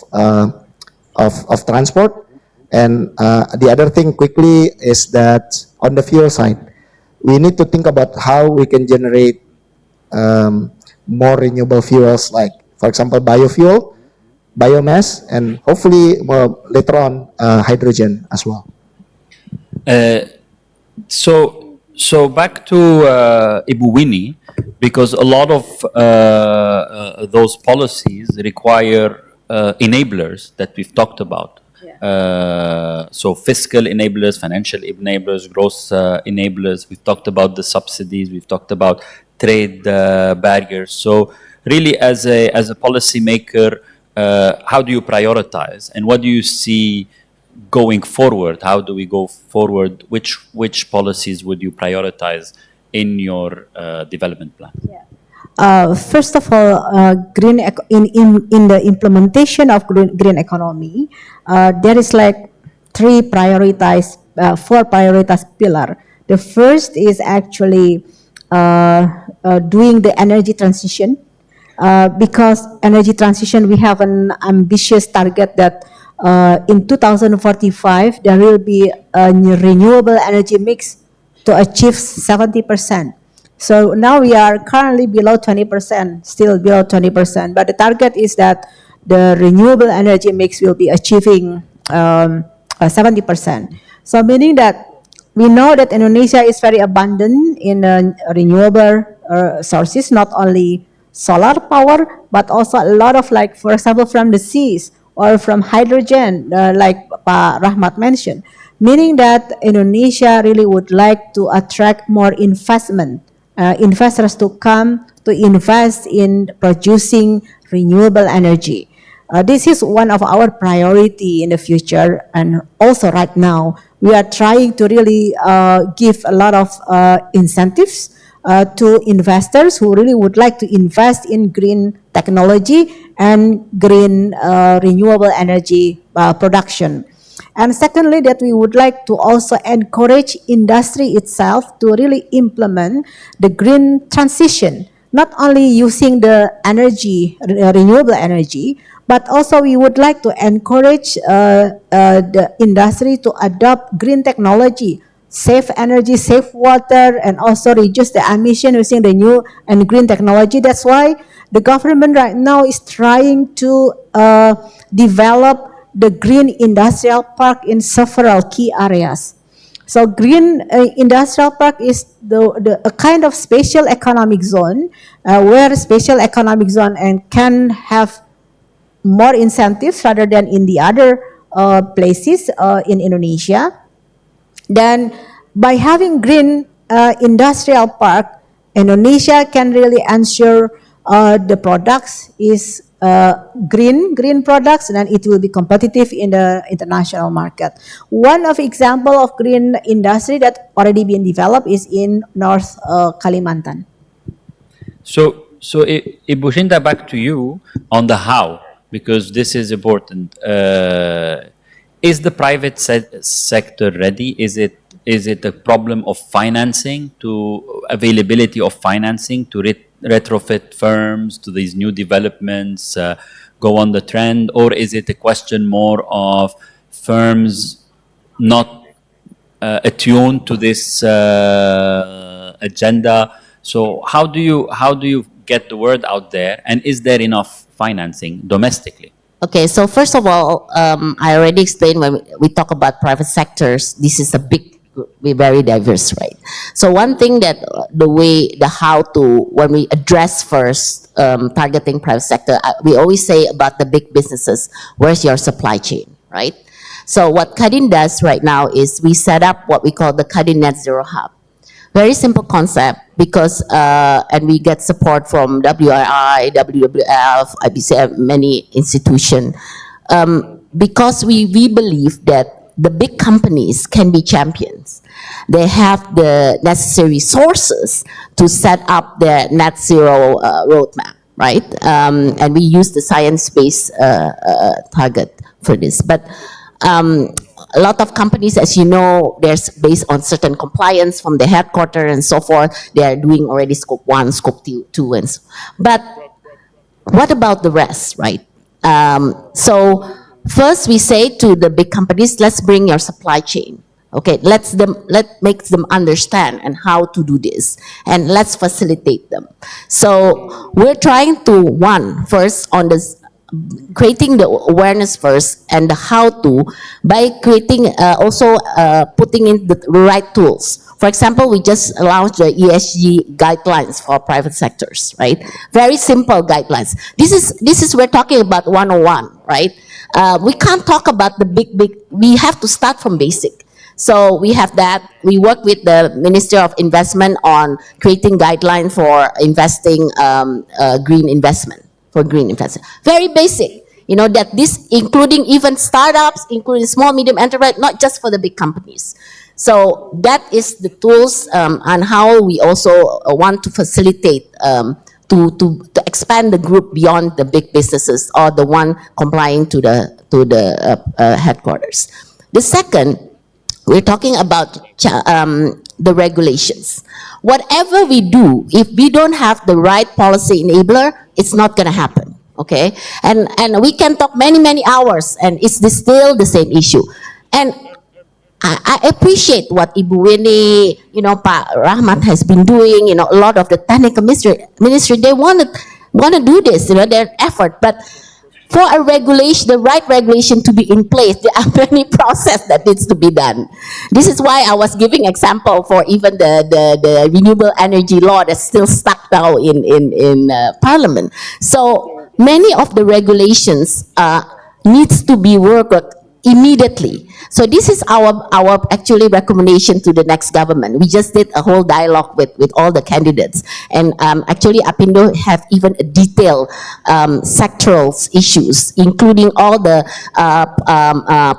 transport. And the other thing quickly is that on the fuel side, we need to think about how we can generate more renewable fuels, like, for example, biofuel, biomass, and hopefully later on hydrogen as well. So back to Ibu Winnie, because a lot of those policies require enablers that we've talked about. So fiscal enablers, financial enablers, growth enablers. We've talked about the subsidies. We've talked about trade barriers. So really, as a policy maker, how do you prioritize, and what do you see going forward? How do we go forward? Which policies would you prioritize in your development plan? First of all, in the implementation of green economy, there is like four prioritized pillar. The first is actually doing the energy transition, because energy transition, we have an ambitious target that in 2045 there will be a renewable energy mix to achieve 70%. So now we are currently below 20%, still below 20%. But the target is that the renewable energy mix will be achieving 70%. So meaning that we know that Indonesia is very abundant in renewable sources, not only solar power, but also a lot of, like, for example, from the seas or from hydrogen, like Pak Rahmat mentioned. meaning that Indonesia really would like to attract more investors to come to invest in producing renewable energy. This is one of our priority in the future, and also right now we are trying to really give a lot of incentives to investors who really would like to invest in green technology and green renewable energy production. And secondly, that we would like to also encourage industry itself to really implement the green transition, not only using the energy, renewable energy, but also we would like to encourage the industry to adopt green technology, save energy, save water, and also reduce the emission using the new and green technology. That's why the government right now is trying to develop the green industrial park in several key areas. So green industrial park is a kind of special economic zone where special economic zone and can have more incentives rather than in the other places in Indonesia. Then by having green industrial park, Indonesia can really ensure the products is green products, and then it will be competitive in the international market. One of example of green industry that already been developed is in North Kalimantan. So, Ibu Shinta, back to you on the how, because this is important. Is the private sector ready? Is it a problem of financing, to availability of financing to retrofit firms to these new developments, go on the trend, or is it a question more of firms not attuned to this agenda? So how do you get the word out there, and is there enough financing domestically? Okay, so first of all, I already explained when we talk about private sectors, this is a big, very diverse, right? So one thing that the how to, when we address first targeting private sector, we always say about the big businesses, where's your supply chain, right? So what Kadin does right now is we set up what we call the Kadin Net Zero Hub. Very simple concept, because and we get support from WRI, WWF, IBCM, many institutions, because we believe that the big companies can be champions. They have the necessary resources to set up their net zero roadmap, right? And we use the science-based target for this. But a lot of companies, as you know, there's based on certain compliance from the headquarters and so forth. They are doing already scope 1, scope 2, and so. But what about the rest, right? So first we say to the big companies, let's bring your supply chain. Okay, let make them understand and how to do this, and let's facilitate them. So we're trying to first on this, creating the awareness first and the how to, by creating also putting in the right tools. For example, we just launched the ESG guidelines for private sectors, right? Very simple guidelines. This is we're talking about 101, right? We can't talk about the big, we have to start from basic. So we have that. We work with the Ministry of Investment on creating guidelines for investing green investment. For green investment. Very basic. You know, that this including even startups, including small, medium enterprise, not just for the big companies. So that is the tools and how we also want to facilitate to expand the group beyond the big businesses or the one complying to the headquarters. The second, we're talking about the regulations. Whatever we do, if we don't have the right policy enabler, it's not going to happen, okay? And we can talk many hours, and it's still the same issue. And I appreciate what Ibu Winnie, you know, Pak Rahmat has been doing. You know, a lot of the technical ministry, they want to do this, you know, their effort. But for a regulation, the right regulation to be in place, there are many processes that needs to be done. This is why I was giving example for even the renewable energy law that's still stuck now in Parliament. So many of the regulations needs to be worked immediately. So this is our actually recommendation to the next government. We just did a whole dialogue with all the candidates, and actually Apindo have even a detailed sectoral issues, including all the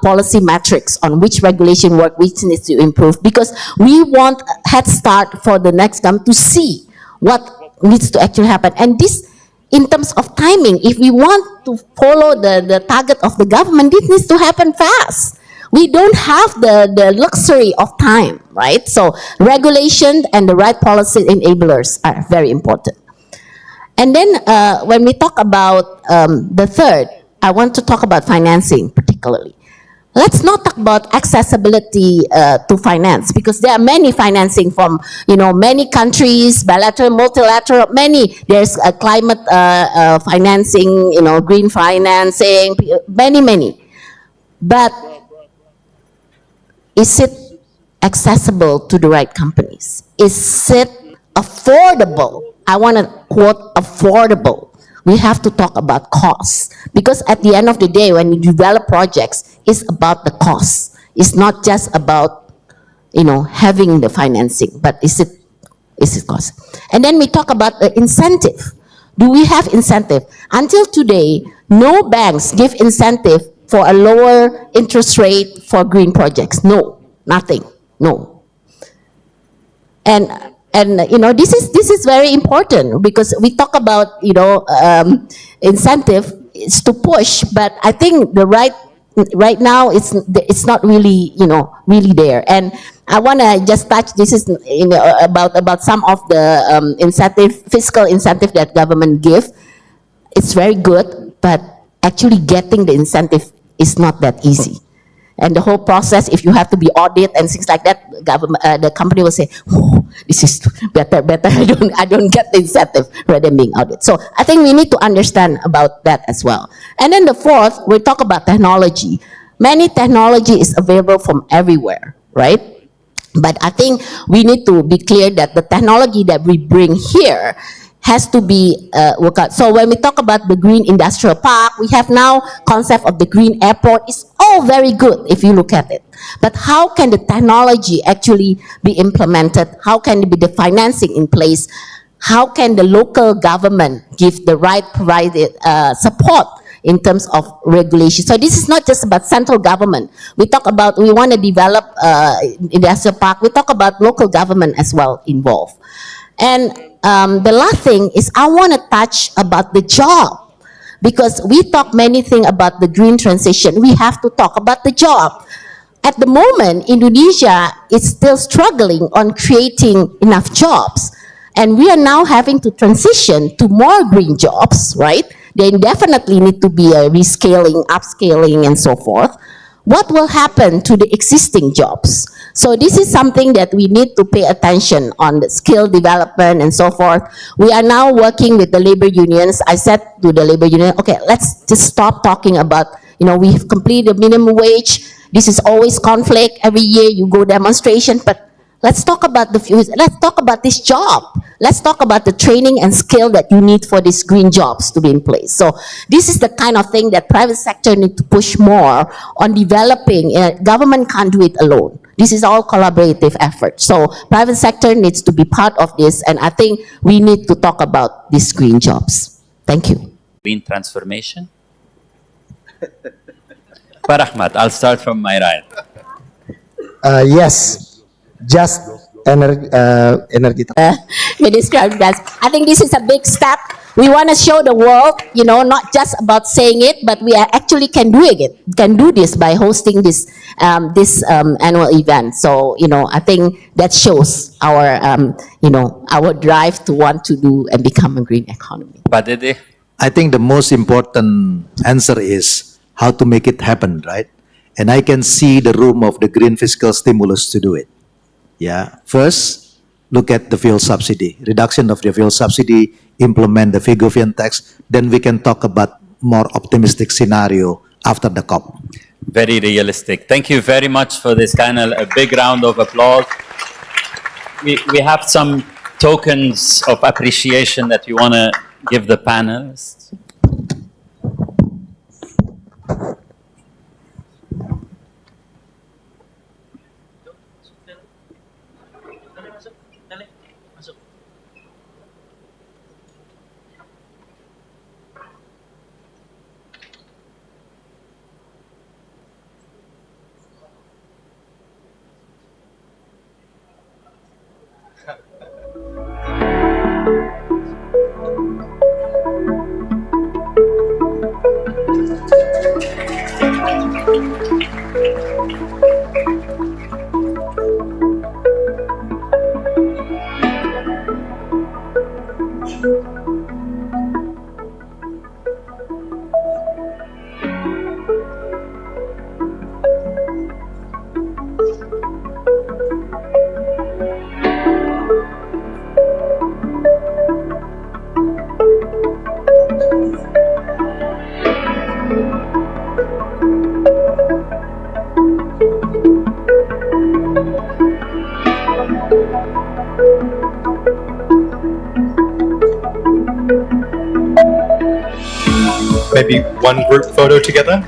policy metrics on which regulation work, which needs to improve, because we want a head start for the next government to see what needs to actually happen. And this, in terms of timing, if we want to follow the target of the government, this needs to happen fast. We don't have the luxury of time, right? So regulation and the right policy enablers are very important. And then when we talk about the third, I want to talk about financing particularly. Let's not talk about accessibility to finance, because there are many financing from, many countries, bilateral, multilateral, many. There's climate financing, green financing, many. But is it accessible to the right companies? Is it affordable? I want to quote affordable. We have to talk about costs, because at the end of the day, when you develop projects, it's about the cost. It's not just about, having the financing, but is it cost? And then we talk about the incentive. Do we have incentive? Until today, no banks give incentive for a lower interest rate for green projects. No, nothing, no. And this is very important, because we talk about incentive is to push, but I think the right now it's not really really there. And I want to just touch, this is about some of the fiscal incentive that government give. It's very good, but actually getting the incentive is not that easy. And the whole process, if you have to be audited and things like that, the company will say, "Oh, this is better. I don't get the incentive rather than being audited." So I think we need to understand about that as well. And then the fourth, we talk about technology. Many technology is available from everywhere, right? But I think we need to be clear that the technology that we bring here has to be worked out. So when we talk about the green industrial park, we have now concept of the green airport. It's all very good if you look at it. But how can the technology actually be implemented? How can be the financing in place? How can the local government give the right provided support in terms of regulation? So this is not just about central government. We talk about, we want to develop industrial park. We talk about local government as well involved. And the last thing is I want to touch about the job, because we talk many things about the green transition. We have to talk about the job. At the moment, Indonesia is still struggling on creating enough jobs. And we are now having to transition to more green jobs, right? They definitely need to be a rescaling, upscaling, and so forth. What will happen to the existing jobs? So this is something that we need to pay attention on, the skill development and so forth. We are now working with the labor unions. I said to the labor union, okay, let's just stop talking about, we've completed the minimum wage. This is always conflict. Every year you go demonstration, but let's talk about the future. Let's talk about this job. Let's talk about the training and skill that you need for these green jobs to be in place. So this is the kind of thing that private sector need to push more on developing. Government can't do it alone. This is all collaborative effort. So private sector needs to be part of this, and I think we need to talk about these green jobs. Thank you. Green transformation. Parahmat, I'll start from my right. Yes, just energy. We described that. I think this is a big step. We want to show the world, not just about saying it, but we actually can do it. Can do this by hosting this annual event. So I think that shows our our drive to want to do and become a green economy. I think the most important answer is how to make it happen, right? And I can see the room of the green fiscal stimulus to do it. Yeah. First, look at the fuel subsidy, reduction of the fuel subsidy, implement the Figovian tax. Then we can talk about more optimistic scenario after the COP. Very realistic. Thank you very much for this panel. A big round of applause. We have some tokens of appreciation that you want to give the panelists. Maybe one group photo together.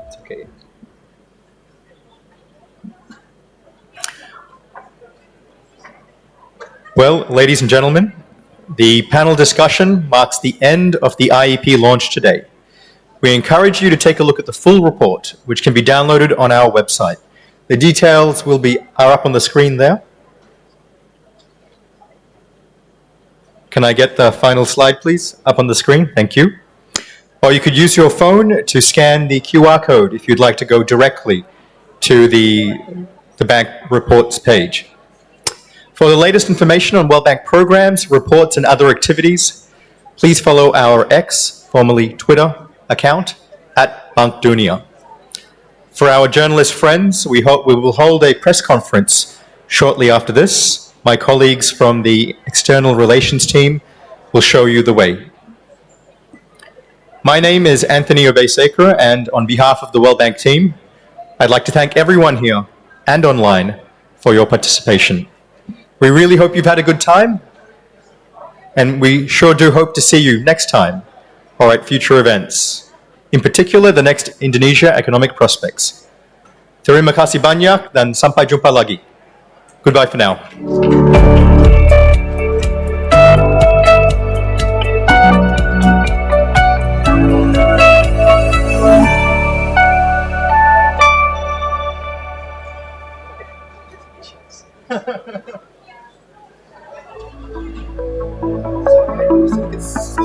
It's okay. Well, ladies and gentlemen, the panel discussion marks the end of the IEP launch today. We encourage you to take a look at the full report, which can be downloaded on our website. The details are up on the screen there. Can I get the final slide, please, up on the screen? Thank you. Or you could use your phone to scan the QR code if you'd like to go directly to the bank reports page. For the latest information on WellBank programs, reports, and other activities, please follow our X, formerly Twitter, account @BankDunia. For our journalist friends, we hope we will hold a press conference shortly after this. My colleagues from the External Relations team will show you the way. My name is Anthony Obey-Saker, and on behalf of the WellBank team, I'd like to thank everyone here and online for your participation. We really hope you've had a good time, and we sure do hope to see you next time or at future events, in particular the next Indonesia Economic Prospects. Terima kasih banyak dan sampai jumpa lagi. Goodbye for now. It's